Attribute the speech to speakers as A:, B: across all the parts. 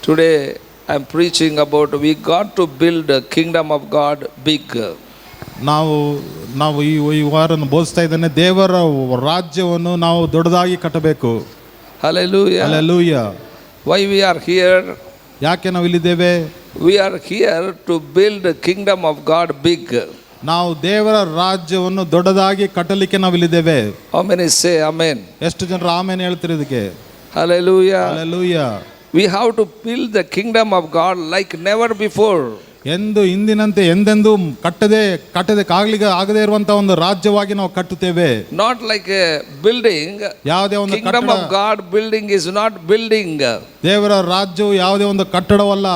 A: Today I am preaching about we got to build a kingdom of God big.
B: ನಾವು ಈ ವಾರ ಬೋಧಿಸ್ತಾ ಇದ್ದೇನೆ, ದೇವರ ರಾಜ್ಯವನ್ನು ನಾವು ದೊಡ್ಡದಾಗಿ ಕಟ್ಟಬೇಕು.
A: Hallelujah.
B: Hallelujah.
A: Why we are here?
B: ಯಾಕೆ ನಾವು ಇಲ್ಲಿದ್ದೇವೆ?
A: We are here to build a kingdom of God big.
B: ನಾವು ದೇವರ ರಾಜ್ಯವನ್ನು ದೊಡ್ಡದಾಗಿ ಕಟ್ಟಲಿಕ್ಕೆ ನಾವು ಇಲ್ಲಿದ್ದೇವೆ.
A: How many say amen?
B: ಎಷ್ಟು ಜನರು ಆಮೇನ್ ಹೇಳ್ತೀರಿ ಇದಕ್ಕೆ?
A: Hallelujah.
B: Hallelujah.
A: We have to build the kingdom of God like never before.
B: ಇಂದಿನಂತೆ ಎಂದೆಂದೂ ಆಗದೇ ಇರುವಂತಹ ಒಂದು ರಾಜ್ಯವಾಗಿ ನಾವು ಕಟ್ಟುತ್ತೇವೆ.
A: Not like a building.
B: ಯಾವುದೇ ಒಂದು
A: kingdom of God building is not building.
B: ದೇವರ ರಾಜ್ಯವು ಯಾವುದೇ ಒಂದು ಕಟ್ಟಡವಲ್ಲ.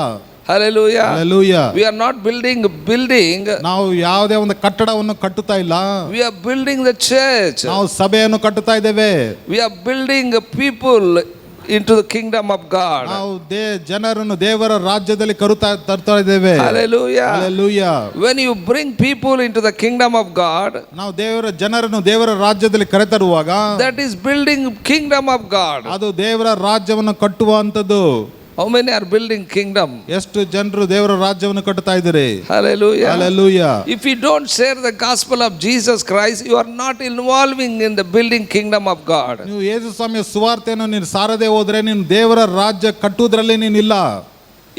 A: Hallelujah.
B: Hallelujah.
A: We are not building.
B: ನಾವು ಯಾವುದೇ ಒಂದು ಕಟ್ಟಡವನ್ನು ಕಟ್ಟುತ್ತಾ ಇಲ್ಲ.
A: We are building the church.
B: ನಾವು ಸಭೆಯನ್ನು ಕಟ್ಟುತ್ತಾ ಇದ್ದೇವೆ.
A: We are building people into the kingdom of God.
B: ನಾವು ಜನರನ್ನು ದೇವರ ರಾಜ್ಯದಲ್ಲಿ ತರ್ತಾ ಇದ್ದೇವೆ.
A: Hallelujah.
B: Hallelujah.
A: When you bring people into the kingdom of God,
B: ನಾವು ಜನರನ್ನು ದೇವರ ರಾಜ್ಯದಲ್ಲಿ ಕರೆತರುವಾಗ,
A: that is building kingdom of God.
B: ಅದು ದೇವರ ರಾಜ್ಯವನ್ನು ಕಟ್ಟುವಂತದ್ದು.
A: How many are building kingdom?
B: ಎಷ್ಟು ಜನರು ದೇವರ ರಾಜ್ಯವನ್ನು ಕಟ್ಟುತ್ತಾ ಇದ್ದಾರೆ?
A: Hallelujah.
B: Hallelujah.
A: If you don't share the gospel of Jesus Christ, you are not involving in the building kingdom of God.
B: ನೀವು ಯೇಸು ಸ್ವಾಮಿಯ ಸುವಾರ್ತೆಯನ್ನು ನೀನು ಸಾರದೆ ಹೋದ್ರೆ ನೀನು ದೇವರ ರಾಜ್ಯ ಕಟ್ಟುವುದರಲ್ಲಿ ನೀನಿಲ್ಲ.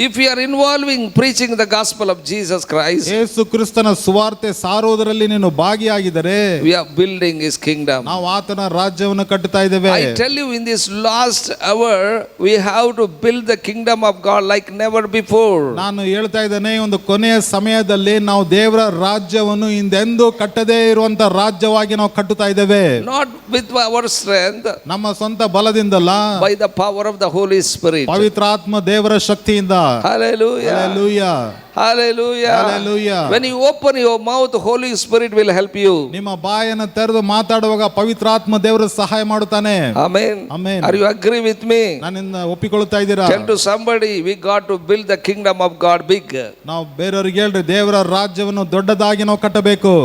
A: If you are involving preaching the gospel of Jesus Christ,
B: ಯೇಸು ಕ್ರಿಸ್ತನ ಸುವಾರ್ತೆ ಸಾರುವುದರಲ್ಲಿ ನೀನು ಭಾಗಿಯಾಗಿದ್ದರೆ,
A: we are building his kingdom.
B: ನಾವು ಆತನ ರಾಜ್ಯವನ್ನು ಕಟ್ಟುತ್ತಾ ಇದ್ದೇವೆ.
A: I tell you, in this last hour we have to build the kingdom of God like never before.
B: ನಾನು ಹೇಳ್ತಾ ಇದ್ದೇನೆ, ಒಂದು ಕೊನೆಯ ಸಮಯದಲ್ಲಿ ನಾವು ದೇವರ ರಾಜ್ಯವನ್ನು ಹಿಂದೆಂದೂ ಕಟ್ಟದೇ ಇರುವಂತ ರಾಜ್ಯವಾಗಿ ನಾವು ಕಟ್ಟುತ್ತಾ ಇದ್ದೇವೆ.
A: Not with our strength,
B: ನಮ್ಮ ಸ್ವಂತ ಬಲದಿಂದಲ್ಲ,
A: by the power of the Holy Spirit.
B: ಪವಿತ್ರಾತ್ಮ ದೇವರ ಶಕ್ತಿಯಿಂದ.
A: Hallelujah.
B: Hallelujah.
A: Hallelujah.
B: Hallelujah.
A: When you open your mouth, Holy Spirit will help you.
B: ನಿಮ್ಮ ಬಾಯನ್ನು ತೆರೆದು ಮಾತಾಡುವಾಗ ಪವಿತ್ರಾತ್ಮ ದೇವರು ಸಹಾಯ ಮಾಡುತ್ತಾನೆ.
A: Amen.
B: Amen.
A: Are you agree with me?
B: ನನ್ನಿಂದ ಒಪ್ಪಿಕೊಳ್ಳುತ್ತಾ ಇದ್ದೀರಾ?
A: Tell to somebody, we got to build the kingdom of God big.
B: ನಾವು ಬೇರೆಯವರಿಗೆ ಹೇಳ್ರಿ, ದೇವರ ರಾಜ್ಯವನ್ನು ದೊಡ್ಡದಾಗಿ ನಾವು ಕಟ್ಟಬೇಕು.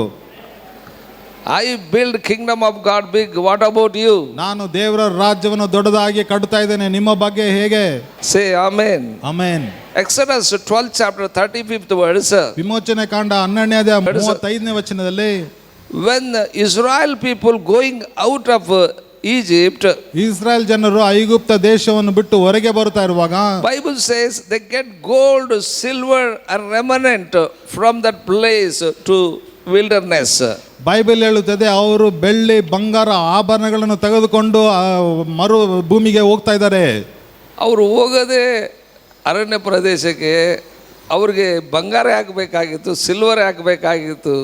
A: I build kingdom of God big. What about you?
B: ನಾನು ದೇವರ ರಾಜ್ಯವನ್ನು ದೊಡ್ಡದಾಗಿ ಕಟ್ಟುತ್ತಾ ಇದ್ದೇನೆ. ನಿಮ್ಮ ಬಗ್ಗೆ ಹೇಗೆ?
A: Say amen.
B: Amen.
A: Exodus 12 chapter 35th verse.
B: ವಿಮೋಚನೆ ಕಾಂಡ 12ನೇ ಅಧ್ಯಾಯ 35ನೇ ವಚನದಲ್ಲಿ,
A: when Israel people going out of Egypt,
B: Israel ಜನರು ಐಗುಪ್ತ ದೇಶವನ್ನು ಬಿಟ್ಟು ಹೊರಗೆ ಬರುತ್ತಾ ಇರುವಾಗ,
A: Bible says they get gold, silver and remnant from that place to wilderness.
B: Bible ಹೇಳುತ್ತದೆ, ಅವರು ಬೆಳ್ಳಿ ಬಂಗಾರ ಆಭರಣಗಳನ್ನು ತೆಗೆದುಕೊಂಡು ಮರು ಭೂಮಿಗೆ ಹೋಗ್ತಾ ಇದ್ದಾರೆ.
A: ಅವರು ಹೋಗದೆ ಅರಣ್ಯ ಪ್ರದೇಶಕ್ಕೆ ಅವ್ರಿಗೆ ಬಂಗಾರ ಹಾಕಬೇಕಾಗಿತ್ತು, ಸಿಲ್ವರ್ ಹಾಕಬೇಕಾಗಿತ್ತು.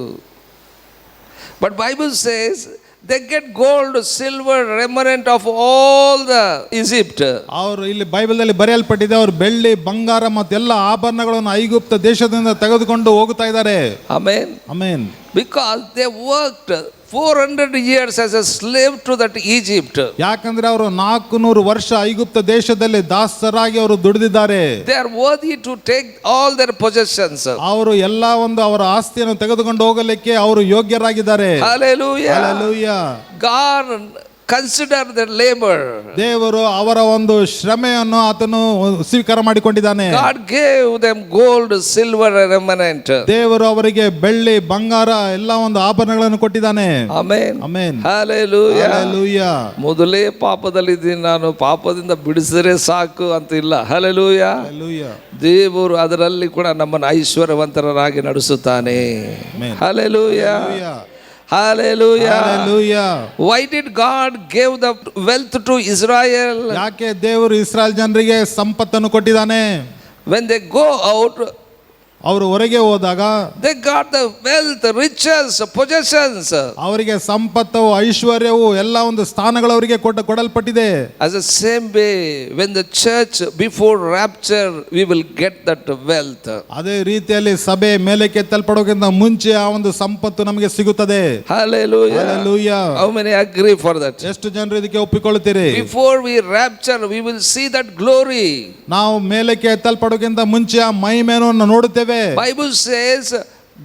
A: But Bible says they get gold, silver, remnant of all the Egypt.
B: ಅವರು ಇಲ್ಲಿ ಬೈಬಲ್ನಲ್ಲಿ ಬರೆಯಲ್ಪಟ್ಟಿದೆ, ಅವರು ಬೆಳ್ಳಿ ಬಂಗಾರ ಮತ್ತು ಎಲ್ಲ ಆಭರಣಗಳನ್ನು ಐಗುಪ್ತ ದೇಶದಿಂದ ತೆಗೆದುಕೊಂಡು ಹೋಗ್ತಾ ಇದ್ದಾರೆ.
A: Amen.
B: Amen.
A: Because they worked 400 years as a slave to that Egypt.
B: ಯಾಕಂದ್ರೆ ಅವರು 400 ವರ್ಷ ಐಗುಪ್ತ ದೇಶದಲ್ಲಿ ದಾಸರಾಗಿ ಅವರು ದುಡಿದಿದ್ದಾರೆ.
A: They are worthy to take all their possessions.
B: ಅವರು ಎಲ್ಲ ಒಂದು ಅವರ ಆಸ್ತಿಯನ್ನು ತೆಗೆದುಕೊಂಡು ಹೋಗಲಿಕ್ಕೆ ಅವರು ಯೋಗ್ಯರಾಗಿದ್ದಾರೆ.
A: Hallelujah.
B: Hallelujah.
A: God consider their labor.
B: ದೇವರು ಅವರ ಒಂದು ಶ್ರಮೆಯನ್ನು ಆತನು ಸ್ವೀಕಾರ ಮಾಡಿಕೊಂಡಿದ್ದಾನೆ.
A: God gave them gold, silver and remnant.
B: ದೇವರು ಅವರಿಗೆ ಬೆಳ್ಳಿ ಬಂಗಾರ ಎಲ್ಲ ಒಂದು ಆಭರಣಗಳನ್ನು ಕೊಟ್ಟಿದ್ದಾನೆ.
A: Amen.
B: Amen.
A: Hallelujah.
B: Hallelujah.
A: ಮೊದಲೇ ಪಾಪದಲ್ಲಿದ್ದೀನಿ, ನಾನು ಪಾಪದಿಂದ ಬಿಡಿಸಿದರೆ ಸಾಕು ಅಂತ ಇಲ್ಲ. Hallelujah.
B: Hallelujah.
A: ದೇವರು ಅದರಲ್ಲಿ ಕೂಡ ನಮ್ಮನ್ನು ಐಶ್ವರ್ಯವಂತರಾಗಿ ನಡೆಸುತ್ತಾನೆ. Hallelujah. Hallelujah.
B: Hallelujah.
A: Why did God give the wealth to Israel?
B: ಯಾಕೆ ದೇವರು ಇಸ್ರಾಯೇಲ್ ಜನರಿಗೆ ಸಂಪತ್ತನ್ನು ಕೊಟ್ಟಿದ್ದಾನೆ?
A: When they go out,
B: ಅವರು ಹೊರಗೆ ಹೋದಾಗ
A: they got the wealth, riches, possessions.
B: ಅವರಿಗೆ ಸಂಪತ್ತು, ಐಶ್ವರ್ಯವು ಎಲ್ಲ ಒಂದು ಸ್ಥಾನಗಳು ಅವರಿಗೆ ಕೊಡಲ್ಪಟ್ಟಿದೆ.
A: As the same way, when the church before rapture, we will get that wealth.
B: ಅದೇ ರೀತಿಯಲ್ಲಿ ಸಭೆ ಮೇಲಕ್ಕೆ ಎತ್ತಲ್ಪಡೋಕ್ಕಿಂತ ಮುಂಚೆ ಆ ಒಂದು ಸಂಪತ್ತು ನಮಗೆ ಸಿಗುತ್ತದೆ.
A: Hallelujah.
B: Hallelujah.
A: How many agree for that?
B: ಎಷ್ಟು ಜನರು ಇದಕ್ಕೆ ಒಪ್ಪಿಕೊಳ್ಳುತ್ತೀರಿ?
A: Before we rapture, we will see that glory.
B: ನಾವು ಮೇಲಕ್ಕೆ ಎತ್ತಲ್ಪಡೋಕ್ಕಿಂತ ಮುಂಚೆ ಆ ಮಹಿಮೆಯನ್ನು ನೋಡುತ್ತೇವೆ.
A: Bible says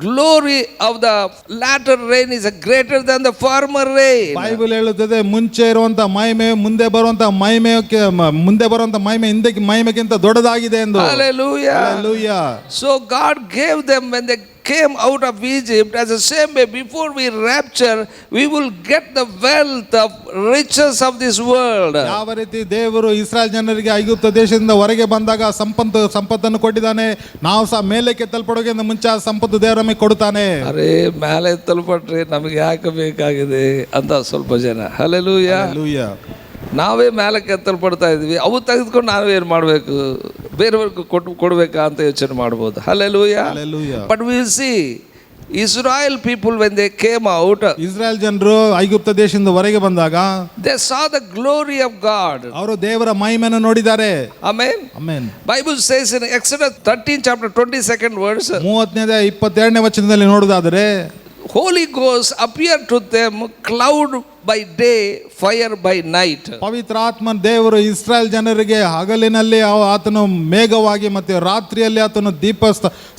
A: glory of the latter rain is greater than the former rain.
B: Bible ಹೇಳುತ್ತದೆ ಮುಂಚೆ ಇರುವಂತ ಮಹಿಮೆ ಮುಂದೆ ಬರುವಂತ ಮಹಿಮೆ ಹಿಂದೆ ಮಹಿಮೆಗಿಂತ ದೊಡ್ಡದಾಗಿದೆ ಎಂದು.
A: Hallelujah.
B: Hallelujah.
A: So God gave them when they came out of Egypt, as the same way before we rapture, we will get the wealth of riches of this world.
B: ಯಾವ ರೀತಿ ದೇವರು ಇಸ್ರಾಯೇಲ್ ಜನರಿಗೆ ಐಗುಪ್ತ ದೇಶದಿಂದ ಹೊರಗೆ ಬಂದಾಗ ಸಂಪತ್ತನ್ನು ಕೊಟ್ಟಿದ್ದಾನೆ, ನಾವು ಸಹ ಮೇಲೆ ಕೆತ್ತಲ್ಪಡೋಕ್ಕಿಂತ ಮುಂಚೆ ಆ ಸಂಪತ್ತು ದೇವರ ನಮಗೆ ಕೊಡುತ್ತಾನೆ.
A: ಅರೆ ಮೇಲೆ ಎತ್ತಲ್ಪಟ್ರೆ ನಮಗೆ ಯಾಕೆ ಬೇಕಾಗಿದೆ ಅಂತ ಸ್ವಲ್ಪ ಜನ. ಹಲ್ಲೆಲೂಯಾ.
B: Hallelujah.
A: ನಾವೇ ಮೇಲಕ್ಕೆ ಎತ್ತಲ್ಪಡ್ತಾ ಇದ್ವಿ, ಅವು ತೆಗೆದುಕೊಂಡು ನಾವೇನು ಮಾಡಬೇಕು, ಬೇರೆಯವ್ರಿಗೆ ಕೊಡಬೇಕಾ ಅಂತ ಯೋಚನೆ ಮಾಡ್ಬೋದು. Hallelujah.
B: Hallelujah.
A: But we will see Israel people when they came out,
B: Israel ಜನರು ಐಗುಪ್ತ ದೇಶದಿಂದ ಹೊರಗೆ ಬಂದಾಗ
A: they saw the glory of God.
B: ಅವರು ದೇವರ ಮಹಿಮೆಯನ್ನು ನೋಡಿದ್ದಾರೆ.
A: Amen.
B: Amen.
A: Bible says in Exodus 13 chapter 22nd verse,
B: 30ನೇ ವಚನದಲ್ಲಿ ನೋಡುವುದಾದರೆ,
A: Holy Ghost appeared to them cloud by day, fire by night.
B: ಪವಿತ್ರಾತ್ಮ ದೇವರು ಇಸ್ರಾಯೇಲ್ ಜನರಿಗೆ ಹಗಲಿನಲ್ಲಿ ಆತನು ಮೇಘವಾಗಿ ಮತ್ತೆ ರಾತ್ರಿಯಲ್ಲಿ ಆತನು ದೀಪ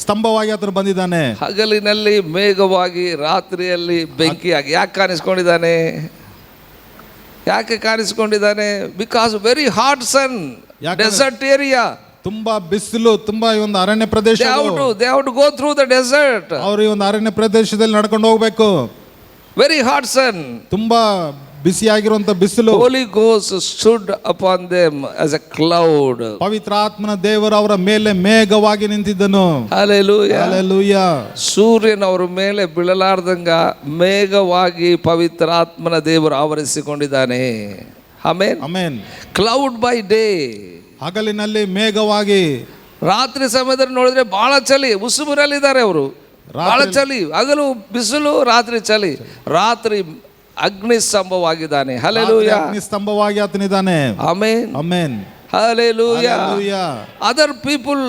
B: ಸ್ತಂಭವಾಗಿ ಆತನು ಬಂದಿದ್ದಾನೆ.
A: ಹಗಲಿನಲ್ಲಿ ಮೇಘವಾಗಿ, ರಾತ್ರಿಯಲ್ಲಿ ಬೆಂಕಿಯಾಗಿ. ಯಾಕೆ ಕಾಣಿಸ್ಕೊಂಡಿದ್ದಾನೆ? Because very hot sun, desert area,
B: ತುಂಬಾ ಬಿಸಿಲು, ತುಂಬಾ ಈ ಒಂದು ಅರಣ್ಯ ಪ್ರದೇಶ.
A: they have to go through the desert.
B: ಅವರು ಈ ಒಂದು ಅರಣ್ಯ ಪ್ರದೇಶದಲ್ಲಿ ನಡ್ಕೊಂಡು ಹೋಗ್ಬೇಕು.
A: Very hot sun.
B: ತುಂಬಾ ಬಿಸಿಯಾಗಿರುವಂತ ಬಿಸಿಲು.
A: Holy Ghost stood upon them as a cloud.
B: ಪವಿತ್ರಾತ್ಮನ ದೇವರು ಅವರ ಮೇಲೆ ಮೇಘವಾಗಿ ನಿಂತಿದ್ದನು.
A: Hallelujah.
B: Hallelujah.
A: ಸೂರ್ಯನ ಅವರ ಮೇಲೆ ಬೀಳಲಾರ್ದಂಗ ಮೇಘವಾಗಿ ಪವಿತ್ರಾತ್ಮನ ದೇವರು ಆವರಿಸಿಕೊಂಡಿದ್ದಾನೆ. Amen.
B: Amen.
A: Cloud by day.
B: ಹಗಲಿನಲ್ಲಿ ಮೇಘವಾಗಿ.
A: ರಾತ್ರಿ ಸಮಯದಲ್ಲಿ ನೋಡಿದ್ರೆ ಬಹಳ ಚಳಿ, ಉಸುಬರಲ್ಲಿದ್ದಾರೆ ಅವರು. ಬಹಳ ಚಳಿ, ಹಗಲು ಬಿಸಿಲು, ರಾತ್ರಿ ಚಳಿ. ರಾತ್ರಿ ಅಗ್ನಿ ಸ್ತಂಭವಾಗಿದ್ದಾನೆ. ಹಲ್ಲೆಲೂಯಾ.
B: ಅಗ್ನಿ ಸ್ತಂಭವಾಗಿ ಆತನಿದ್ದಾನೆ.
A: Amen.
B: Amen.
A: Hallelujah. Other people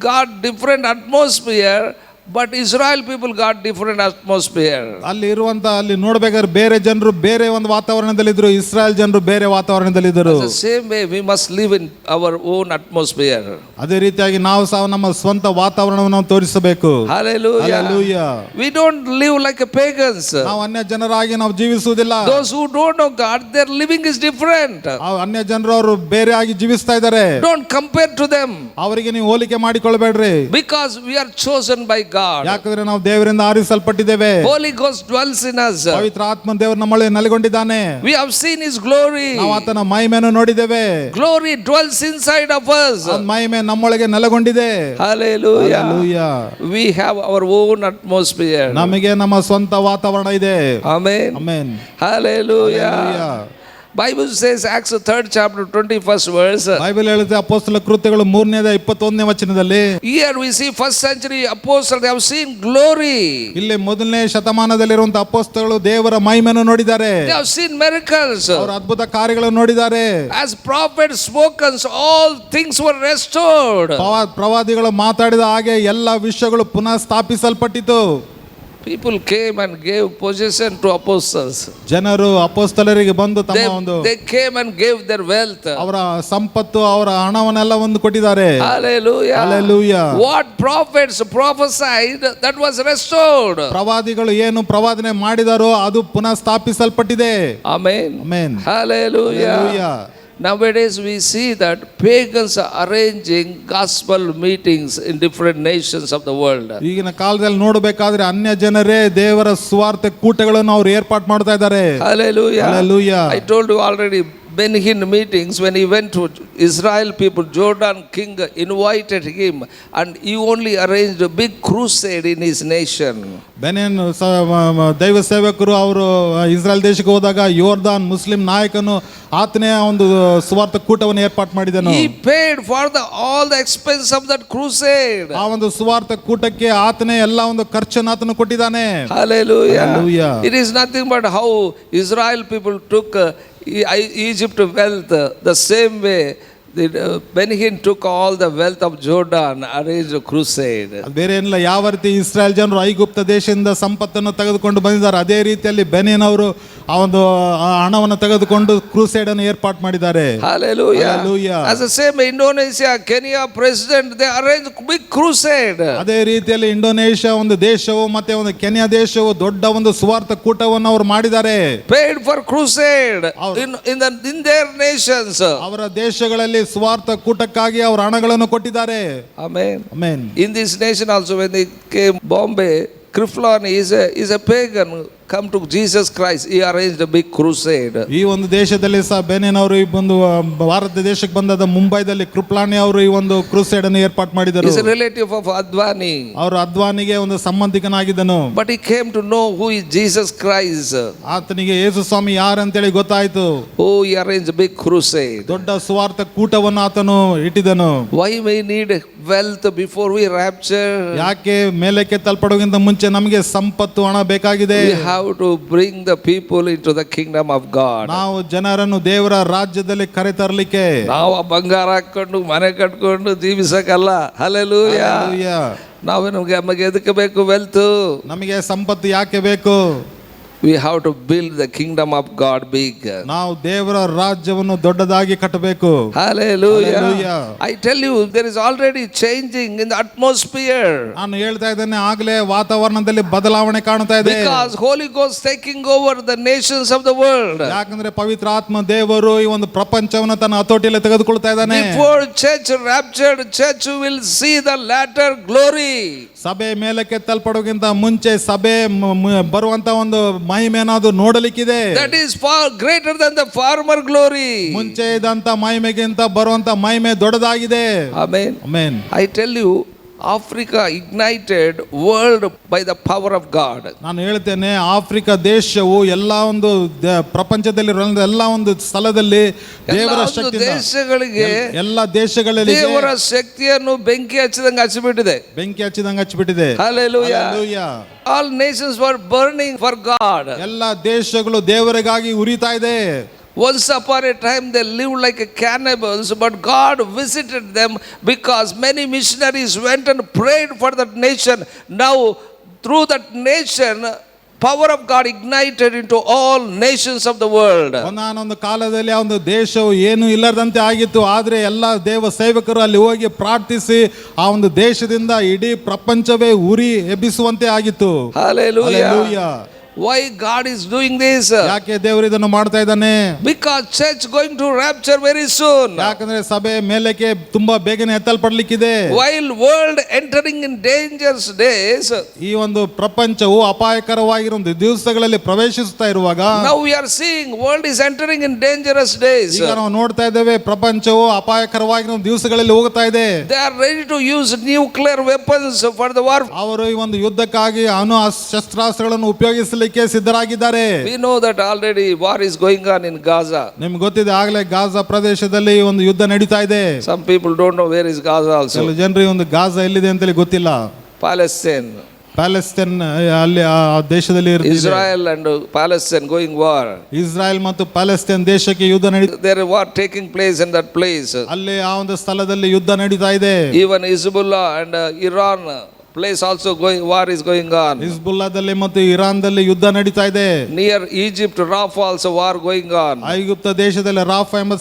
A: got different atmosphere, but Israel people got different atmosphere.
B: ಅಲ್ಲಿ ನೋಡ್ಬೇಕಾದ್ರೆ ಬೇರೆ ಜನರು ಬೇರೆ ಒಂದು ವಾತಾವರಣದಲ್ಲಿದ್ರು, ಇಸ್ರಾಯೇಲ್ ಜನರು ಬೇರೆ ವಾತಾವರಣದಲ್ಲಿದ್ದರು.
A: Same way we must live in our own atmosphere.
B: ಅದೇ ರೀತಿಯಾಗಿ ನಾವು ಸಹ ನಮ್ಮ ಸ್ವಂತ ವಾತಾವರಣವನ್ನು ತೋರಿಸಬೇಕು.
A: Hallelujah.
B: Hallelujah.
A: We don't live like a pagans.
B: ನಾವು ಅನ್ಯ ಜನರಾಗಿ ನಾವು ಜೀವಿಸುವುದಿಲ್ಲ.
A: Those who don't know God, their living is different.
B: ಅನ್ಯ ಜನರು ಅವರು ಬೇರೆ ಆಗಿ ಜೀವಿಸ್ತಾ ಇದ್ದಾರೆ.
A: Don't compare to them.
B: ಅವರಿಗೆ ನೀವು ಹೋಲಿಕೆ ಮಾಡಿಕೊಳ್ಳಬೇಡ್ರಿ.
A: Because we are chosen by God.
B: ಯಾಕಂದ್ರೆ ನಾವು ದೇವರಿಂದ ಆರಿಸಲ್ಪಟ್ಟಿದ್ದೇವೆ.
A: Holy Ghost dwells in us.
B: ಪವಿತ್ರ ಆತ್ಮ ದೇವರು ನಮ್ಮಲ್ಲಿ ನೆಲೆಗೊಂಡಿದ್ದಾನೆ.
A: We have seen His glory.
B: ನಾವು ಆತನ ಮಹಿಮೆಯನ್ನು ನೋಡಿದ್ದೇವೆ.
A: Glory dwells inside of us.
B: ಆ ಮಹಿಮೆ ನಮ್ಮೊಳಗೆ ನೆಲೆಗೊಂಡಿದೆ.
A: Hallelujah.
B: Hallelujah.
A: We have our own atmosphere.
B: ನಮಗೆ ನಮ್ಮ ಸ್ವಂತ ವಾತಾವರಣ ಇದೆ.
A: Amen.
B: Amen.
A: Hallelujah. Bible says Acts 3rd chapter 21st verse.
B: Bible ಹೇಳುತ್ತೆ ಅಪೊಸ್ತಲ ಕೃತ್ಯಗಳು 3ನೇ ವಚನದಲ್ಲಿ,
A: Here we see first century apostles, they have seen glory.
B: ಇಲ್ಲಿ ಮೊದಲನೇ ಶತಮಾನದಲ್ಲಿರುವಂತ ಅಪೊಸ್ತಲರು ದೇವರ ಮಹಿಮೆಯನ್ನು ನೋಡಿದ್ದಾರೆ.
A: They have seen miracles.
B: ಅವರು ಅದ್ಭುತ ಕಾರ್ಯಗಳನ್ನು ನೋಡಿದ್ದಾರೆ.
A: As prophets spoken, all things were restored.
B: ಪ್ರವಾದಿಗಳು ಮಾತಾಡಿದ ಹಾಗೆ ಎಲ್ಲ ವಿಷಯಗಳು ಪುನಃ ಸ್ಥಾಪಿಸಲ್ಪಟ್ಟಿತು.
A: People came and gave possession to apostles.
B: ಜನರು ಅಪೊಸ್ತಲರಿಗೆ ಬಂದು ತಮ್ಮ ಒಂದು
A: they came and gave their wealth.
B: ಅವರ ಸಂಪತ್ತು, ಅವರ ಹಣವನ್ನೆಲ್ಲ ಒಂದು ಕೊಟ್ಟಿದ್ದಾರೆ.
A: Hallelujah.
B: Hallelujah.
A: What prophets prophesied, that was restored.
B: ಪ್ರವಾದಿಗಳು ಏನು ಪ್ರವಾದನೆ ಮಾಡಿದಾರೋ ಅದು ಪುನಃ ಸ್ಥಾಪಿಸಲ್ಪಟ್ಟಿದೆ.
A: Amen.
B: Amen.
A: Hallelujah.
B: Hallelujah.
A: Nowadays we see that pagans are arranging gospel meetings in different nations of the world.
B: ಈಗಿನ ಕಾಲದಲ್ಲಿ ನೋಡಬೇಕಾದ್ರೆ ಅನ್ಯ ಜನರೇ ದೇವರ ಸುವಾರ್ತೆ ಕೂಟಗಳನ್ನು ಅವರು ಏರ್ಪಾಡು ಮಾಡ್ತಾ ಇದ್ದಾರೆ.
A: Hallelujah.
B: Hallelujah.
A: I told you already, Ben-Hinn meetings, when he went to Israel people, Jordan king invited him and he only arranged a big crusade in his nation.
B: Benin ದೈವ ಸೇವಕರು ಅವರು ಇಸ್ರಾಯೇಲ್ ದೇಶಕ್ಕೆ ಹೋದಾಗ ಯೋರ್ದಾನ್ ಮುಸ್ಲಿಂ ನಾಯಕನು ಆತನೇ ಒಂದು ಸುವಾರ್ಥ ಕೂಟವನ್ನು ಏರ್ಪಾಡು ಮಾಡಿದನು.
A: He paid for all the expense of that crusade.
B: ಆ ಒಂದು ಸುವಾರ್ಥ ಕೂಟಕ್ಕೆ ಆತನೇ ಎಲ್ಲ ಒಂದು ಖರ್ಚನ್ನು ಆತನು ಕೊಟ್ಟಿದ್ದಾನೆ.
A: Hallelujah.
B: Hallelujah.
A: It is nothing but how Israel people took Egypt wealth, the same way Ben-Hinn took all the wealth of Jordan, arranged a crusade.
B: ಬೇರೆ ಏನಿಲ್ಲ, ಯಾವ ರೀತಿ ಇಸ್ರಾಯೇಲ್ ಜನರು ಐಗುಪ್ತ ದೇಶದಿಂದ ಸಂಪತ್ತನ್ನು ತೆಗೆದುಕೊಂಡು ಬಂದಿದ್ದಾರೆ ಅದೇ ರೀತಿಯಲ್ಲಿ ಬೆನಿನ್ ಅವರು ಆ ಒಂದು ಹಣವನ್ನು ತೆಗೆದುಕೊಂಡು ಕ್ರೂಸೈಡ್ ಅನ್ನು ಏರ್ಪಾಟ್ ಮಾಡಿದ್ದಾರೆ.
A: Hallelujah.
B: Hallelujah.
A: As the same Indonesia, Kenya president, they arranged big crusade.
B: ಅದೇ ರೀತಿಯಲ್ಲಿ ಇಂಡೋನೇಷ್ಯಾ ಒಂದು ದೇಶವು ಮತ್ತೆ ಒಂದು ಕೆನ್ಯಾ ದೇಶವು ದೊಡ್ಡ ಒಂದು ಸುವಾರ್ಥ ಕೂಟವನ್ನು ಅವರು ಮಾಡಿದ್ದಾರೆ.
A: Paid for crusade in their nations.
B: ಅವರ ದೇಶಗಳಲ್ಲಿ ಸುವಾರ್ಥ ಕೂಟಕ್ಕಾಗಿ ಅವರು ಹಣಗಳನ್ನು ಕೊಟ್ಟಿದ್ದಾರೆ.
A: Amen.
B: Amen.
A: In this nation also, when they came Bombay, Kriflon is a pagan. Come to Jesus Christ. He arranged a big crusade.
B: ಈ ಒಂದು ದೇಶದಲ್ಲಿ ಸಹ ಬೆನಿನ್ ಅವರು ಈ ಒಂದು ಭಾರತ ದೇಶಕ್ಕೆ ಬಂದಾದ ಮುಂಬೈದಲ್ಲಿ ಕೃಪ್ಲಾನಿ ಅವರು ಈ ಒಂದು ಕ್ರೂಸೈಡ್ ಅನ್ನು ಏರ್ಪಾಟ್ ಮಾಡಿದರು.
A: He is a relative of Advani.
B: ಅವರು ಅದ್ವಾನಿಗೆ ಒಂದು ಸಂಬಂಧಿಕನಾಗಿದ್ದನು.
A: But he came to know who is Jesus Christ.
B: ಆತನಿಗೆ ಯೇಸು ಸ್ವಾಮಿ ಯಾರಂತೇಳಿ ಗೊತ್ತಾಯ್ತು.
A: Oh, he arranged a big crusade.
B: ದೊಡ್ಡ ಸುವಾರ್ಥ ಕೂಟವನ್ನು ಆತನು ಇಟ್ಟಿದ್ದನು.
A: Why we need wealth before we rapture?
B: ಯಾಕೆ ಮೇಲಕ್ಕೆ ತಲ್ಪಡೋಕ್ಕಿಂತ ಮುಂಚೆ ನಮಗೆ ಸಂಪತ್ತು ಹಣ ಬೇಕಾಗಿದೆ.
A: We have to bring the people into the kingdom of God.
B: ನಾವು ಜನರನ್ನು ದೇವರ ರಾಜ್ಯದಲ್ಲಿ ಕರೆತರಲಿಕ್ಕೆ.
A: ನಾವು ಬಂಗಾರ ಹಾಕೊಂಡು ಮನೆ ಕಟ್ಕೊಂಡು ಜೀವಿಸಕ್ಕಲ್ಲ. Hallelujah.
B: Hallelujah.
A: ನಮಗೆ ಎದಕ್ಕೆ ಬೇಕು ವೆಲ್ತ್?
B: ನಮಗೆ ಸಂಪತ್ತು ಯಾಕೆ ಬೇಕು?
A: We have to build the kingdom of God big.
B: ನಾವು ದೇವರ ರಾಜ್ಯವನ್ನು ದೊಡ್ಡದಾಗಿ ಕಟ್ಟಬೇಕು.
A: Hallelujah.
B: Hallelujah.
A: I tell you, there is already changing in the atmosphere.
B: ನಾನು ಹೇಳ್ತಾ ಇದ್ದೇನೆ, ಆಗಲೇ ವಾತಾವರಣದಲ್ಲಿ ಬದಲಾವಣೆ ಕಾಣ್ತಾ ಇದೆ.
A: Because Holy Ghost taking over the nations of the world.
B: ಯಾಕಂದ್ರೆ ಪವಿತ್ರ ಆತ್ಮ ದೇವರು ಈ ಒಂದು ಪ್ರಪಂಚವನ್ನು ತನ್ನ ಹತೋಟಿಯಲ್ಲಿ ತೆಗೆದುಕೊಳ್ತಾ ಇದ್ದಾನೆ.
A: Before church raptured, church will see the latter glory.
B: ಸಭೆ ಮೇಲಕ್ಕೆ ತಲ್ಪಡೋಕ್ಕಿಂತ ಮುಂಚೆ ಸಭೆ ಬರುವಂತ ಒಂದು ಮಹಿಮೆನಾದ್ರು ನೋಡಲಿಕ್ಕಿದೆ.
A: That is far greater than the former glory.
B: ಮುಂಚೆ ಇದ್ದಂತ ಮಹಿಮೆಗಿಂತ ಬರುವಂತ ಮಹಿಮೆ ದೊಡ್ಡದಾಗಿದೆ.
A: Amen.
B: Amen.
A: I tell you, Africa ignited world by the power of God.
B: ನಾನು ಹೇಳ್ತೇನೆ, ಆಫ್ರಿಕಾ ದೇಶವು ಎಲ್ಲ ಒಂದು ಪ್ರಪಂಚದಲ್ಲಿ ಎಲ್ಲ ಒಂದು ಸ್ಥಳದಲ್ಲಿ ದೇವರ ಶಕ್ತಿ,
A: ದೇಶಗಳಿಗೆ
B: ಎಲ್ಲ ದೇಶಗಳಲ್ಲಿ
A: ದೇವರ ಶಕ್ತಿಯನ್ನು ಬೆಂಕಿ ಹಚ್ಚಿದಂಗೆ ಹಚ್ಚಿಬಿಟ್ಟಿದೆ.
B: ಬೆಂಕಿ ಹಚ್ಚಿದಂಗೆ ಹಚ್ಚಿಬಿಟ್ಟಿದೆ.
A: Hallelujah.
B: Hallelujah.
A: All nations were burning for God.
B: ಎಲ್ಲ ದೇಶಗಳು ದೇವರಿಗಾಗಿ ಉರಿತಾ ಇದೆ.
A: Once upon a time they lived like cannibals, but God visited them because many missionaries went and prayed for that nation. Now through that nation, power of God ignited into all nations of the world.
B: ಒಂದಾನೊಂದು ಕಾಲದಲ್ಲಿ ಆ ಒಂದು ದೇಶವು ಏನು ಇಲ್ಲದಂತೆ ಆಗಿತ್ತು. ಆದರೆ ಎಲ್ಲ ದೇವ ಸೇವಕರು ಅಲ್ಲಿ ಹೋಗಿ ಪ್ರಾರ್ಥಿಸಿ ಆ ಒಂದು ದೇಶದಿಂದ ಇಡೀ ಪ್ರಪಂಚವೇ ಉರಿ ಎಬ್ಬಿಸುವಂತೆ ಆಗಿತ್ತು.
A: Hallelujah.
B: Hallelujah.
A: Why God is doing this?
B: ಯಾಕೆ ದೇವರು ಇದನ್ನು ಮಾಡ್ತಾ ಇದ್ದಾನೆ?
A: Because church going to rapture very soon.
B: ಯಾಕಂದ್ರೆ ಸಭೆ ಮೇಲಕ್ಕೆ ತುಂಬಾ ಬೇಗನೆ ಎತ್ತಲ್ಪಡಲಿಕ್ಕಿದೆ.
A: While world entering in dangerous days,
B: ಈ ಒಂದು ಪ್ರಪಂಚವು ಅಪಾಯಕರವಾಗಿರುವ ದಿವಸಗಳಲ್ಲಿ ಪ್ರವೇಶಿಸುತ್ತಾ ಇರುವಾಗ,
A: now we are seeing world is entering in dangerous days.
B: ಈಗ ನಾವು ನೋಡ್ತಾ ಇದ್ದೇವೆ, ಪ್ರಪಂಚವು ಅಪಾಯಕರವಾಗಿರುವ ದಿವಸಗಳಲ್ಲಿ ಹೋಗ್ತಾ ಇದೆ.
A: They are ready to use nuclear weapons for the war.
B: ಅವರು ಈ ಒಂದು ಯುದ್ಧಕ್ಕಾಗಿ ಅಣು ಶಸ್ತ್ರಾಸ್ತ್ರಗಳನ್ನು ಉಪಯೋಗಿಸಲಿಕ್ಕೆ ಸಿದ್ಧರಾಗಿದ್ದಾರೆ.
A: We know that already war is going on in Gaza.
B: ನಿಮ್ಗೆ ಗೊತ್ತಿದೆ, ಆಗಲೇ ಗಾಜಾ ಪ್ರದೇಶದಲ್ಲಿ ಒಂದು ಯುದ್ಧ ನಡೀತಾ ಇದೆ.
A: Some people don't know where is Gaza also.
B: ಕೆಲವು ಜನರಿಗೆ ಒಂದು ಗಾಜಾ ಎಲ್ಲಿದೆ ಅಂತೇಳಿ ಗೊತ್ತಿಲ್ಲ.
A: Palestine.
B: ಪ್ಯಾಲೆಸ್ತೈನ್ ಅಲ್ಲಿ ಆ ದೇಶದಲ್ಲಿ ಇರುತ್ತೆ.
A: Israel and Palestine going war.
B: Israel ಮತ್ತು ಪ್ಯಾಲೆಸ್ತೈನ್ ದೇಶಕ್ಕೆ ಯುದ್ಧ ನಡೀತಾ,
A: There is war taking place in that place.
B: ಅಲ್ಲಿ ಆ ಒಂದು ಸ್ಥಳದಲ್ಲಿ ಯುದ್ಧ ನಡೀತಾ ಇದೆ.
A: Even Hezbollah and Iran place also going, war is going on.
B: ಹಿಜ್ಬುಲ್ಲಾದಲ್ಲಿ ಮತ್ತು ಇರಾನ್ದಲ್ಲಿ ಯುದ್ಧ ನಡೀತಾ ಇದೆ.
A: Near Egypt, Rafah also war going on.
B: ಐಗುಪ್ತ ದೇಶದಲ್ಲಿ ರಾಫಾ ಎಂಬ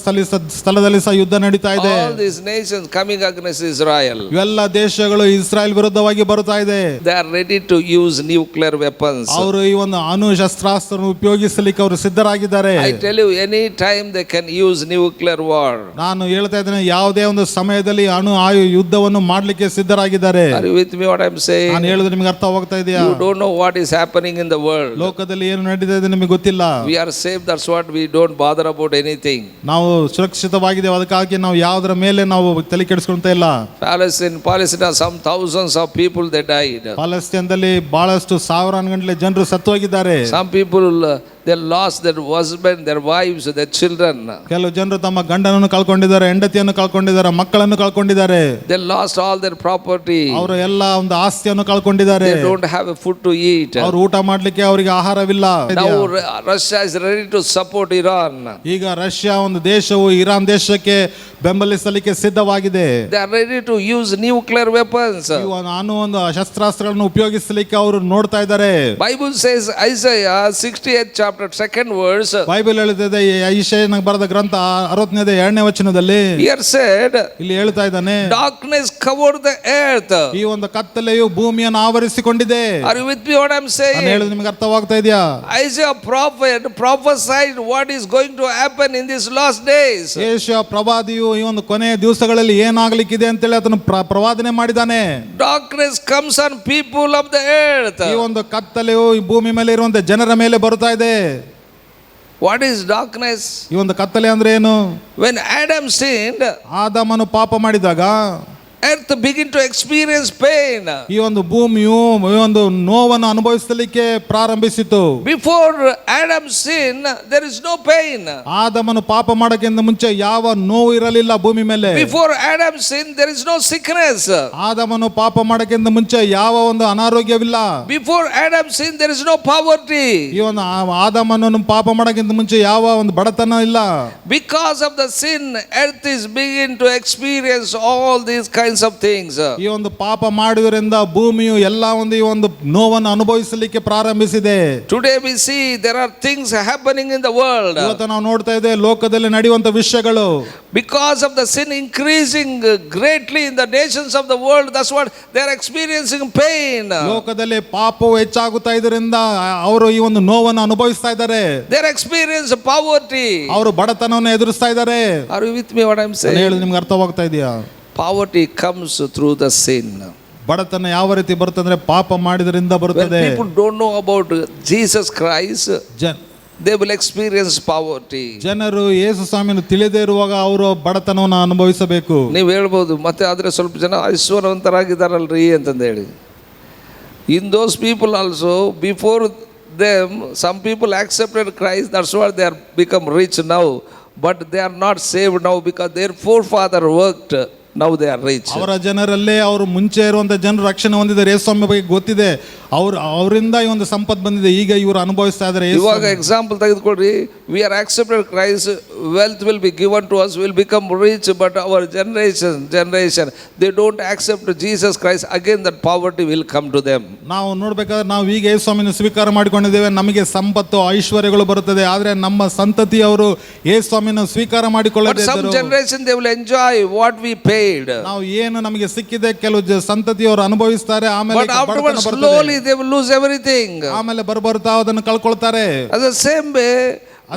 B: ಸ್ಥಳದಲ್ಲಿ ಸಹ ಯುದ್ಧ ನಡೀತಾ ಇದೆ.
A: All these nations coming against Israel.
B: ಇವೆಲ್ಲ ದೇಶಗಳು ಇಸ್ರಾಯೇಲ್ ವಿರುದ್ಧವಾಗಿ ಬರುತ್ತಾ ಇದೆ.
A: They are ready to use nuclear weapons.
B: ಅವರು ಈ ಒಂದು ಅಣು ಶಸ್ತ್ರಾಸ್ತ್ರವನ್ನು ಉಪಯೋಗಿಸಲಿಕ್ಕೆ ಅವರು ಸಿದ್ಧರಾಗಿದ್ದಾರೆ.
A: I tell you, any time they can use nuclear war.
B: ನಾನು ಹೇಳ್ತಾ ಇದ್ದೇನೆ, ಯಾವುದೇ ಒಂದು ಸಮಯದಲ್ಲಿ ಅಣು ಆಯು ಯುದ್ಧವನ್ನು ಮಾಡಲಿಕ್ಕೆ ಸಿದ್ಧರಾಗಿದ್ದಾರೆ.
A: Are you with me what I'm saying?
B: ನಾನು ಹೇಳಿದ್ರೆ ನಿಮಗೆ ಅರ್ಥವಾಗ್ತಾ ಇದೆಯಾ?
A: You don't know what is happening in the world.
B: ಲೋಕದಲ್ಲಿ ಏನು ನಡೀತಾ ಇದೆ ನಿಮಗೆ ಗೊತ್ತಿಲ್ಲ.
A: We are safe, that's what we don't bother about anything.
B: ನಾವು ಸುರಕ್ಷಿತವಾಗಿದ್ದೇವೆ, ಅದಕ್ಕಾಗಿ ನಾವು ಯಾವುದರ ಮೇಲೆ ನಾವು ತಲೆ ಕೆಡಿಸ್ಕೊಂತ ಇಲ್ಲ.
A: Palestine, some thousands of people they died.
B: ಪಾಲೆಸ್ತೈನದಲ್ಲಿ ಬಹಳಷ್ಟು ಸಾವಿರಾರು ಗಂಟಲೆ ಜನರು ಸತ್ತೋಗಿದ್ದಾರೆ.
A: Some people they lost their husband, their wives, their children.
B: ಕೆಲವು ಜನರು ತಮ್ಮ ಗಂಡನನ್ನು ಕಳ್ಕೊಂಡಿದ್ದಾರೆ, ಹೆಂಡತಿಯನ್ನು ಕಳ್ಕೊಂಡಿದ್ದಾರೆ, ಮಕ್ಕಳನ್ನು ಕಳ್ಕೊಂಡಿದ್ದಾರೆ.
A: They lost all their property.
B: ಅವರು ಎಲ್ಲ ಒಂದು ಆಸ್ತಿಯನ್ನು ಕಳ್ಕೊಂಡಿದ್ದಾರೆ.
A: They don't have a food to eat.
B: ಅವರು ಊಟ ಮಾಡ್ಲಿಕ್ಕೆ ಅವರಿಗೆ ಆಹಾರವಿಲ್ಲ.
A: Now Russia is ready to support Iran.
B: ಈಗ ರಷ್ಯಾ ಒಂದು ದೇಶವು ಇರಾನ್ ದೇಶಕ್ಕೆ ಬೆಂಬಲಿಸಲಿಕ್ಕೆ ಸಿದ್ಧವಾಗಿದೆ.
A: They are ready to use nuclear weapons.
B: ನಾನು ಒಂದು ಶಸ್ತ್ರಾಸ್ತ್ರಗಳನ್ನು ಉಪಯೋಗಿಸಲಿಕ್ಕೆ ಅವರು ನೋಡ್ತಾ ಇದ್ದಾರೆ.
A: Bible says, Isaiah 68 chapter chapter 2nd verse,
B: Bible ಹೇಳುತ್ತದೆ ಯೆಶಾಯನ ಬರೆದ ಗ್ರಂಥ 60ನೇ 2ನೇ ವಚನದಲ್ಲಿ
A: here said,
B: ಇಲ್ಲಿ ಹೇಳ್ತಾ ಇದ್ದಾನೆ,
A: darkness covered the earth.
B: ಈ ಒಂದು ಕತ್ತಲೆಯು ಭೂಮಿಯನ್ನು ಆವರಿಸಿಕೊಂಡಿದೆ.
A: Are you with me what I'm
B: ನಾನು
A: saying?
B: ಹೇಳೋದು ನಿಮಗೆ ಅರ್ಥವಾಗ್ತಾ ಇದೆಯಾ?
A: Isaiah prophet prophesied what is going to happen in these last days.
B: ಯೆಶಾಯ ಪ್ರವಾದಿಯು ಈ ಒಂದು ಕೊನೆಯ ದಿವಸಗಳಲ್ಲಿ ಏನಾಗಲಿಕ್ಕಿದೆ ಅಂತೇಳಿ ಅದನ್ನು ಪ್ರವಾದನೆ ಮಾಡಿದ್ದಾನೆ.
A: Darkness comes on people of the earth.
B: ಈ ಒಂದು ಕತ್ತಲೆಯು ಈ ಭೂಮಿ ಮೇಲೆ ಇರುವಂತ ಜನರ ಮೇಲೆ ಬರ್ತಾ ಇದೆ.
A: What is darkness?
B: ಈ ಒಂದು ಕತ್ತಲೆ ಅಂದ್ರೆ ಏನು?
A: When Adam sinned,
B: ಆದಾಮನು ಪಾಪ ಮಾಡಿದಾಗ
A: earth begin to experience pain.
B: ಈ ಒಂದು ಭೂಮಿಯು ಈ ಒಂದು ನೋವನ್ನು ಅನುಭವಿಸಲಿಕ್ಕೆ ಪ್ರಾರಂಭಿಸಿತು.
A: Before Adam sin, there is no pain.
B: ಆದಾಮನು ಪಾಪ ಮಾಡೋಕ್ಕಿಂತ ಮುಂಚೆ ಯಾವ ನೋವು ಇರಲಿಲ್ಲ ಭೂಮಿ ಮೇಲೆ.
A: Before Adam sin, there is no sickness.
B: ಆದಾಮನು ಪಾಪ ಮಾಡೋಕ್ಕಿಂತ ಮುಂಚೆ ಯಾವ ಒಂದು ಅನಾರೋಗ್ಯವಿಲ್ಲ.
A: Before Adam sin, there is no poverty.
B: ಈ ಒಂದು ಆದಾಮನನ್ನು ಪಾಪ ಮಾಡೋಕ್ಕಿಂತ ಮುಂಚೆ ಯಾವ ಒಂದು ಬಡತನ ಇಲ್ಲ.
A: Because of the sin, earth is begin to experience all these kinds of things.
B: ಈ ಒಂದು ಪಾಪ ಮಾಡುವುದರಿಂದ ಭೂಮಿಯು ಎಲ್ಲ ಒಂದು ಈ ಒಂದು ನೋವನ್ನು ಅನುಭವಿಸಲಿಕ್ಕೆ ಪ್ರಾರಂಭಿಸಿದೆ.
A: Today we see there are things happening in the world.
B: ಇವತ್ತು ನಾವು ನೋಡ್ತಾ ಇದ್ದೇವೆ ಲೋಕದಲ್ಲಿ ನಡೆಯುವಂತ ವಿಷಯಗಳು.
A: Because of the sin increasing greatly in the nations of the world, that's what they are experiencing pain.
B: ಲೋಕದಲ್ಲಿ ಪಾಪವು ಹೆಚ್ಚಾಗುತ್ತಾ ಇದರಿಂದ ಅವರು ಈ ಒಂದು ನೋವನ್ನು ಅನುಭವಿಸ್ತಾ ಇದ್ದಾರೆ.
A: They are experiencing poverty.
B: ಅವರು ಬಡತನವನ್ನು ಎದುರಿಸ್ತಾ ಇದ್ದಾರೆ.
A: Are you with me what I'm saying?
B: ಹೇಳೋದು ನಿಮ್ಗೆ ಅರ್ಥವಾಗ್ತಾ ಇದೆಯಾ?
A: Poverty comes through the sin.
B: ಬಡತನ ಯಾವ ರೀತಿ ಬರ್ತಂದ್ರೆ ಪಾಪ ಮಾಡಿದ್ರಿಂದ
A: When
B: ಬರುತ್ತದೆ.
A: people don't know about Jesus Christ, they will experience poverty.
B: ಜನರು ಯೇಸು ಸ್ವಾಮಿಯನ್ನು ತಿಳಿದೇ ಇರುವಾಗ ಅವರು ಬಡತನವನ್ನು ಅನುಭವಿಸಬೇಕು.
A: ನೀವು ಹೇಳ್ಬೋದು ಮತ್ತೆ ಆದ್ರೆ ಸ್ವಲ್ಪ ಜನ ಐಶ್ವರ್ಯವಂತರಾಗಿದ್ದಾರಲ್ರಿ ಅಂತಂದು ಹೇಳಿ. In those people also, before them, some people accepted Christ, that's why they are become rich now, but they are not saved now because their forefather worked. Now they are rich.
B: ಅವರ ಜನರಲ್ಲೇ ಅವರು ಮುಂಚೆ ಇರುವಂತ ಜನರು ರಕ್ಷಣೆ ಹೊಂದಿದ್ದಾರೆ. ಯೇಸು ಸ್ವಾಮಿ ಬಗ್ಗೆ ಗೊತ್ತಿದೆ, ಅವರಿಂದ ಈ ಒಂದು ಸಂಪತ್ತು ಬಂದಿದೆ, ಈಗ ಇವರು ಅನುಭವಿಸ್ತಾ ಇದ್ದಾರೆ.
A: ಇವಾಗ example ತೆಗೆದುಕೊಡ್ರಿ, we are accepted Christ, wealth will be given to us, will become rich, but our generation they don't accept Jesus Christ, again that poverty will come to them.
B: ನಾವು ನೋಡ್ಬೇಕಾದ್ರೆ ನಾವು ಈಗ ಯೇಸು ಸ್ವಾಮಿಯನ್ನು ಸ್ವೀಕಾರ ಮಾಡಿಕೊಂಡಿದ್ದೇವೆ, ನಮಗೆ ಸಂಪತ್ತು ಐಶ್ವರ್ಯಗಳು ಬರುತ್ತದೆ, ಆದ್ರೆ ನಮ್ಮ ಸಂತತಿಯವರು ಯೇಸು ಸ್ವಾಮಿಯನ್ನು ಸ್ವೀಕಾರ ಮಾಡಿಕೊಳ್ಳದೆ
A: some generation they will enjoy what we paid.
B: ನಾವು ಏನು ನಮಗೆ ಸಿಕ್ಕಿದೆ ಕೆಲವು ಸಂತತಿಯವರು ಅನುಭವಿಸ್ತಾರೆ, ಆಮೇಲೆ
A: slowly they will lose everything.
B: ಆಮೇಲೆ ಬರ್ತಾ ಅದನ್ನು ಕಳ್ಕೊಳ್ತಾರೆ.
A: As the same way,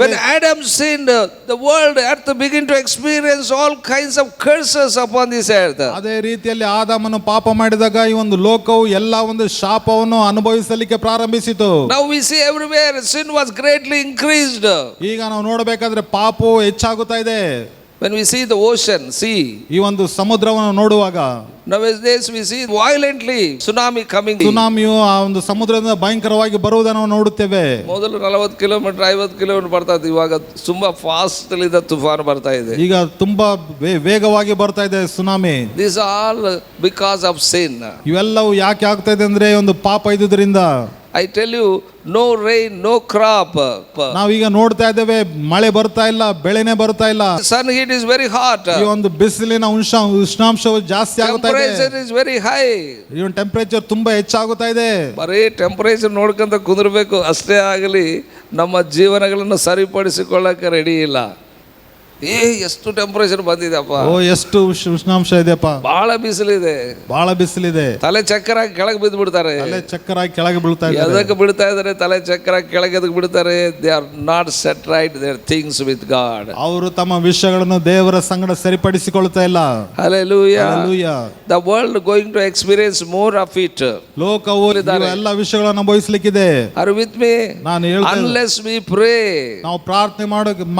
A: when Adam sinned, the world earth begin to experience all kinds of curses upon this earth.
B: ಅದೇ ರೀತಿಯಲ್ಲಿ ಆದಾಮನು ಪಾಪ ಮಾಡಿದಾಗ ಈ ಒಂದು ಲೋಕವು ಎಲ್ಲ ಒಂದು ಶಾಪವನ್ನು ಅನುಭವಿಸಲಿಕ್ಕೆ ಪ್ರಾರಂಭಿಸಿತು.
A: Now we see everywhere sin was greatly increased.
B: ಈಗ ನಾವು ನೋಡಬೇಕಾದ್ರೆ ಪಾಪವು ಹೆಚ್ಚಾಗುತ್ತಾ ಇದೆ.
A: When we see the ocean, sea,
B: ಈ ಒಂದು ಸಮುದ್ರವನ್ನು ನೋಡುವಾಗ,
A: nowadays we see violently tsunami coming.
B: ಸುನಾಮಿಯು ಆ ಒಂದು ಸಮುದ್ರದಿಂದ ಭಯಂಕರವಾಗಿ ಬರುವುದನ್ನು ನಾವು ನೋಡುತ್ತೇವೆ.
A: ಮೊದಲು 40 ಕಿಲೋಮೀಟರ್ 50 ಕಿಲೋಮೀಟರ್ ಬರ್ತಾ ಇತ್ತು, ಇವಾಗ ತುಂಬಾ ಫಾಸ್ಟ್ ಅಲ್ಲಿ ತುಫಾನ್ ಬರ್ತಾ ಇದೆ.
B: ಈಗ ತುಂಬಾ ವೇಗವಾಗಿ ಬರ್ತಾ ಇದೆ tsunami.
A: These are all because of sin.
B: ಇವೆಲ್ಲವೂ ಯಾಕೆ ಆಗ್ತಾ ಇದೆ ಅಂದ್ರೆ ಒಂದು ಪಾಪ ಇದ್ದುದರಿಂದ.
A: I tell you, no rain, no crop.
B: ನಾವೀಗ ನೋಡ್ತಾ ಇದ್ದೇವೆ, ಮಳೆ ಬರ್ತಾ ಇಲ್ಲ, ಬೆಳೆನೇ ಬರ್ತಾ ಇಲ್ಲ.
A: Sun heat is very hot.
B: ಈ ಒಂದು ಬಿಸಿಲಿನ ಉಷ್ಣಾಂಶವು ಜಾಸ್ತಿ ಆಗುತ್ತಾ ಇದೆ.
A: Temperature is very high.
B: ಈ ಒಂದು ಟೆಂಪರೇಚರ್ ತುಂಬಾ ಹೆಚ್ಚಾಗುತ್ತಾ ಇದೆ.
A: ಬರೀ ಟೆಂಪರೇಚರ್ ನೋಡ್ಕೊಂತ ಕುಂದಿರ್ಬೇಕು ಅಷ್ಟೇ ಆಗಲಿ, ನಮ್ಮ ಜೀವನಗಳನ್ನು ಸರಿಪಡಿಸಿಕೊಳ್ಳಕ್ಕೆ ರೆಡಿ ಇಲ್ಲ. ಎಷ್ಟು ಟೆಂಪರೇಚರ್ ಬಂದಿದೆಪ್ಪ,
B: ಎಷ್ಟು ಉಷ್ಣಾಂಶ ಇದೆಯಪ್ಪ,
A: ಬಹಳ ಬಿಸಿಲಿದೆ,
B: ಬಹಳ ಬಿಸಿಲಿದೆ.
A: ತಲೆ ಚಕ್ಕರ ಕೆಳಗೆ ಬಿದ್ದು ಬಿಡ್ತಾರೆ.
B: ತಲೆ ಚಕ್ಕರ ಕೆಳಗೆ ಬೀಳ್ತಾ ಇದ್ದಾರೆ.
A: ಎದಕ್ಕೆ ಬಿಡ್ತಾ ಇದ್ದಾರೆ ತಲೆ ಚಕ್ಕರ ಕೆಳಗೆ ಎದಕ್ಕೆ ಬಿಡ್ತಾರೆ? They are not set right their things with God. ಅವರು
B: ತಮ್ಮ ವಿಷಯಗಳನ್ನು ದೇವರ ಸಂಗಡ ಸರಿಪಡಿಸಿಕೊಳ್ತಾ ಇಲ್ಲ.
A: Hallelujah.
B: Hallelujah.
A: The world going to experience more of it.
B: ಲೋಕವು ಎಲ್ಲ ವಿಷಯಗಳನ್ನು ಅನುಭವಿಸಲಿಕ್ಕಿದೆ.
A: R with me?
B: ನಾನು ಹೇಳ್ತೇನೆ,
A: ಅನ್ಲೆಸ್ ವಿ ಪ್ರೇ,
B: ನಾವು ಪ್ರಾರ್ಥನೆ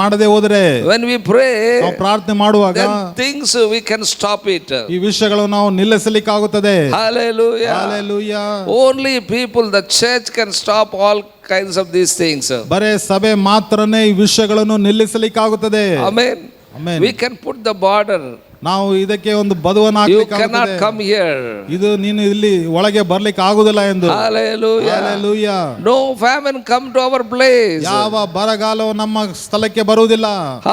B: ಮಾಡದೆ ಹೋದರೆ,
A: when we pray,
B: ನಾವು ಪ್ರಾರ್ಥನೆ ಮಾಡುವಾಗ,
A: then things we can stop it.
B: ಈ ವಿಷಯಗಳನ್ನು ನಾವು ನಿಲ್ಲಿಸಲಿಕ್ಕೆ ಆಗುತ್ತದೆ.
A: Hallelujah.
B: Hallelujah.
A: Only people, the church can stop all kinds of these things.
B: ಬರೇ ಸಭೆ ಮಾತ್ರನೇ ಈ ವಿಷಯಗಳನ್ನು ನಿಲ್ಲಿಸಲಿಕ್ಕೆ ಆಗುತ್ತದೆ.
A: Amen.
B: Amen.
A: We can put the border.
B: ನಾವು ಇದಕ್ಕೆ ಒಂದು ಬದುವನ್ನು ಹಾಕಲಿಕ್ಕೆ
A: You cannot come here.
B: ಇದು ನೀನು ಇಲ್ಲಿ ಒಳಗೆ ಬರ್ಲಿಕ್ಕೆ ಆಗುದಿಲ್ಲ ಎಂದು.
A: Hallelujah.
B: Hallelujah.
A: No famine come to our place.
B: ಯಾವ ಬರಗಾಲವು ನಮ್ಮ ಸ್ಥಳಕ್ಕೆ ಬರುವುದಿಲ್ಲ.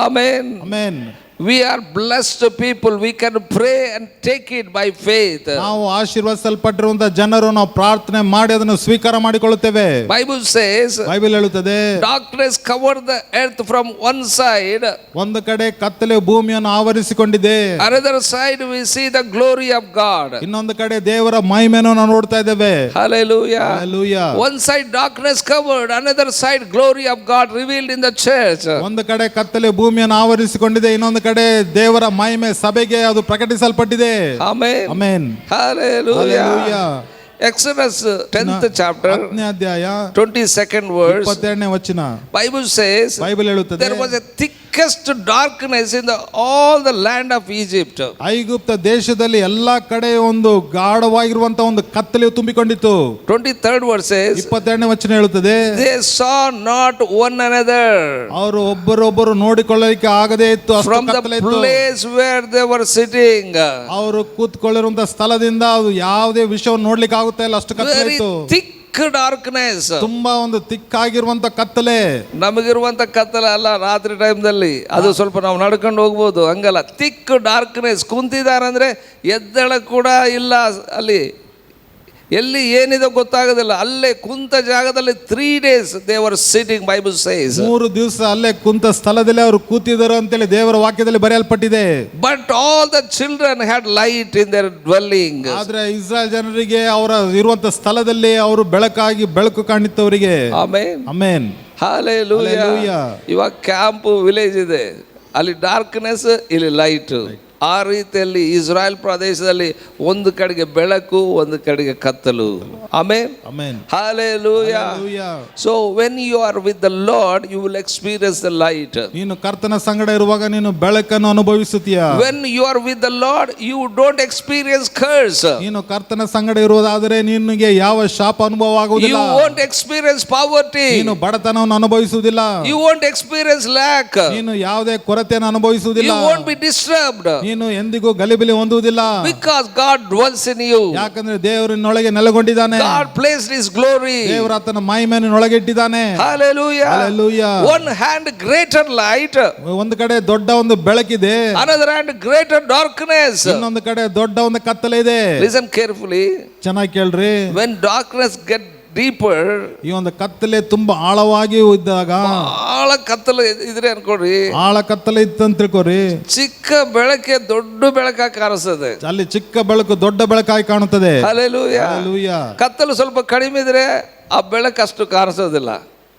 A: Amen.
B: Amen.
A: We are blessed people. We can pray and take it by faith.
B: ನಾವು ಆಶೀರ್ವದಿಸಲ್ಪಟ್ಟಿರುವಂತ ಜನರು ನಾವು ಪ್ರಾರ್ಥನೆ ಮಾಡಿ ಅದನ್ನು ಸ್ವೀಕಾರ ಮಾಡಿಕೊಳ್ಳುತ್ತೇವೆ.
A: Bible says,
B: ಬೈಬಲ್ ಹೇಳುತ್ತದೆ,
A: darkness covered the earth from one side.
B: ಒಂದು ಕಡೆ ಕತ್ತಲೆ ಭೂಮಿಯನ್ನು ಆವರಿಸಿಕೊಂಡಿದೆ.
A: Another side we see the glory of God.
B: ಇನ್ನೊಂದು ಕಡೆ ದೇವರ ಮಹಿಮೆಯನ್ನು ನಾವು ನೋಡ್ತಾ ಇದ್ದೇವೆ.
A: Hallelujah.
B: Hallelujah.
A: One side darkness covered, another side glory of God revealed in the church.
B: ಒಂದು ಕಡೆ ಕತ್ತಲೆ ಭೂಮಿಯನ್ನು ಆವರಿಸಿಕೊಂಡಿದೆ, ಇನ್ನೊಂದು ಕಡೆ ದೇವರ ಮಹಿಮೆ ಸಭೆಗೆ ಅದು ಪ್ರಕಟಿಸಲ್ಪಟ್ಟಿದೆ.
A: Amen.
B: Amen.
A: Hallelujah.
B: Hallelujah.
A: Exodus 10th chapter
B: 10ನೇ ಅಧ್ಯಾಯ
A: 22nd verse.
B: 22ನೇ ವಚನ.
A: Bible says,
B: ಬೈಬಲ್ ಹೇಳುತ್ತದೆ,
A: there was a thickest darkness in all the land of Egypt.
B: ಐಗುಪ್ತ ದೇಶದಲ್ಲಿ ಎಲ್ಲಾ ಕಡೆ ಒಂದು ಗಾಢವಾಗಿರುವಂತ ಒಂದು ಕತ್ತಲೆ ತುಂಬಿಕೊಂಡಿತ್ತು.
A: 23rd verse says,
B: 22ನೇ ವಚನ ಹೇಳುತ್ತದೆ,
A: they saw not one another
B: ಅವರು ಒಬ್ಬರೊಬ್ಬರು ನೋಡಿಕೊಳ್ಳಲಿಕ್ಕೆ ಆಗದೇ ಇತ್ತು, ಅಷ್ಟು
A: from the
B: ಕತ್ತಲೆ ಇತ್ತು.
A: place where they were sitting.
B: ಅವರು ಕೂತ್ಕೊಳ್ಳಿರುವಂತ ಸ್ಥಳದಿಂದ ಅದು ಯಾವುದೇ ವಿಷಯವನ್ನು ನೋಡ್ಲಿಕ್ಕೆ ಆಗುತ್ತಾ ಇಲ್ಲ, ಅಷ್ಟು ಕತ್ತಲೆ
A: Very
B: ಇತ್ತು.
A: thick darkness.
B: ತುಂಬಾ ಒಂದು ತಿಕ್ಕಾಗಿರುವಂತ ಕತ್ತಲೆ.
A: ನಮಗಿರುವಂತ ಕತ್ತಲೆ ಅಲ್ಲ, ರಾತ್ರಿ ಟೈಮ್ದಲ್ಲಿ ಅದು ಸ್ವಲ್ಪ ನಾವು ನಡ್ಕೊಂಡು ಹೋಗ್ಬೋದು, ಹಂಗಲ್ಲ. Thick darkness. ಕುಂತಿದಾರಂದ್ರೆ ಎದ್ದೇಳ ಕೂಡ ಇಲ್ಲ, ಅಲ್ಲಿ ಎಲ್ಲಿ ಏನಿದೆ ಗೊತ್ತಾಗೋದಿಲ್ಲ. ಅಲ್ಲೇ ಕುಂತ ಜಾಗದಲ್ಲಿ 3 days they were sitting, Bible says.
B: 3 ದಿವಸ ಅಲ್ಲೇ ಕುಂತ ಸ್ಥಳದಲ್ಲಿ ಅವರು ಕೂತಿದ್ದರು ಅಂತೇಳಿ ದೇವರ ವಾಕ್ಯದಲ್ಲಿ ಬರೆಯಲ್ಪಟ್ಟಿದೆ.
A: But all the children had light in their dwelling.
B: ಆದ್ರೆ ಇಸ್ರಾಯೇಲ್ ಜನರಿಗೆ ಅವರ ಇರುವಂತ ಸ್ಥಳದಲ್ಲಿ ಅವರು ಬೆಳಕು ಕಾಣಿತ್ತು ಅವರಿಗೆ.
A: ಆಮೆನ್.
B: ಆಮೆನ್.
A: Hallelujah. ಇವಾಗ ಕ್ಯಾಂಪ್ ವಿಲೇಜ್ ಇದೆ, ಅಲ್ಲಿ ಡಾರ್ಕ್ನೆಸ್, ಇಲ್ಲಿ ಲೈಟ್. ಆ ರೀತಿಯಲ್ಲಿ ಇಸ್ರಾಯೇಲ್ ಪ್ರದೇಶದಲ್ಲಿ ಒಂದು ಕಡೆಗೆ ಬೆಳಕು, ಒಂದು ಕಡೆಗೆ ಕತ್ತಲು. Amen.
B: Amen.
A: Hallelujah. So when you are with the Lord, you will experience the light.
B: ನೀನು ಕರ್ತನ ಸಂಗಡ ಇರುವಾಗ ನೀನು ಬೆಳಕನ್ನು ಅನುಭವಿಸುತ್ತೀಯಾ.
A: When you are with the Lord, you don't experience curse.
B: ನೀನು ಕರ್ತನ ಸಂಗಡ ಇರುವುದಾದರೆ ನಿನಗೆ ಯಾವ ಶಾಪ ಅನುಭವ ಆಗುವುದಿಲ್ಲ.
A: You won't experience poverty.
B: ನೀನು ಬಡತನವನ್ನು ಅನುಭವಿಸುವುದಿಲ್ಲ.
A: You won't experience lack.
B: ನೀನು ಯಾವುದೇ ಕೊರತೆಯನ್ನು ಅನುಭವಿಸುವುದಿಲ್ಲ.
A: You won't be disturbed.
B: ನೀನು ಎಂದಿಗೂ ಗಲಿಬಿಲಿ ಹೊಂದುವುದಿಲ್ಲ.
A: Because God dwells in you.
B: ಯಾಕಂದ್ರೆ ದೇವರಿನೊಳಗೆ ನೆಲೆಗೊಂಡಿದ್ದಾನೆ.
A: God placed His glory.
B: ದೇವರು ಆತನ ಮಹಿಮೆಯನ್ನು ಒಳಗೆ ಇಟ್ಟಿದ್ದಾನೆ.
A: Hallelujah.
B: Hallelujah.
A: One hand greater light,
B: ಒಂದು ಕಡೆ ದೊಡ್ಡ ಒಂದು ಬೆಳಕಿದೆ,
A: another hand greater darkness.
B: ಇನ್ನೊಂದು ಕಡೆ ದೊಡ್ಡ ಒಂದು ಕತ್ತಲೆ ಇದೆ.
A: Listen carefully.
B: ಚೆನ್ನಾಗಿ ಕೇಳ್ರಿ.
A: When darkness get deeper,
B: ಈ ಒಂದು ಕತ್ತಲೆ ತುಂಬಾ ಆಳವಾಗಿ ಇದ್ದಾಗ,
A: ಬಹಳ ಕತ್ತಲೆ ಇದ್ರೆ ಅನ್ಕೊಡ್ರಿ,
B: ಆಳ ಕತ್ತಲೆ ಇತ್ತಂತ ತಿಳ್ಕೊರಿ,
A: ಚಿಕ್ಕ ಬೆಳಕೆ ದೊಡ್ಡ ಬೆಳಕಾಗಿ ಕಾಣಿಸ್ತದೆ.
B: ಅಲ್ಲಿ ಚಿಕ್ಕ ಬೆಳಕು ದೊಡ್ಡ ಬೆಳಕಾಗಿ ಕಾಣುತ್ತದೆ.
A: Hallelujah.
B: Hallelujah.
A: ಕತ್ತಲು ಸ್ವಲ್ಪ ಕಡಿಮೆ ಇದ್ರೆ ಆ ಬೆಳಕು ಅಷ್ಟು ಕಾಣಿಸೋದಿಲ್ಲ.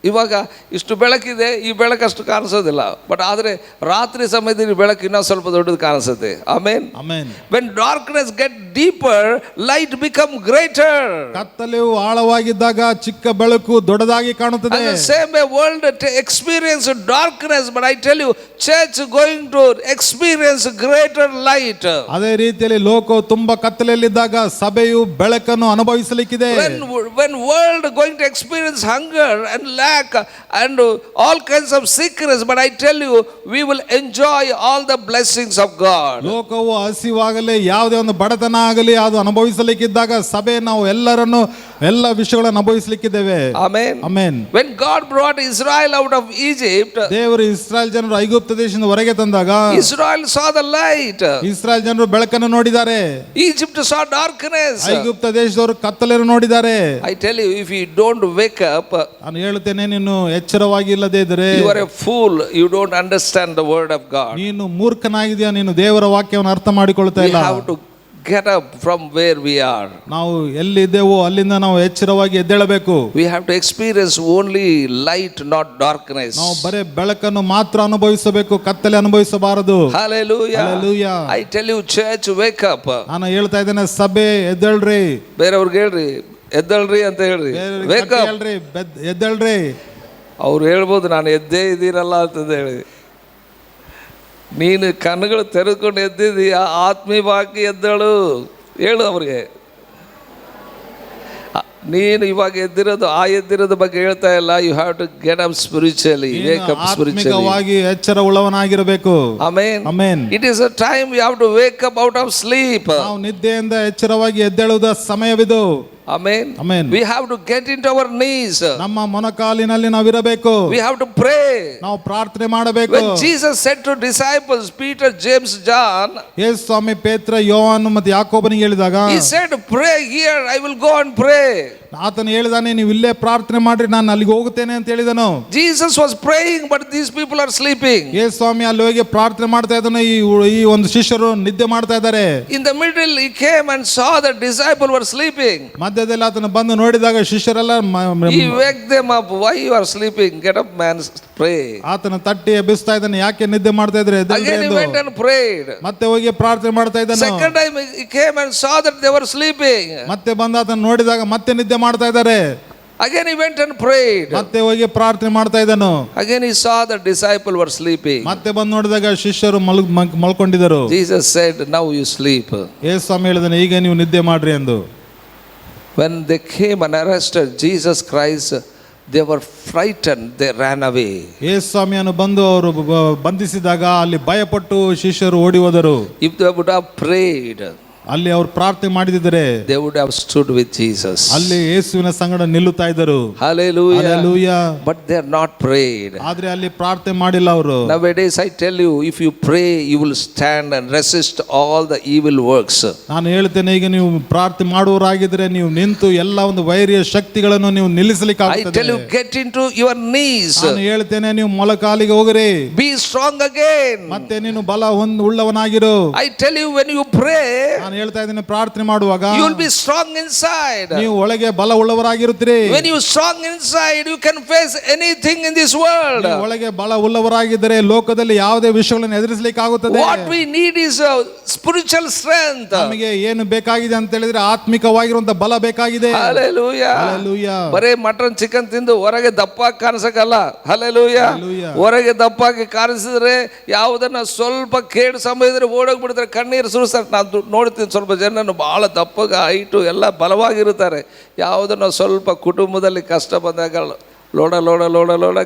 A: ಇವಾಗ ಇಷ್ಟು ಬೆಳಕಿದೆ, ಈ ಬೆಳಕು ಅಷ್ಟು ಕಾಣಿಸೋದಿಲ್ಲ. ಬಟ್ ಆದರೆ ರಾತ್ರಿ ಸಮಯದಲ್ಲಿ ಬೆಳಕು ಇನ್ನೂ ಸ್ವಲ್ಪ ದೊಡ್ಡದು ಕಾಣಿಸುತ್ತೆ. Amen.
B: Amen.
A: When darkness get deeper, light become greater.
B: ಕತ್ತಲೆಯು ಆಳವಾಗಿದ್ದಾಗ ಚಿಕ್ಕ ಬೆಳಕು ದೊಡ್ಡದಾಗಿ ಕಾಣುತ್ತದೆ.
A: And the same way world experience darkness, but I tell you, church going to experience greater light.
B: ಅದೇ ರೀತಿಯಲ್ಲಿ ಲೋಕವು ತುಂಬಾ ಕತ್ತಲೆಯಲ್ಲಿದ್ದಾಗ ಸಭೆಯು ಬೆಳಕನ್ನು ಅನುಭವಿಸಲಿಕ್ಕಿದೆ.
A: When world going to experience hunger and lack and all kinds of sickness, but I tell you, we will enjoy all the blessings of God.
B: ಲೋಕವು ಹಸಿವಾಗಲಿ ಯಾವುದೇ ಒಂದು ಬಡತನ ಆಗಲಿ ಅದು ಅನುಭವಿಸಲಿಕ್ಕಿದ್ದಾಗ ಸಭೆ ನಾವು ಎಲ್ಲ ವಿಷಯಗಳನ್ನು ಅನುಭವಿಸಲಿಕ್ಕಿದ್ದೇವೆ.
A: Amen.
B: Amen.
A: When God brought Israel out of Egypt,
B: ದೇವರು ಇಸ್ರಾಯೇಲ್ ಜನರು ಐಗುಪ್ತ ದೇಶದಿಂದ ಹೊರಗೆ ತಂದಾಗ
A: Israel saw the light.
B: Israel ಜನರು ಬೆಳಕನ್ನು ನೋಡಿದ್ದಾರೆ.
A: Egypt saw darkness.
B: ಐಗುಪ್ತ ದೇಶದವರು ಕತ್ತಲೆಯನ್ನು ನೋಡಿದ್ದಾರೆ.
A: I tell you, if you don't wake up,
B: ನಾನು ಹೇಳುತ್ತೇನೆ, ನೀನು ಎಚ್ಚರವಾಗಿ ಇಲ್ಲದೆ ಇದ್ದರೆ
A: you are a fool. You don't understand the word of God.
B: ನೀನು ಮೂರ್ಖನಾಗಿದೆಯಾ, ನೀನು ದೇವರ ವಾಕ್ಯವನ್ನು ಅರ್ಥ ಮಾಡಿಕೊಳ್ಳುತ್ತಾ
A: We
B: ಇಲ್ಲ.
A: have to get up from where we are.
B: ನಾವು ಎಲ್ಲಿದ್ದೇವೋ ಅಲ್ಲಿಂದ ನಾವು ಎಚ್ಚರವಾಗಿ ಎದ್ದೇಳಬೇಕು.
A: We have to experience only light, not darkness.
B: ನಾವು ಬರೇ ಬೆಳಕನ್ನು ಮಾತ್ರ ಅನುಭವಿಸಬೇಕು, ಕತ್ತಲೆ ಅನುಭವಿಸಬಾರದು.
A: Hallelujah.
B: Hallelujah.
A: I tell you, church, wake up.
B: ನಾನು ಹೇಳ್ತಾ ಇದ್ದೇನೆ, ಸಭೆ ಎದ್ದೇಳ್ರಿ.
A: ಬೇರೆಯವ್ರಿಗೆ ಹೇಳ್ರಿ, ಎದ್ದೇಳ್ರಿ ಅಂತ ಹೇಳ್ರಿ. Wake up.
B: ಎದ್ದೇಳ್ರಿ.
A: ಅವ್ರು ಹೇಳ್ಬೋದು, ನಾನು ಎದ್ದೇ ಇದ್ದೀರಲ್ಲ ಅಂತಂದು ಹೇಳಿ. ನೀನು ಕಣ್ಣುಗಳು ತೆರೆದುಕೊಂಡು ಎದ್ದಿದ್ದೀಯ, ಆತ್ಮೀಯವಾಗಿ ಎದ್ದೇಳು ಹೇಳು ಅವ್ರಿಗೆ. ನೀನು ಇವಾಗ ಎದ್ದಿರೋದು ಬಗ್ಗೆ ಹೇಳ್ತಾ ಇಲ್ಲ. You have to get up spiritually, wake up spiritually.
B: ಎಚ್ಚರ ಉಳ್ಳವನಾಗಿರಬೇಕು.
A: Amen.
B: Amen.
A: It is a time you have to wake up out of sleep.
B: ನಾವು ನಿದ್ದೆಯಿಂದ ಎಚ್ಚರವಾಗಿ ಎದ್ದೇಳುವುದ ಸಮಯವಿದು.
A: Amen.
B: Amen.
A: We have to get into our knees.
B: ನಮ್ಮ ಮೊಣಕಾಲಿನಲ್ಲಿ ನಾವಿರಬೇಕು.
A: We have to pray.
B: ನಾವು ಪ್ರಾರ್ಥನೆ ಮಾಡಬೇಕು.
A: When Jesus said to disciples, Peter, James, John,
B: ಯೇಸು ಸ್ವಾಮಿ ಪೇತ್ರ, ಯೋಹಾನ ಮತ್ತು ಯಾಕೋಬನಿಗೆ ಹೇಳಿದಾಗ
A: he said, pray here, I will go and pray.
B: ಆತನು ಹೇಳಿದಾನೆ, ನೀವು ಇಲ್ಲೇ ಪ್ರಾರ್ಥನೆ ಮಾಡ್ರಿ, ನಾನು ಅಲ್ಲಿಗೆ ಹೋಗುತ್ತೇನೆ ಅಂತ ಹೇಳಿದನು.
A: Jesus was praying, but these people are sleeping.
B: ಯೇಸು ಸ್ವಾಮಿ ಅಲ್ಲಿ ಹೋಗಿ ಪ್ರಾರ್ಥನೆ ಮಾಡ್ತಾ ಇದ್ದಾನೆ, ಈ ಒಂದು ಶಿಷ್ಯರು ನಿದ್ದೆ ಮಾಡ್ತಾ ಇದ್ದಾರೆ.
A: In the middle he came and saw the disciples were sleeping.
B: ಮಧ್ಯದಲ್ಲಿ ಆತನು ಬಂದು ನೋಡಿದಾಗ ಶಿಷ್ಯರೆಲ್ಲ
A: He woke them up. Why you are sleeping? Get up, man, pray.
B: ಆತನ ತಟ್ಟಿ ಎಬ್ಬಿಸ್ತಾ ಇದ್ದಾನೆ, ಯಾಕೆ ನಿದ್ದೆ ಮಾಡ್ತಾ ಇದ್ರೆ
A: Again he went and prayed.
B: ಮತ್ತೆ ಹೋಗಿ ಪ್ರಾರ್ಥನೆ ಮಾಡ್ತಾ ಇದ್ದಾನೆ.
A: Second time he came and saw that they were sleeping.
B: ಮತ್ತೆ ಬಂದು ಆತನ ನೋಡಿದಾಗ ಮತ್ತೆ ನಿದ್ದೆ ಮಾಡ್ತಾ ಇದ್ದಾರೆ.
A: Again he went and prayed.
B: ಮತ್ತೆ ಹೋಗಿ ಪ್ರಾರ್ಥನೆ ಮಾಡ್ತಾ ಇದ್ದನು.
A: Again he saw the disciples were sleeping.
B: ಮತ್ತೆ ಬಂದು ನೋಡಿದಾಗ ಶಿಷ್ಯರು ಮಲ್ಕೊಂಡಿದ್ದರು.
A: Jesus said, now you sleep.
B: ಯೇಸು ಸ್ವಾಮಿ ಹೇಳಿದನು, ಈಗ ನೀವು ನಿದ್ದೆ ಮಾಡ್ರಿ ಎಂದು.
A: When they came and arrested Jesus Christ, they were frightened, they ran away.
B: ಯೇಸು ಸ್ವಾಮಿಯನ್ನು ಬಂದು ಅವರು ಬಂಧಿಸಿದಾಗ ಅಲ್ಲಿ ಭಯಪಟ್ಟು ಶಿಷ್ಯರು ಓಡಿ ಹೋದರು.
A: If they would have prayed,
B: ಅಲ್ಲಿ ಅವರು ಪ್ರಾರ್ಥನೆ ಮಾಡಿದಿದ್ದರೆ
A: they would have stood with Jesus.
B: ಅಲ್ಲಿ ಯೇಸುವಿನ ಸಂಗಡ ನಿಲ್ಲುತ್ತಾ ಇದ್ದರು.
A: Hallelujah.
B: Hallelujah.
A: But they are not prayed.
B: ಆದ್ರೆ ಅಲ್ಲಿ ಪ್ರಾರ್ಥನೆ ಮಾಡಿಲ್ಲ ಅವರು.
A: Nowadays I tell you, if you pray you will stand and resist all the evil works.
B: ನಾನು ಹೇಳ್ತೇನೆ, ಈಗ ನೀವು ಪ್ರಾರ್ಥನೆ ಮಾಡುವವರಾಗಿದ್ರೆ ನೀವು ನಿಂತು ಎಲ್ಲ ಒಂದು ವೈರಿಯ ಶಕ್ತಿಗಳನ್ನು ನೀವು ನಿಲ್ಲಿಸಲಿಕ್ಕೆ
A: I tell you, get into your knees.
B: ನಾನು ಹೇಳ್ತೇನೆ, ನೀವು ಮೊಳಕಾಲಿಗೆ ಹೋಗ್ರಿ.
A: Be strong again.
B: ಮತ್ತೆ ನೀನು ಬಲ ಉಳ್ಳವನಾಗಿರು.
A: I tell you, when you pray,
B: ನಾನು ಹೇಳ್ತಾ ಇದ್ದೀನಿ, ಪ್ರಾರ್ಥನೆ ಮಾಡುವಾಗ
A: you will be strong inside.
B: ನೀವು ಒಳಗೆ ಬಲ ಉಳ್ಳವರಾಗಿರುತ್ತೀರಿ.
A: When you strong inside, you can face anything in this world.
B: ನೀವು ಒಳಗೆ ಬಲ ಉಳ್ಳವರಾಗಿದ್ದರೆ ಲೋಕದಲ್ಲಿ ಯಾವುದೇ ವಿಷಯಗಳನ್ನು ಎದುರಿಸಲಿಕ್ಕೆ ಆಗುತ್ತದೆ.
A: What we need is a spiritual strength.
B: ನಮಗೆ ಏನು ಬೇಕಾಗಿದೆ ಅಂತ ಹೇಳಿದ್ರೆ ಆತ್ಮಿಕವಾಗಿರುವಂತ ಬಲ ಬೇಕಾಗಿದೆ.
A: Hallelujah.
B: Hallelujah.
A: ಬರೇ ಮಟನ್ ಚಿಕನ್ ತಿಂದು ಹೊರಗೆ ದಪ್ಪಾಗಿ ಕಾಣಿಸಕ್ಕಲ್ಲ. Hallelujah.
B: Hallelujah.
A: ಹೊರಗೆ ದಪ್ಪಾಗಿ ಕಾಣಿಸಿದ್ರೆ ಯಾವುದನ್ನ ಸ್ವಲ್ಪ ಕೇಡು ಸಮಯದಲ್ಲಿ ಓಡೋಗ್ಬಿಡ್ತಾರೆ, ಕಣ್ಣೀರು ಸುರಿಸ್ತಾರೆ. ನಾನು ನೋಡ್ತೀನಿ ಸ್ವಲ್ಪ ಜನನು ಬಹಳ ದಪ್ಪಗ ಹೈಟು ಎಲ್ಲ ಬಲವಾಗಿರುತ್ತಾರೆ. ಯಾವುದನ್ನ ಸ್ವಲ್ಪ ಕುಟುಂಬದಲ್ಲಿ ಕಷ್ಟ ಬಂದಾಗ ಲೋಡ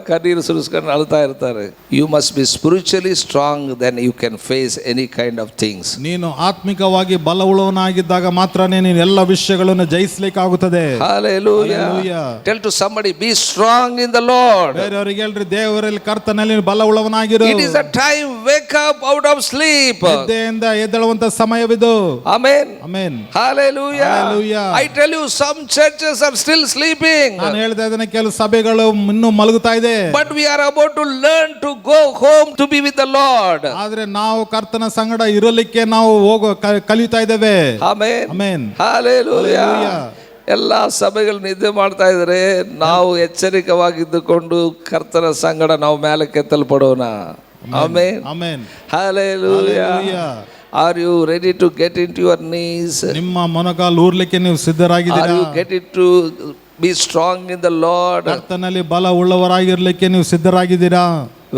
A: ಕಣ್ಣೀರು ಸುರಿಸ್ಕೊಂಡು ಅಳ್ತಾ ಇರ್ತಾರೆ. You must be spiritually strong, then you can face any kind of things.
B: ನೀನು ಆತ್ಮಿಕವಾಗಿ ಬಲವುಳ್ಳವನಾಗಿದ್ದಾಗ ಮಾತ್ರನೇ ನೀನು ಎಲ್ಲ ವಿಷಯಗಳನ್ನು ಜಯಿಸಲಿಕ್ಕೆ ಆಗುತ್ತದೆ.
A: Hallelujah. Tell to somebody, be strong in the Lord.
B: ಬೇರೆಯವರಿಗೆ ಹೇಳ್ರಿ, ದೇವರಲ್ಲಿ ಕರ್ತನಲ್ಲಿ ಬಲವುಳ್ಳವನಾಗಿರು.
A: It is a time, wake up out of sleep.
B: ನಿದ್ದೆಯಿಂದ ಎದ್ದೇಳುವಂತ ಸಮಯವಿದು.
A: Amen.
B: Amen.
A: Hallelujah.
B: Hallelujah.
A: I tell you, some churches are still sleeping.
B: ನಾನು ಹೇಳ್ತಾ ಇದ್ದೇನೆ, ಕೆಲವು ಸಭೆಗಳು ಇನ್ನೂ ಮಲಗುತ್ತಾ ಇದೆ.
A: But we are about to learn to go home to be with the Lord.
B: ಆದ್ರೆ ನಾವು ಕರ್ತನ ಸಂಗಡ ಇರಲಿಕ್ಕೆ ನಾವು ಕಲಿಯುತ್ತಾ ಇದ್ದೇವೆ.
A: Amen.
B: Amen.
A: Hallelujah.
B: Hallelujah.
A: ಎಲ್ಲ ಸಭೆಗಳು ನಿದ್ದೆ ಮಾಡ್ತಾ ಇದ್ರೆ ನಾವು ಎಚ್ಚರಿಕವಾಗಿದ್ದುಕೊಂಡು ಕರ್ತನ ಸಂಗಡ ನಾವು ಮೇಲೆ ಕೆತ್ತಲ್ಪಡೋಣ. Amen.
B: Amen.
A: Hallelujah. Are you ready to get into your knees?
B: ನಿಮ್ಮ ಮೊಣಕಾಲು ಊರ್ಲಿಕ್ಕೆ ನೀವು ಸಿದ್ಧರಾಗಿದ್ದೀರಾ?
A: Are you ready to be strong in the Lord?
B: ಕರ್ತನಲ್ಲಿ ಬಲ ಉಳ್ಳವರಾಗಿರ್ಲಿಕ್ಕೆ ನೀವು ಸಿದ್ಧರಾಗಿದ್ದೀರಾ?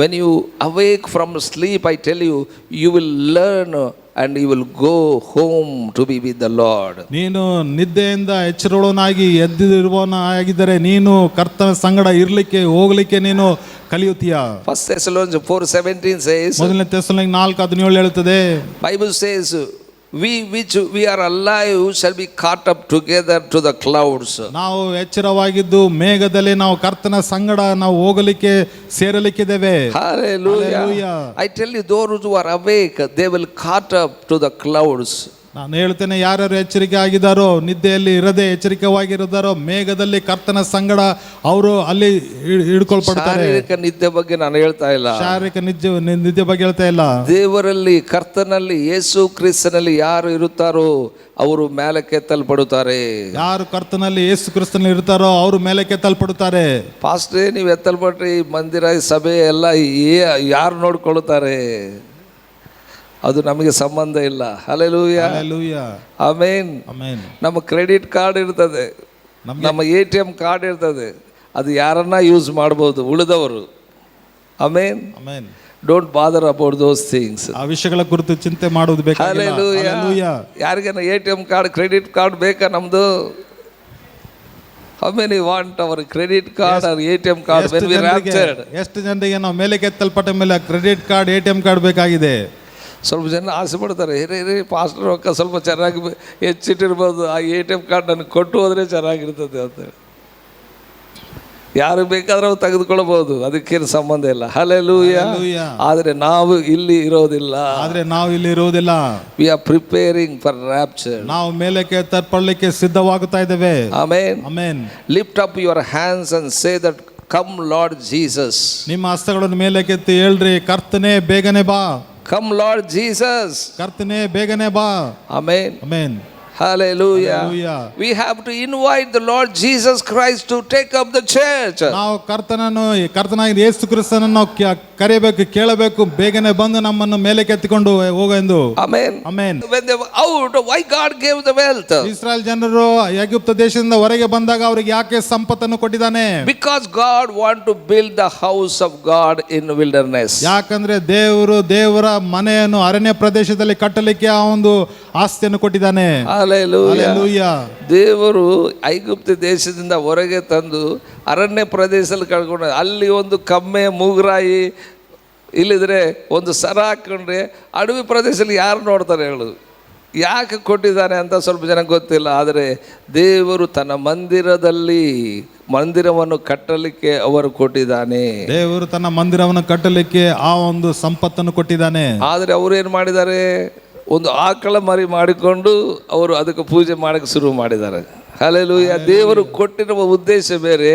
A: When you awake from sleep, I tell you, you will learn and you will go home to be with the Lord.
B: ನೀನು ನಿದ್ದೆಯಿಂದ ಎಚ್ಚರೊಳನಾಗಿ ಎದ್ದಿರುವವನಾಗಿದ್ದರೆ ನೀನು ಕರ್ತನ ಸಂಗಡ ಇರ್ಲಿಕ್ಕೆ ಹೋಗ್ಲಿಕ್ಕೆ ನೀನು ಕಲಿಯುತ್ತೀಯ.
A: First Thessalonians 4:17 says,
B: ಮೊದಲನೇ ಥೆಸಲೋನಿಕ 4:17 ಹೇಳುತ್ತದೆ,
A: Bible says, we which we are alive shall be caught up together to the clouds.
B: ನಾವು ಎಚ್ಚರವಾಗಿದ್ದು ಮೇಘದಲ್ಲಿ ನಾವು ಕರ್ತನ ಸಂಗಡ ನಾವು ಹೋಗಲಿಕ್ಕೆ ಸೇರಲಿಕ್ಕಿದ್ದೇವೆ.
A: Hallelujah.
B: Hallelujah.
A: I tell you, those who are awake, they will caught up to the clouds.
B: ನಾನು ಹೇಳ್ತೇನೆ, ಯಾರ್ಯಾರು ಎಚ್ಚರಿಕೆ ಆಗಿದ್ದಾರೋ, ನಿದ್ದೆಯಲ್ಲಿ ಇರದೆ ಎಚ್ಚರಿಕೆವಾಗಿದ್ದಾರೋ, ಮೇಘದಲ್ಲಿ ಕರ್ತನ ಸಂಗಡ ಅವರು ಅಲ್ಲಿ ಹಿಡ್ಕೊಳ್ಪಡ್ತಾರೆ.
A: ಶಾರೀರಿಕ ನಿದ್ದೆ ಬಗ್ಗೆ ನಾನು ಹೇಳ್ತಾ ಇಲ್ಲ,
B: ಶಾರೀರಿಕ ನಿದ್ದೆ ಬಗ್ಗೆ ಹೇಳ್ತಾ ಇಲ್ಲ.
A: ದೇವರಲ್ಲಿ, ಕರ್ತನಲ್ಲಿ, ಯೇಸು ಕ್ರಿಸ್ತನಲ್ಲಿ ಯಾರು ಇರುತ್ತಾರೋ ಅವರು ಮೇಲೆ ಕೆತ್ತಲ್ಪಡುತ್ತಾರೆ.
B: ಯಾರು ಕರ್ತನಲ್ಲಿ ಯೇಸು ಕ್ರಿಸ್ತನಲ್ಲಿ ಇರ್ತಾರೋ ಅವರು ಮೇಲೆ ಕೆತ್ತಲ್ಪಡುತ್ತಾರೆ.
A: ಪಾಸ್ಟ್ರೇ, ನೀವು ಎತ್ತಲ್ಪಟ್ರಿ, ಮಂದಿರ ಸಭೆ ಎಲ್ಲ ಯಾರು ನೋಡ್ಕೊಳ್ತಾರೆ? ಅದು ನಮಗೆ ಸಂಬಂಧ ಇಲ್ಲ. Hallelujah.
B: Hallelujah.
A: Amen.
B: Amen.
A: ನಮ್ಮ ಕ್ರೆಡಿಟ್ ಕಾರ್ಡ್ ಇರ್ತದೆ, ನಮ್ಮ ATM ಕಾರ್ಡ್ ಇರ್ತದೆ, ಅದು ಯಾರನ್ನ ಯೂಸ್ ಮಾಡ್ಬೋದು, ಉಳಿದವರು. Amen.
B: Amen.
A: Don't bother about those things.
B: ಆ ವಿಷಯಗಳ ಕುರಿತು ಚಿಂತೆ ಮಾಡುವುದು ಬೇಕಾಗಿಲ್ಲ.
A: Hallelujah. ಯಾರಿಗೇನ ATM card, credit card ಬೇಕಾ ನಮ್ದು? How many want our credit card or ATM card when we raptured?
B: ಎಷ್ಟು ಜನರಿಗೆ ನಾವು ಮೇಲೆ ಕೆತ್ತಲ್ಪಟ್ಟ ಮೇಲೆ ಕ್ರೆಡಿಟ್ ಕಾರ್ಡ್, ATM ಕಾರ್ಡ್ ಬೇಕಾಗಿದೆ?
A: ಸ್ವಲ್ಪ ಜನ ಆಸೆ ಪಡ್ತಾರೆ, ಹಿರೇ ಪಾಸ್ಟರ್ ರೊಕ್ಕ ಸ್ವಲ್ಪ ಚೆನ್ನಾಗಿ ಹೆಚ್ಚಿಟ್ಟಿರ್ಬೋದು, ಆ ATM ಕಾರ್ಡ್ ನನಗೆ ಕೊಟ್ಟು ಹೋದರೆ ಚೆನ್ನಾಗಿರ್ತದೆ ಅಂತೇಳಿ. ಯಾರು ಬೇಕಾದ್ರೆ ಅವ್ರು ತೆಗೆದುಕೊಳ್ಬಹುದು, ಅದಕ್ಕೇನು ಸಂಬಂಧ ಇಲ್ಲ. ಹಲ್ಲೆಲೂಯಾ. ಆದರೆ ನಾವು ಇಲ್ಲಿ ಇರೋದಿಲ್ಲ. We are preparing for rapture.
B: ನಾವು ಮೇಲಕ್ಕೆ ತರ್ಪಡಲಿಕ್ಕೆ ಸಿದ್ಧವಾಗುತ್ತಾ ಇದ್ದೇವೆ.
A: Amen.
B: Amen.
A: Lift up your hands and say that come lord Jesus.
B: ನಿಮ್ಮ ಹಸ್ತಗಳನ್ನು ಮೇಲಕ್ಕೆತ್ತಿ ಹೇಳ್ರಿ, ಕರ್ತನೇ ಬೇಗನೆ ಬಾ.
A: Come lord Jesus.
B: ಕರ್ತನೇ ಬೇಗನೆ ಬಾ.
A: Amen.
B: Amen.
A: Hallelujah. We have to invite the Lord Jesus Christ to take up the church.
B: ನಾವು ಕರ್ತನಾಗಿ ಯೇಸು ಕ್ರಿಸ್ತನನ್ನು ನಾವು ಕರೆಯಬೇಕು, ಕೇಳಬೇಕು, ಬೇಗನೆ ಬಂದು ನಮ್ಮನ್ನು ಮೇಲೆ ಕೆತ್ತಿಕೊಂಡು ಹೋಗೆಂದು.
A: Amen.
B: Amen.
A: When they were out, why God gave the wealth?
B: Israel ಜನರು ಐಗುಪ್ತ ದೇಶದಿಂದ ಹೊರಗೆ ಬಂದಾಗ ಅವರಿಗೆ ಯಾಕೆ ಸಂಪತ್ತನ್ನು ಕೊಟ್ಟಿದ್ದಾನೆ?
A: Because God want to build the house of God in wilderness.
B: ಯಾಕಂದ್ರೆ ದೇವರ ಮನೆಯನ್ನು ಅರಣ್ಯ ಪ್ರದೇಶದಲ್ಲಿ ಕಟ್ಟಲಿಕ್ಕೆ ಆ ಒಂದು ಆಸ್ತಿಯನ್ನು ಕೊಟ್ಟಿದ್ದಾನೆ.
A: Hallelujah. ದೇವರು ಐಗುಪ್ತ ದೇಶದಿಂದ ಹೊರಗೆ ತಂದು ಅರಣ್ಯ ಪ್ರದೇಶದಲ್ಲಿ ಕಳ್ಕೊಂಡು, ಅಲ್ಲಿ ಒಂದು ಕಮ್ಮೆ ಮೂಗರಾಯಿ ಇಲ್ಲಿದ್ರೆ ಒಂದು ಸರ ಹಾಕೊಂಡ್ರೆ ಅಡವಿ ಪ್ರದೇಶದಲ್ಲಿ ಯಾರು ನೋಡ್ತಾರೆ ಹೇಳೋದು? ಯಾಕೆ ಕೊಟ್ಟಿದ್ದಾನೆ ಅಂತ ಸ್ವಲ್ಪ ಜನ ಗೊತ್ತಿಲ್ಲ. ಆದರೆ ದೇವರು ತನ್ನ ಮಂದಿರವನ್ನು ಕಟ್ಟಲಿಕ್ಕೆ ಅವರು ಕೊಟ್ಟಿದ್ದಾನೆ.
B: ದೇವರು ತನ್ನ ಮಂದಿರವನ್ನು ಕಟ್ಟಲಿಕ್ಕೆ ಆ ಒಂದು ಸಂಪತ್ತನ್ನು ಕೊಟ್ಟಿದ್ದಾನೆ.
A: ಆದರೆ ಅವರು ಏನು ಮಾಡಿದ್ದಾರೆ? ಒಂದು ಆಕಳ ಮರಿ ಮಾಡಿಕೊಂಡು ಅವರು ಅದಕ್ಕೆ ಪೂಜೆ ಮಾಡಕ್ಕೆ ಶುರು ಮಾಡಿದ್ದಾರೆ. ಹಲ್ಲೆಲೂಯಾ. ದೇವರು ಕೊಟ್ಟಿರುವ ಉದ್ದೇಶ ಬೇರೆ,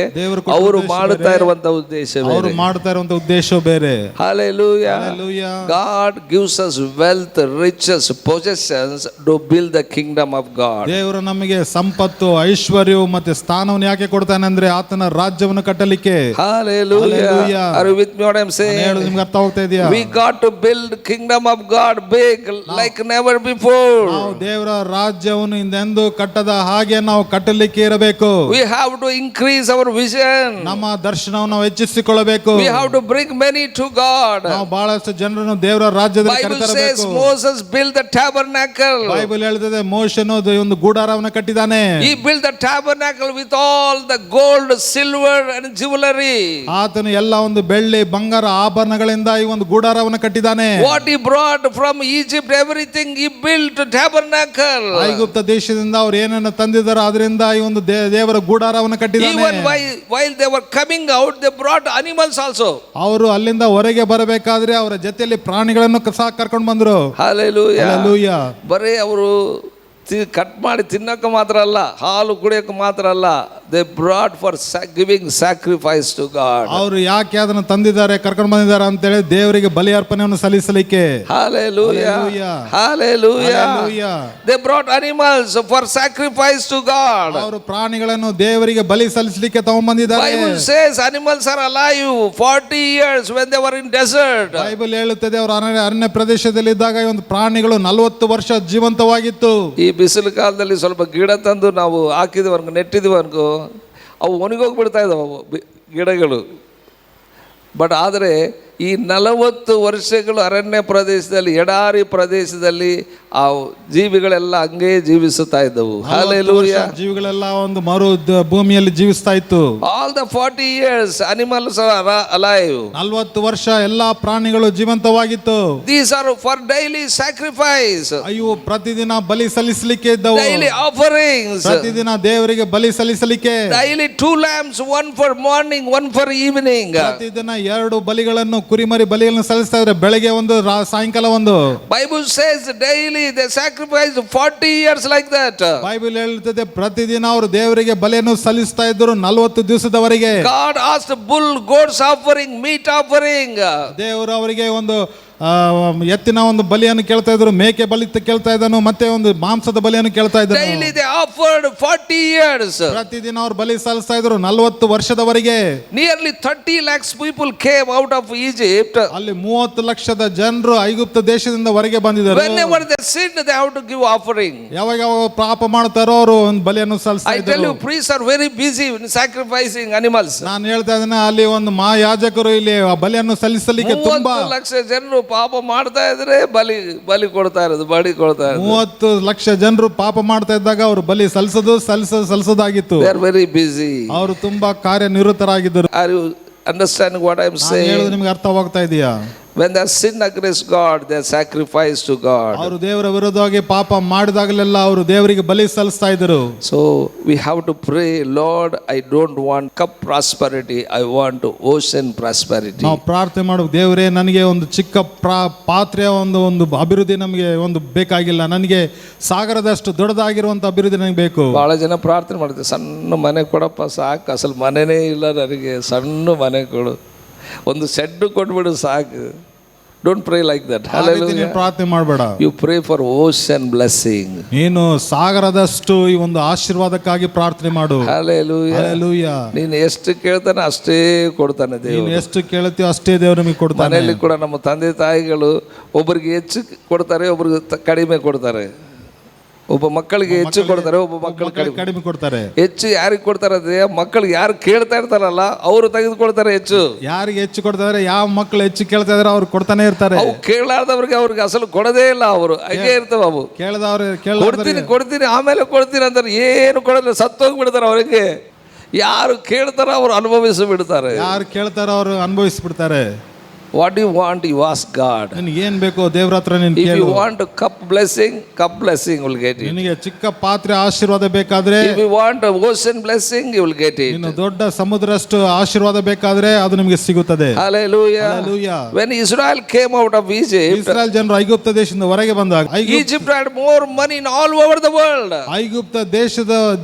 A: ಅವರು ಮಾಡುತ್ತಾ ಇರುವಂತ ಉದ್ದೇಶ ಬೇರೆ. Hallelujah. God gives us wealth, riches, possessions to build the kingdom of God.
B: ದೇವರು ನಮಗೆ ಸಂಪತ್ತು, ಐಶ್ವರ್ಯ ಮತ್ತೆ ಸ್ಥಾನವನ್ನು ಯಾಕೆ ಕೊಡ್ತಾನೆ ಅಂದ್ರೆ ಆತನ ರಾಜ್ಯವನ್ನು ಕಟ್ಟಲಿಕ್ಕೆ.
A: Hallelujah. Are you with me what I'm saying?
B: ನಿಮಗೆ ಅರ್ಥ ಆಗ್ತಾ ಇದೆಯಾ?
A: We got to build kingdom of God big like never before.
B: ನಾವು ದೇವರ ರಾಜ್ಯವನ್ನು ಹಿಂದೆಂದೂ ಕಟ್ಟದ ಹಾಗೆ ನಾವು ಕಟ್ಟಲಿಕ್ಕೆ ಇರಬೇಕು.
A: We have to increase our vision.
B: ನಮ್ಮ ದರ್ಶನವನ್ನು ನಾವು ಹೆಚ್ಚಿಸಿಕೊಳ್ಳಬೇಕು.
A: We have to bring many to God.
B: ನಾವು ಬಹಳಷ್ಟು ಜನರನ್ನು ದೇವರ ರಾಜ್ಯದಲ್ಲಿ ಕರೆತರಬೇಕು.
A: Bible says Moses built the tabernacle.
B: Bible ಹೇಳ್ತದೆ ಮೋಶೆನು ಒಂದು ಗುಡಾರವನ್ನು ಕಟ್ಟಿದ್ದಾನೆ.
A: He built the tabernacle with all the gold, silver and jewelry.
B: ಆತನು ಎಲ್ಲ ಒಂದು ಬೆಳ್ಳಿ ಬಂಗಾರ ಆಭರಣಗಳಿಂದ ಈ ಒಂದು ಗುಡಾರವನ್ನು ಕಟ್ಟಿದ್ದಾನೆ.
A: What he brought from Egypt, everything he built tabernacle.
B: ಐಗುಪ್ತ ದೇಶದಿಂದ ಅವರು ಏನನ್ನು ತಂದಿದ್ದಾರೆ ಅದರಿಂದ ಈ ಒಂದು ದೇವರ ಗುಡಾರವನ್ನು ಕಟ್ಟಿದ್ದಾನೆ.
A: Even while they were coming out, they brought animals also.
B: ಅವರು ಅಲ್ಲಿಂದ ಹೊರಗೆ ಬರಬೇಕಾದ್ರೆ ಅವರ ಜೊತೆಯಲ್ಲಿ ಪ್ರಾಣಿಗಳನ್ನು ಸಹ ಕರ್ಕೊಂಡು ಬಂದರು.
A: Hallelujah. ಬರೀ ಅವರು ಕಟ್ ಮಾಡಿ ತಿನ್ನಕ್ಕೆ ಮಾತ್ರ ಅಲ್ಲ, ಹಾಲು ಕುಡಿಯಕ್ಕೆ ಮಾತ್ರ ಅಲ್ಲ, they brought for giving sacrifice to God.
B: ಅವರು ಯಾಕೆ ಅದನ್ನು ತಂದಿದ್ದಾರೆ, ಕರ್ಕೊಂಡು ಬಂದಿದ್ದಾರೆ ಅಂತ ಹೇಳಿ ದೇವರಿಗೆ ಬಲಿ ಅರ್ಪಣೆಯನ್ನು ಸಲ್ಲಿಸಲಿಕ್ಕೆ.
A: Hallelujah. They brought animals for sacrifice to God.
B: ಅವರು ಪ್ರಾಣಿಗಳನ್ನು ದೇವರಿಗೆ ಬಲಿ ಸಲ್ಲಿಸಲಿಕ್ಕೆ ತಗೊಂಡ್ಬಂದಿದ್ದಾರೆ.
A: Bible says animals are alive 40 years when they were in desert.
B: Bible ಹೇಳುತ್ತದೆ ಅವರು ಅರಣ್ಯ ಪ್ರದೇಶದಲ್ಲಿ ಇದ್ದಾಗ ಈ ಒಂದು ಪ್ರಾಣಿಗಳು 40 ವರ್ಷ ಜೀವಂತವಾಗಿತ್ತು.
A: ಈ ಬಿಸಿಲು ಕಾಲದಲ್ಲಿ ಸ್ವಲ್ಪ ಗಿಡ ತಂದು ನಾವು ಹಾಕಿದವರ್ಗು ನೆಟ್ಟಿದವರ್ಗು ಅವು ಒಣಗೋಗ್ಬಿಡ್ತಾ ಇದ್ದಾವೆ ಗಿಡಗಳು. ಬಟ್ ಆದರೆ ಈ 40 ವರ್ಷಗಳು ಅರಣ್ಯ ಪ್ರದೇಶದಲ್ಲಿ, ಎಡಾರಿ ಪ್ರದೇಶದಲ್ಲಿ ಆ ಜೀವಿಗಳೆಲ್ಲ ಹಂಗೆ ಜೀವಿಸುತ್ತಾ ಇದ್ದವು. ಹಲ್ಲೆಲೂಯಾ.
B: ಜೀವಿಗಳೆಲ್ಲ ಒಂದು ಮರು ಭೂಮಿಯಲ್ಲಿ ಜೀವಿಸ್ತಾ ಇತ್ತು.
A: All the 40 years animals are alive.
B: 40 ವರ್ಷ ಎಲ್ಲಾ ಪ್ರಾಣಿಗಳು ಜೀವಂತವಾಗಿತ್ತು.
A: These are for daily sacrifice.
B: ಅಯ್ಯೋ ಪ್ರತಿದಿನ ಬಲಿ ಸಲ್ಲಿಸಲಿಕ್ಕೆ ಇದ್ದವು.
A: Daily offerings.
B: ಪ್ರತಿದಿನ ದೇವರಿಗೆ ಬಲಿ ಸಲ್ಲಿಸಲಿಕ್ಕೆ.
A: Daily 2 lambs, one for morning, one for evening.
B: ಪ್ರತಿದಿನ 2 ಬಲಿಗಳನ್ನು ಕುರಿಮರಿ ಬಲಿಗಳನ್ನು ಸಲ್ಲಿಸ್ತಾ ಇದ್ದಾರೆ, ಬೆಳಗ್ಗೆ ಒಂದು ಸಾಯಂಕಾಲ ಒಂದು.
A: Bible says daily they sacrifice 40 years like that.
B: Bible ಹೇಳುತ್ತದೆ ಪ್ರತಿದಿನ ಅವರು ದೇವರಿಗೆ ಬಲಿಯನ್ನು ಸಲ್ಲಿಸ್ತಾ ಇದ್ದರು 40 ದಿವಸದವರೆಗೆ.
A: God asked bull, goats offering, meat offering.
B: ದೇವರು ಅವರಿಗೆ ಒಂದು ಎತ್ತಿನ ಒಂದು ಬಲಿಯನ್ನು ಕೇಳ್ತಾ ಇದ್ರು, ಮೇಕೆ ಬಲಿ ಕೇಳ್ತಾ ಇದ್ದನು, ಮತ್ತೆ ಒಂದು ಮಾಂಸದ ಬಲಿಯನ್ನು ಕೇಳ್ತಾ ಇದ್ದನು.
A: Daily they offered 40 years.
B: ಪ್ರತಿದಿನ ಅವರು ಬಲಿ ಸಲ್ಲಿಸ್ತಾ ಇದ್ರು 40 ವರ್ಷದವರೆಗೆ.
A: Nearly 30 lakhs people came out of Egypt.
B: ಅಲ್ಲಿ 30 ಲಕ್ಷದ ಜನರು ಐಗುಪ್ತ ದೇಶದಿಂದ ಹೊರಗೆ ಬಂದಿದ್ದಾರೆ.
A: Whenever they sinned, they have to give offering.
B: ಯಾವಾಗ ಪಾಪ ಮಾಡ್ತಾರೋ ಅವರು ಒಂದು ಬಲಿಯನ್ನು ಸಲ್ಲಿಸ್ತಾ ಇದ್ದರು.
A: I tell you, priests are very busy in sacrificing animals.
B: ನಾನು ಹೇಳ್ತಾ ಇದ್ದೇನೆ, ಅಲ್ಲಿ ಒಂದು ಮಹಾಯಾಜಕರು ಇಲ್ಲಿ ಬಲಿಯನ್ನು ಸಲ್ಲಿಸಲಿಕ್ಕೆ ತುಂಬಾ
A: 30 ಲಕ್ಷ ಜನರು ಪಾಪ ಮಾಡ್ತಾ ಇದ್ರೆ ಬಲಿ ಕೊಡ್ತಾ ಇರೋದು, ಬಲಿ ಕೊಡ್ತಾ ಇರೋದು.
B: 30 ಲಕ್ಷ ಜನರು ಪಾಪ ಮಾಡ್ತಾ ಇದ್ದಾಗ ಅವರು ಬಲಿ ಸಲ್ಲಿಸೋದಾಗಿತ್ತು.
A: They are very busy.
B: ಅವರು ತುಂಬಾ ಕಾರ್ಯನಿರತರಾಗಿದ್ದರು.
A: Are you understanding what I am saying?
B: ಹೇಳೋದು ನಿಮಗೆ ಅರ್ಥವಾಗ್ತಾ ಇದೆಯಾ?
A: When they sin against God, they sacrifice to God.
B: ಅವರು ದೇವರ ವಿರುದ್ಧವಾಗಿ ಪಾಪ ಮಾಡಿದಾಗಲೆಲ್ಲ ಅವರು ದೇವರಿಗೆ ಬಲಿ ಸಲ್ಲಿಸ್ತಾ ಇದ್ದರು.
A: So we have to pray, Lord, I don't want cup prosperity, I want ocean prosperity.
B: ನಾವು ಪ್ರಾರ್ಥನೆ ಮಾಡಬೇಕು, ದೇವರೇ ನನಗೆ ಒಂದು ಚಿಕ್ಕ ಪಾತ್ರೆಯ ಒಂದು ಅಭಿವೃದ್ಧಿ ನಮಗೆ ಒಂದು ಬೇಕಾಗಿಲ್ಲ, ನನಗೆ ಸಾಗರದಷ್ಟು ದೊಡ್ಡದಾಗಿರುವಂತ ಅಭಿವೃದ್ಧಿ ನನಗೆ ಬೇಕು.
A: ಬಹಳ ಜನ ಪ್ರಾರ್ಥನೆ ಮಾಡ್ತಾರೆ, ಸಣ್ಣ ಮನೆ ಕೊಡಪ್ಪ ಸಾಕು, ಅಸಲು ಮನೆನೇ ಇಲ್ಲ ನನಗೆ, ಸಣ್ಣ ಮನೆ ಕೊಡು, ಒಂದು ಶೆಡ್ ಕೊಟ್ಬಿಡು ಸಾಕು. Don't pray like that.
B: Hallelujah. ಪ್ರಾರ್ಥನೆ ಮಾಡಬೇಡ.
A: You pray for ocean blessing.
B: ನೀನು ಸಾಗರದಷ್ಟು ಈ ಒಂದು ಆಶೀರ್ವಾದಕ್ಕಾಗಿ ಪ್ರಾರ್ಥನೆ ಮಾಡು.
A: ಹಲ್ಲೆಲೂಯಾ.
B: ಹಲ್ಲೆಲೂಯಾ.
A: ನೀನು ಎಷ್ಟು ಕೇಳ್ತಾನೆ ಅಷ್ಟೇ ಕೊಡ್ತಾನೆ ದೇವರು.
B: ನೀನು ಎಷ್ಟು ಕೇಳ್ತೀಯೋ ಅಷ್ಟೇ ದೇವರು ನಮಗೆ ಕೊಡ್ತಾನೆ.
A: ಮನೆಯಲ್ಲಿ ಕೂಡ ನಮ್ಮ ತಂದೆ ತಾಯಿಗಳು ಒಬ್ಬರಿಗೆ ಹೆಚ್ಚು ಕೊಡ್ತಾರೆ, ಒಬ್ಬರಿಗೆ ಕಡಿಮೆ ಕೊಡ್ತಾರೆ. ಒಬ್ಬ ಮಕ್ಕಳಿಗೆ ಹೆಚ್ಚು ಕೊಡ್ತಾರೆ, ಒಬ್ಬ ಮಕ್ಕಳು
B: ಕಡಿಮೆ ಕೊಡ್ತಾರೆ.
A: ಹೆಚ್ಚು ಯಾರಿಗೆ ಕೊಡ್ತಾರೆ ಅಂದ್ರೆ ಮಕ್ಕಳಿಗೆ ಯಾರು ಕೇಳ್ತಾ ಇರ್ತಾರಲ್ಲ ಅವರು ತೆಗೆದುಕೊಡ್ತಾರೆ ಹೆಚ್ಚು.
B: ಯಾರಿಗೆ ಹೆಚ್ಚು ಕೊಡ್ತಾರೆ, ಯಾವ ಮಕ್ಕಳು ಹೆಚ್ಚು ಕೇಳ್ತಾ ಇದಾರೆ ಅವ್ರು ಕೊಡ್ತಾನೆ ಇರ್ತಾರೆ.
A: ಅವು ಕೇಳಾರ್ದವ್ರಿಗೆ ಅವ್ರಿಗೆ ಅಸಲು ಕೊಡದೇ ಇಲ್ಲ, ಅವರು ಹಾಗೆ ಇರ್ತಾವ. ಅವು ಕೊಡ್ತೀನಿ ಕೊಡ್ತೀನಿ ಆಮೇಲೆ ಕೊಡ್ತೀನಿ ಅಂತಾರೆ, ಏನು ಕೊಡಲ್ಲ, ಸತ್ತೋಗ್ಬಿಡ್ತಾರೆ. ಅವ್ರಿಗೆ ಯಾರು ಕೇಳ್ತಾರ ಅವ್ರು ಅನುಭವಿಸಿ ಬಿಡ್ತಾರೆ.
B: ಯಾರು ಕೇಳ್ತಾರ ಅವ್ರು ಅನುಭವಿಸ್ಬಿಡ್ತಾರೆ.
A: What do you want? You ask God.
B: ನಿನಗೆ ಏನು ಬೇಕೋ ದೇವರ ಹತ್ರ ನೀನು ಕೇಳು.
A: If you want a cup blessing will get it.
B: ನಿನಗೆ ಚಿಕ್ಕ ಪಾತ್ರೆ ಆಶೀರ್ವಾದ ಬೇಕಾದ್ರೆ,
A: if you want a ocean blessing you will get it.
B: ನೀನು ದೊಡ್ಡ ಸಮುದ್ರಷ್ಟು ಆಶೀರ್ವಾದ ಬೇಕಾದ್ರೆ ಅದು ನಿಮಗೆ ಸಿಗುತ್ತದೆ.
A: Hallelujah.
B: Hallelujah.
A: When Israel came out of Egypt,
B: Israel ಜನರು ಐಗುಪ್ತ ದೇಶದಿಂದ ಹೊರಗೆ ಬಂದಾಗ,
A: Egypt had more money in all over the world.
B: ಐಗುಪ್ತ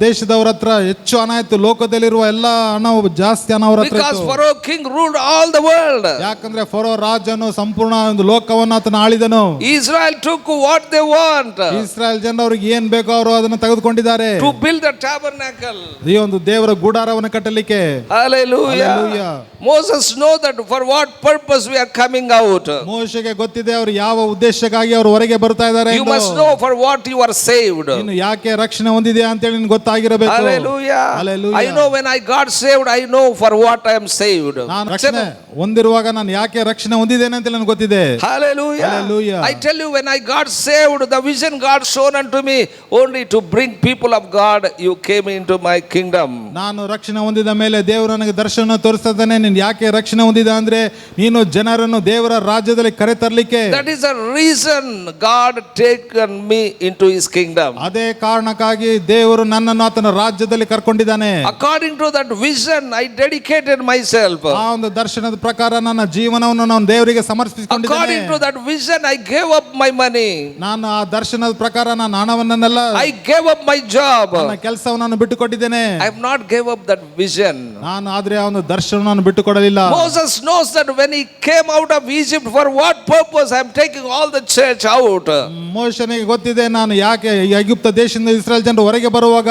B: ದೇಶದವರ ಹತ್ರ ಹೆಚ್ಚು ಹಣ ಇತ್ತು, ಲೋಕದಲ್ಲಿರುವ ಎಲ್ಲ ಹಣ ಜಾಸ್ತಿ ಹಣ ಅವರ ಹತ್ರ ಇತ್ತು.
A: Because Pharaoh king ruled all the world.
B: ಯಾಕಂದ್ರೆ ಫರೋ ರಾಜನು ಸಂಪೂರ್ಣ ಒಂದು ಲೋಕವನ್ನು ಆತನ ಆಳಿದನು.
A: Israel took what they want.
B: Israel ಜನರು ಅವರಿಗೆ ಏನು ಬೇಕೋ ಅವರು ಅದನ್ನು ತೆಗೆದುಕೊಂಡಿದ್ದಾರೆ.
A: To build the tabernacle.
B: ಈ ಒಂದು ದೇವರ ಗುಡಾರವನ್ನು ಕಟ್ಟಲಿಕ್ಕೆ.
A: Hallelujah.
B: Hallelujah.
A: Moses know that for what purpose we are coming out.
B: ಮೋಶೆಗೆ ಗೊತ್ತಿದೆ ಅವರು ಯಾವ ಉದ್ದೇಶಕ್ಕಾಗಿ ಅವರು ಹೊರಗೆ ಬರ್ತಾ ಇದ್ದಾರೆ.
A: You must know for what you are saved.
B: ನೀನು ಯಾಕೆ ರಕ್ಷಣೆ ಹೊಂದಿದೆ ಅಂತ ಹೇಳಿ ನಿನಗೆ ಗೊತ್ತಾಗಿರಬೇಕು.
A: Hallelujah.
B: Hallelujah.
A: I know when I got saved, I know for what I am saved.
B: ನಾನು ರಕ್ಷಣೆ ಹೊಂದಿರುವಾಗ ನಾನು ಯಾಕೆ ರಕ್ಷಣೆ ಹೊಂದಿದ್ದೇನೆ ಅಂತ ನನಗೆ ಗೊತ್ತಿದೆ.
A: Hallelujah.
B: Hallelujah.
A: I tell you, when I got saved, the vision God shown unto me only to bring people of God, you came into my kingdom.
B: ನಾನು ರಕ್ಷಣೆ ಹೊಂದಿದ ಮೇಲೆ ದೇವರು ನನಗೆ ದರ್ಶನ ತೋರಿಸ್ತಾನೆ. ನೀನು ಯಾಕೆ ರಕ್ಷಣೆ ಹೊಂದಿದ ಅಂದ್ರೆ ನೀನು ಜನರನ್ನು ದೇವರ ರಾಜ್ಯದಲ್ಲಿ ಕರೆ ತರಲಿಕ್ಕೆ.
A: That is the reason God taken me into his kingdom.
B: ಅದೇ ಕಾರಣಕ್ಕಾಗಿ ದೇವರು ನನ್ನನ್ನು ಆತನ ರಾಜ್ಯದಲ್ಲಿ ಕರ್ಕೊಂಡಿದ್ದಾನೆ.
A: According to that vision I dedicated myself.
B: ಆ ಒಂದು ದರ್ಶನದ ಪ್ರಕಾರ ನನ್ನ ಜೀವನವನ್ನು ನಾನು ದೇವರಿಗೆ ಸಮರ್ಪಿಸಿಕೊಂಡಿದ್ದೇನೆ.
A: According to that vision I gave up my money.
B: ನಾನು ಆ ದರ್ಶನದ ಪ್ರಕಾರ ನಾನು ಹಣವನ್ನೆಲ್ಲ
A: I gave up my job.
B: ನನ್ನ ಕೆಲಸವನ್ನು ಬಿಟ್ಟುಕೊಟ್ಟಿದ್ದೇನೆ.
A: I have not gave up that vision.
B: ನಾನು ಆದ್ರೆ ಆ ಒಂದು ದರ್ಶನವನ್ನು ಬಿಟ್ಟುಕೊಡಲಿಲ್ಲ.
A: Moses knows that when he came out of Egypt, for what purpose I am taking all the church out.
B: ಮೋಶನಿಗೆ ಗೊತ್ತಿದೆ ನಾನು ಯಾಕೆ ಐಗುಪ್ತ ದೇಶದಿಂದ ಇಸ್ರಾಯೇಲ್ ಜನರು ಹೊರಗೆ ಬರುವಾಗ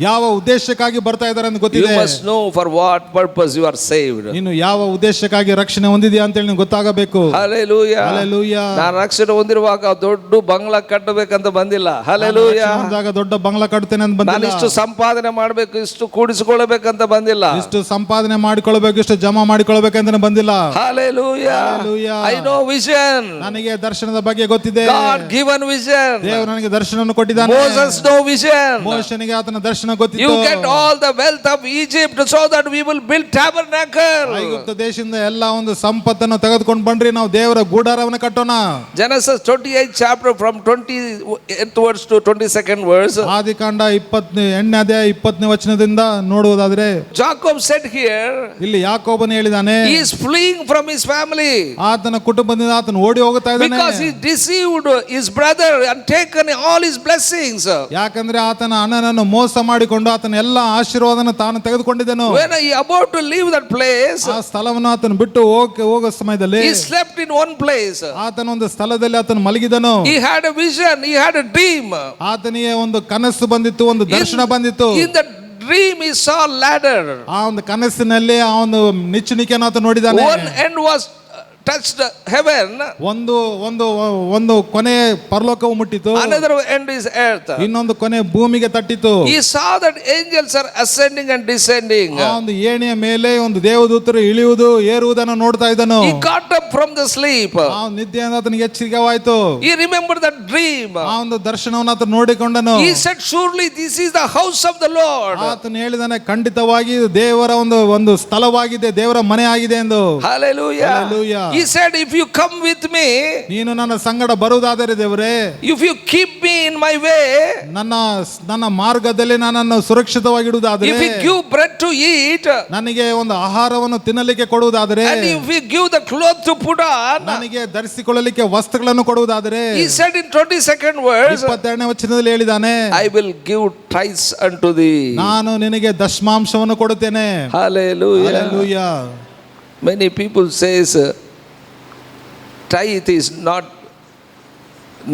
B: ಯಾವ ಉದ್ದೇಶಕ್ಕಾಗಿ ಬರ್ತಾ ಇದ್ದಾರೆ ಅಂತ ಗೊತ್ತಿದೆ.
A: You must know for what purpose you are saved.
B: ನೀನು ಯಾವ ಉದ್ದೇಶಕ್ಕಾಗಿ ರಕ್ಷಣೆ ಹೊಂದಿದೆಯಾ ಅಂತ ಹೇಳಿ ನಿನಗೆ ಗೊತ್ತಾಗಬೇಕು.
A: Hallelujah.
B: Hallelujah.
A: ನಾನು ರಕ್ಷಣೆ ಹೊಂದಿರುವಾಗ ದೊಡ್ಡ ಬಂಗ್ಲಾ ಕಟ್ಟಬೇಕಂತ ಬಂದಿಲ್ಲ. Hallelujah.
B: ದೊಡ್ಡ ಬಂಗ್ಲಾ ಕಟ್ತೇನೆ ಅಂತ ಬಂದಿಲ್ಲ.
A: ನಾನು ಇಷ್ಟು ಸಂಪಾದನೆ ಮಾಡಬೇಕು, ಇಷ್ಟು ಕೂಡಿಸಿಕೊಳ್ಳಬೇಕಂತ ಬಂದಿಲ್ಲ.
B: ಇಷ್ಟು ಸಂಪಾದನೆ ಮಾಡಿಕೊಳ್ಳಬೇಕು, ಇಷ್ಟು ಜಮಾ ಮಾಡಿಕೊಳ್ಳಬೇಕಂತ ಬಂದಿಲ್ಲ.
A: Hallelujah.
B: Hallelujah.
A: I know vision.
B: ನನಗೆ ದರ್ಶನದ ಬಗ್ಗೆ ಗೊತ್ತಿದೆ.
A: God given vision.
B: ದೇವರು ನನಗೆ ದರ್ಶನವನ್ನು ಕೊಟ್ಟಿದ್ದಾನೆ.
A: Moses know vision.
B: ಮೋಶನಿಗೆ ಆತನ ದರ್ಶನ ಗೊತ್ತಿತ್ತು.
A: You get all the wealth of Egypt so that we will build tabernacle.
B: ಐಗುಪ್ತ ದೇಶದಿಂದ ಎಲ್ಲ ಒಂದು ಸಂಪತ್ತನ್ನು ತೆಗೆದುಕೊಂಡು ಬಂದ್ರಿ, ನಾವು ದೇವರ ಗೂಡಾರವನ್ನು ಕಟ್ಟೋಣ.
A: Genesis 28 chapter from 20th verse to 22nd verse.
B: ಆದಿಕಾಂಡ 28ನೇ ಅಧ್ಯಾಯ 20ನೇ ವಚನದಿಂದ ನೋಡುವುದಾದ್ರೆ,
A: Jacob said here,
B: ಇಲ್ಲಿ ಯಾಕೋಬನು ಹೇಳಿದಾನೆ,
A: he is fleeing from his family.
B: ಆತನ ಕುಟುಂಬದಿಂದ ಆತನು ಓಡಿ ಹೋಗುತ್ತಾ ಇದ್ದಾನೆ.
A: Because he deceived his brother and taken all his blessings.
B: ಯಾಕಂದ್ರೆ ಆತನ ಅಣ್ಣನನ್ನು ಮೋಸ ಮಾಡಿಕೊಂಡು ಆತನ ಎಲ್ಲ ಆಶೀರ್ವಾದನ ತಾನು ತೆಗೆದುಕೊಂಡಿದ್ದನು.
A: When he about to leave that place,
B: ಆ ಸ್ಥಳವನ್ನು ಆತನು ಬಿಟ್ಟು ಹೋಗೋ ಸಮಯದಲ್ಲಿ
A: he slept in one place.
B: ಆತನ ಒಂದು ಸ್ಥಳದಲ್ಲಿ ಆತನು ಮಲಗಿದನು.
A: He had a vision, he had a dream.
B: ಆತನಿಗೆ ಒಂದು ಕನಸು ಬಂದಿತ್ತು, ಒಂದು ದರ್ಶನ ಬಂದಿತ್ತು.
A: In the dream he saw ladder.
B: ಆ ಒಂದು ಕನಸಿನಲ್ಲಿ ಆ ಒಂದು ನಿಚ್ಚಣಿಕೆಯನ್ನು ಆತ ನೋಡಿದಾನೆ.
A: One end was touched heaven.
B: ಒಂದು ಕೊನೆ ಪರಲೋಕವು ಮುಟ್ಟಿತು.
A: Another end is earth.
B: ಇನ್ನೊಂದು ಕೊನೆ ಭೂಮಿಗೆ ತಟ್ಟಿತು.
A: He saw that angels are ascending and descending.
B: ಆ ಒಂದು ಏಣಿಯ ಮೇಲೆ ಒಂದು ದೇವದೂತರು ಇಳಿಯುವುದು ಏರುವುದನ್ನು ನೋಡ್ತಾ ಇದ್ದನು.
A: He got up from the sleep.
B: ಆ ನಿದ್ದೆಯಿಂದ ಆತನಿಗೆ ಎಚ್ಚರಿಕೆವಾಯಿತು.
A: He remembered that dream.
B: ಆ ಒಂದು ದರ್ಶನವನ್ನು ಆತ ನೋಡಿಕೊಂಡನು.
A: He said, surely this is the house of the Lord.
B: ಆತನು ಹೇಳಿದಾನೆ, ಖಂಡಿತವಾಗಿ ದೇವರ ಒಂದು ಸ್ಥಳವಾಗಿದೆ, ದೇವರ ಮನೆ ಆಗಿದೆ ಎಂದು.
A: Hallelujah.
B: Hallelujah.
A: He He said, if you come with me,
B: ನೀನು ನನ್ನ ಸಂಗಡ ಬರುವುದಾದರೆ ದೇವರೇ,
A: if you keep me in my way,
B: ನನ್ನ ಮಾರ್ಗದಲ್ಲಿ ನನ್ನನ್ನು ಸುರಕ್ಷಿತವಾಗಿಡುವುದಾದರೆ,
A: if you give bread to eat,
B: ನನಗೆ ಒಂದು ಆಹಾರವನ್ನು ತಿನ್ನಲಿಕ್ಕೆ ಕೊಡುವುದಾದರೆ,
A: and if you give the cloth to put on,
B: ನನಗೆ ಧರಿಸಿಕೊಳ್ಳಲಿಕ್ಕೆ ವಸ್ತ್ರಗಳನ್ನು ಕೊಡುವುದಾದರೆ,
A: he said in 22nd verse,
B: 22ನೇ ವಚನದಲ್ಲಿ ಹೇಳಿದಾನೆ,
A: I will give tithes unto thee.
B: ನಾನು ನಿನಗೆ ದಶಮಾಂಶವನ್ನು ಕೊಡುತ್ತೇನೆ.
A: Hallelujah.
B: Hallelujah.
A: Many people says tithe is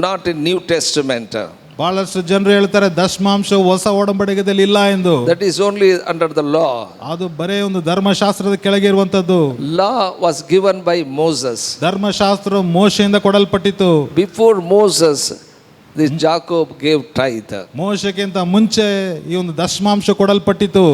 A: not in New Testament.
B: ಬಹಳಷ್ಟು ಜನರು ಹೇಳ್ತಾರೆ ದಶಮಾಂಶ ಹೊಸ ಒಡಂಬಡಿಕೆಯಲ್ಲಿ ಇಲ್ಲ ಎಂದು.
A: That is only under the law.
B: ಅದು ಬರೇ ಒಂದು ಧರ್ಮಶಾಸ್ತ್ರದ ಕೆಳಗೆ ಇರುವಂತದ್ದು.
A: Law was given by Moses.
B: Dharmashastra ಮೋಶೆಯಿಂದ ಕೊಡಲ್ಪಟ್ಟಿತು.
A: Before Moses, this Jacob gave tithe.
B: ಮೋಶೆಗಿಂತ ಮುಂಚೆ ಈ ಒಂದು ದಶಮಾಂಶ ಕೊಡಲ್ಪಟ್ಟಿತು.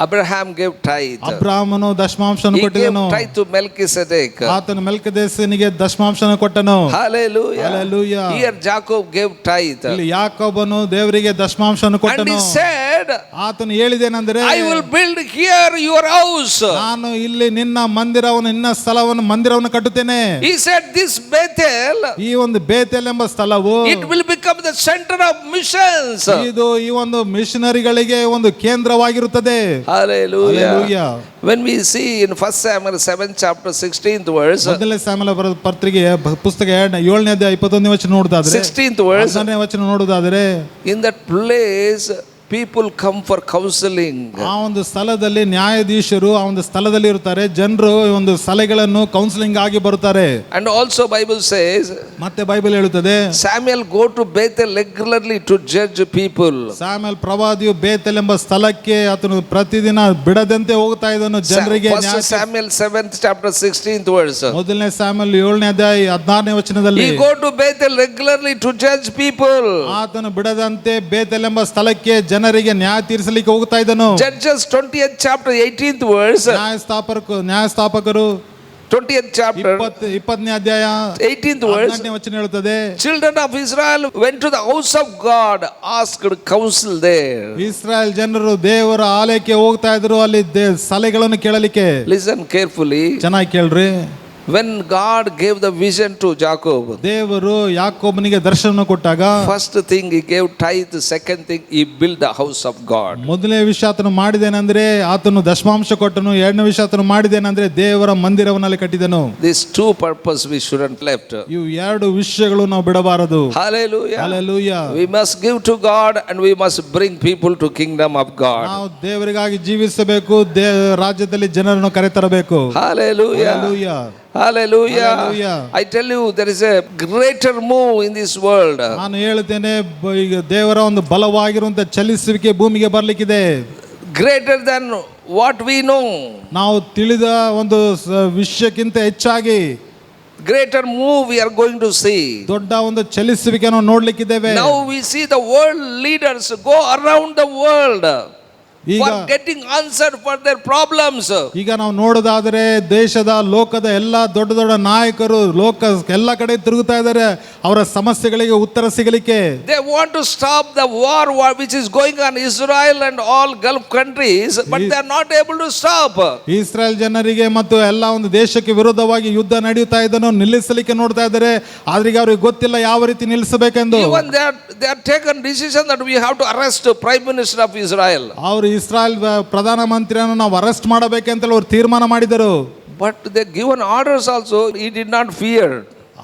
A: Abraham gave tithe.
B: ಅಬ್ರಾಮನು ದಶಮಾಂಶವನ್ನು
A: He gave
B: ಕೊಟ್ಟಿದ್ದನು.
A: tithe to Melchizedek.
B: ಆತನು ಮೆಲ್ಕಿದೆಸನಿಗೆ ದಶಮಾಂಶವನ್ನು ಕೊಟ್ಟನು.
A: Hallelujah.
B: Hallelujah.
A: Here Jacob gave tithe.
B: ಇಲ್ಲಿ ಯಾಕೋಬನು ದೇವರಿಗೆ ದಶಮಾಂಶವನ್ನು
A: And
B: ಕೊಟ್ಟನು.
A: he said,
B: ಆತನು ಹೇಳಿದೇನೆಂದರೆ,
A: I will build here your house.
B: ನಾನು ಇಲ್ಲಿ ನಿನ್ನ ಮಂದಿರವನ್ನು ಕಟ್ಟುತ್ತೇನೆ.
A: He said, this Bethel,
B: ಈ ಒಂದು ಬೇತೇಲ್ ಎಂಬ ಸ್ಥಳವು
A: it will become the center of missions.
B: ಇದು ಈ ಒಂದು ಮಿಷನರಿಗಳಿಗೆ ಒಂದು ಕೇಂದ್ರವಾಗಿರುತ್ತದೆ.
A: Hallelujah.
B: Hallelujah.
A: When we see in 1 Samuel 7 chapter 16th verse,
B: ಮೊದಲನೇ ಸಾಮುವೇಲ ಪತ್ರಿಕೆ ಪುಸ್ತಕ 7ನೇ ಅಧ್ಯಾಯ 21ನೇ ವಚನ ನೋಡುವುದಾದರೆ,
A: 16th verse,
B: 16ನೇ ವಚನ ನೋಡುವುದಾದರೆ,
A: in that place people come for counseling.
B: ಆ ಒಂದು ಸ್ಥಳದಲ್ಲಿ ನ್ಯಾಯಾಧೀಶರು ಆ ಒಂದು ಸ್ಥಳದಲ್ಲಿ ಇರುತ್ತಾರೆ. ಜನರು ಒಂದು ಸಲಹೆಗಳನ್ನು ಕೌನ್ಸಿಲಿಂಗ್ ಆಗಿ ಬರುತ್ತಾರೆ.
A: And also Bible says,
B: ಮತ್ತೆ ಬೈಬಲ್ ಹೇಳುತ್ತದೆ,
A: Samuel go to Bethel regularly to judge people.
B: ಸಾಮುವೇಲ್ ಪ್ರವಾದಿಯು ಬೇತೇಲ್ ಎಂಬ ಸ್ಥಳಕ್ಕೆ ಆತನು ಪ್ರತಿದಿನ ಬಿಡದಂತೆ ಹೋಗ್ತಾ ಇದ್ದನು ಜನರಿಗೆ.
A: 1 Samuel 7th chapter 16th verse,
B: ಮೊದಲನೇ ಸಾಮುವೇಲ್ 7ನೇ ಅಧ್ಯಾಯ 16ನೇ ವಚನದಲ್ಲಿ,
A: he go to Bethel regularly to judge people.
B: ಆತನು ಬಿಡದಂತೆ ಬೇತೇಲ್ ಎಂಬ ಸ್ಥಳಕ್ಕೆ ಜನರಿಗೆ ನ್ಯಾಯ ತೀರಿಸಲಿಕ್ಕೆ ಹೋಗ್ತಾ ಇದ್ದನು.
A: Judges 20th chapter 18th verse,
B: ನ್ಯಾಯಸ್ಥಾಪಕರು
A: 20th chapter
B: 20ನೇ ಅಧ್ಯಾಯ
A: 18th verse,
B: 18ನೇ ವಚನ ಹೇಳುತ್ತದೆ,
A: children of Israel went to the house of God, asked counsel there.
B: Israel ಜನರು ದೇವರ ಆಲಯಕ್ಕೆ ಹೋಗ್ತಾ ಇದ್ರು, ಅಲ್ಲಿ ಸಲಹೆಗಳನ್ನು ಕೇಳಲಿಕ್ಕೆ.
A: Listen carefully.
B: ಚೆನ್ನಾಗಿ ಕೇಳ್ರಿ.
A: When God gave the vision to Jacob,
B: ದೇವರು ಯಾಕೋಬನಿಗೆ ದರ್ಶನ ಕೊಟ್ಟಾಗ,
A: first thing he gave tithe, second thing he built the house of God.
B: ಮೊದಲನೇ ವಿಷಯ ಆತನು ಮಾಡಿದೇನೆಂದ್ರೆ ಆತನು ದಶಮಾಂಶ ಕೊಟ್ಟನು. ಎರಡನೇ ವಿಷಯ ಆತನು ಮಾಡಿದೇನೆಂದ್ರೆ ದೇವರ ಮಂದಿರವನ್ನಲ್ಲಿ ಕಟ್ಟಿದನು.
A: These two purpose we shouldn't left.
B: ಇವು ಎರಡು ವಿಷಯಗಳು ನಾವು ಬಿಡಬಾರದು.
A: Hallelujah.
B: Hallelujah.
A: We must give to God and we must bring people to kingdom of God.
B: ನಾವು ದೇವರಿಗಾಗಿ ಜೀವಿಸಬೇಕು, ರಾಜ್ಯದಲ್ಲಿ ಜನರನ್ನು ಕರೆತರಬೇಕು.
A: Hallelujah.
B: Hallelujah.
A: Hallelujah.
B: Hallelujah.
A: I tell you, there is a greater move in this world.
B: ನಾನು ಹೇಳ್ತೇನೆ, ಈಗ ದೇವರ ಒಂದು ಬಲವಾಗಿರುವಂತ ಚಲಿಸುವಿಕೆ ಭೂಮಿಗೆ ಬರ್ಲಿಕ್ಕಿದೆ.
A: Greater than what we know.
B: ನಾವು ತಿಳಿದ ಒಂದು ವಿಷಯಕ್ಕಿಂತ ಹೆಚ್ಚಾಗಿ
A: Greater move we are going to see.
B: ದೊಡ್ಡ ಒಂದು ಚಲಿಸುವಿಕೆಯನ್ನು ನೋಡ್ಲಿಕ್ಕಿದ್ದೇವೆ.
A: Now we see the world leaders go around the world for getting answer for their problems.
B: ಈಗ ನಾವು ನೋಡೋದಾದ್ರೆ ದೇಶದ ಲೋಕದ ಎಲ್ಲ ದೊಡ್ಡ ದೊಡ್ಡ ನಾಯಕರು ಎಲ್ಲ ಕಡೆ ತಿರುಗುತ್ತಾ ಇದ್ದಾರೆ ಅವರ ಸಮಸ್ಯೆಗಳಿಗೆ ಉತ್ತರ ಸಿಗಲಿಕ್ಕೆ.
A: They want to stop the war which is going on Israel and all Gulf countries, but they are not able to stop.
B: Israel ಜನರಿಗೆ ಮತ್ತು ಎಲ್ಲ ಒಂದು ದೇಶಕ್ಕೆ ವಿರೋಧವಾಗಿ ಯುದ್ಧ ನಡೆಯುತ್ತಾ ಇದನ್ನು ನಿಲ್ಲಿಸಲಿಕ್ಕೆ ನೋಡ್ತಾ ಇದ್ದಾರೆ. ಆದ್ರೆ ಅವ್ರಿಗೆ ಗೊತ್ತಿಲ್ಲ ಯಾವ ರೀತಿ ನಿಲ್ಲಿಸಬೇಕೆಂದು.
A: Even they are taken decision that we have to arrest Prime Minister of Israel.
B: ಅವರು ಇಸ್ರಾಯೇಲ್ ಪ್ರಧಾನ ಮಂತ್ರಿಯನ್ನು ನಾವು ಅರೆಸ್ಟ್ ಮಾಡಬೇಕಂತ ಅವರು ತೀರ್ಮಾನ ಮಾಡಿದರು.
A: But they given orders also, he did not fear.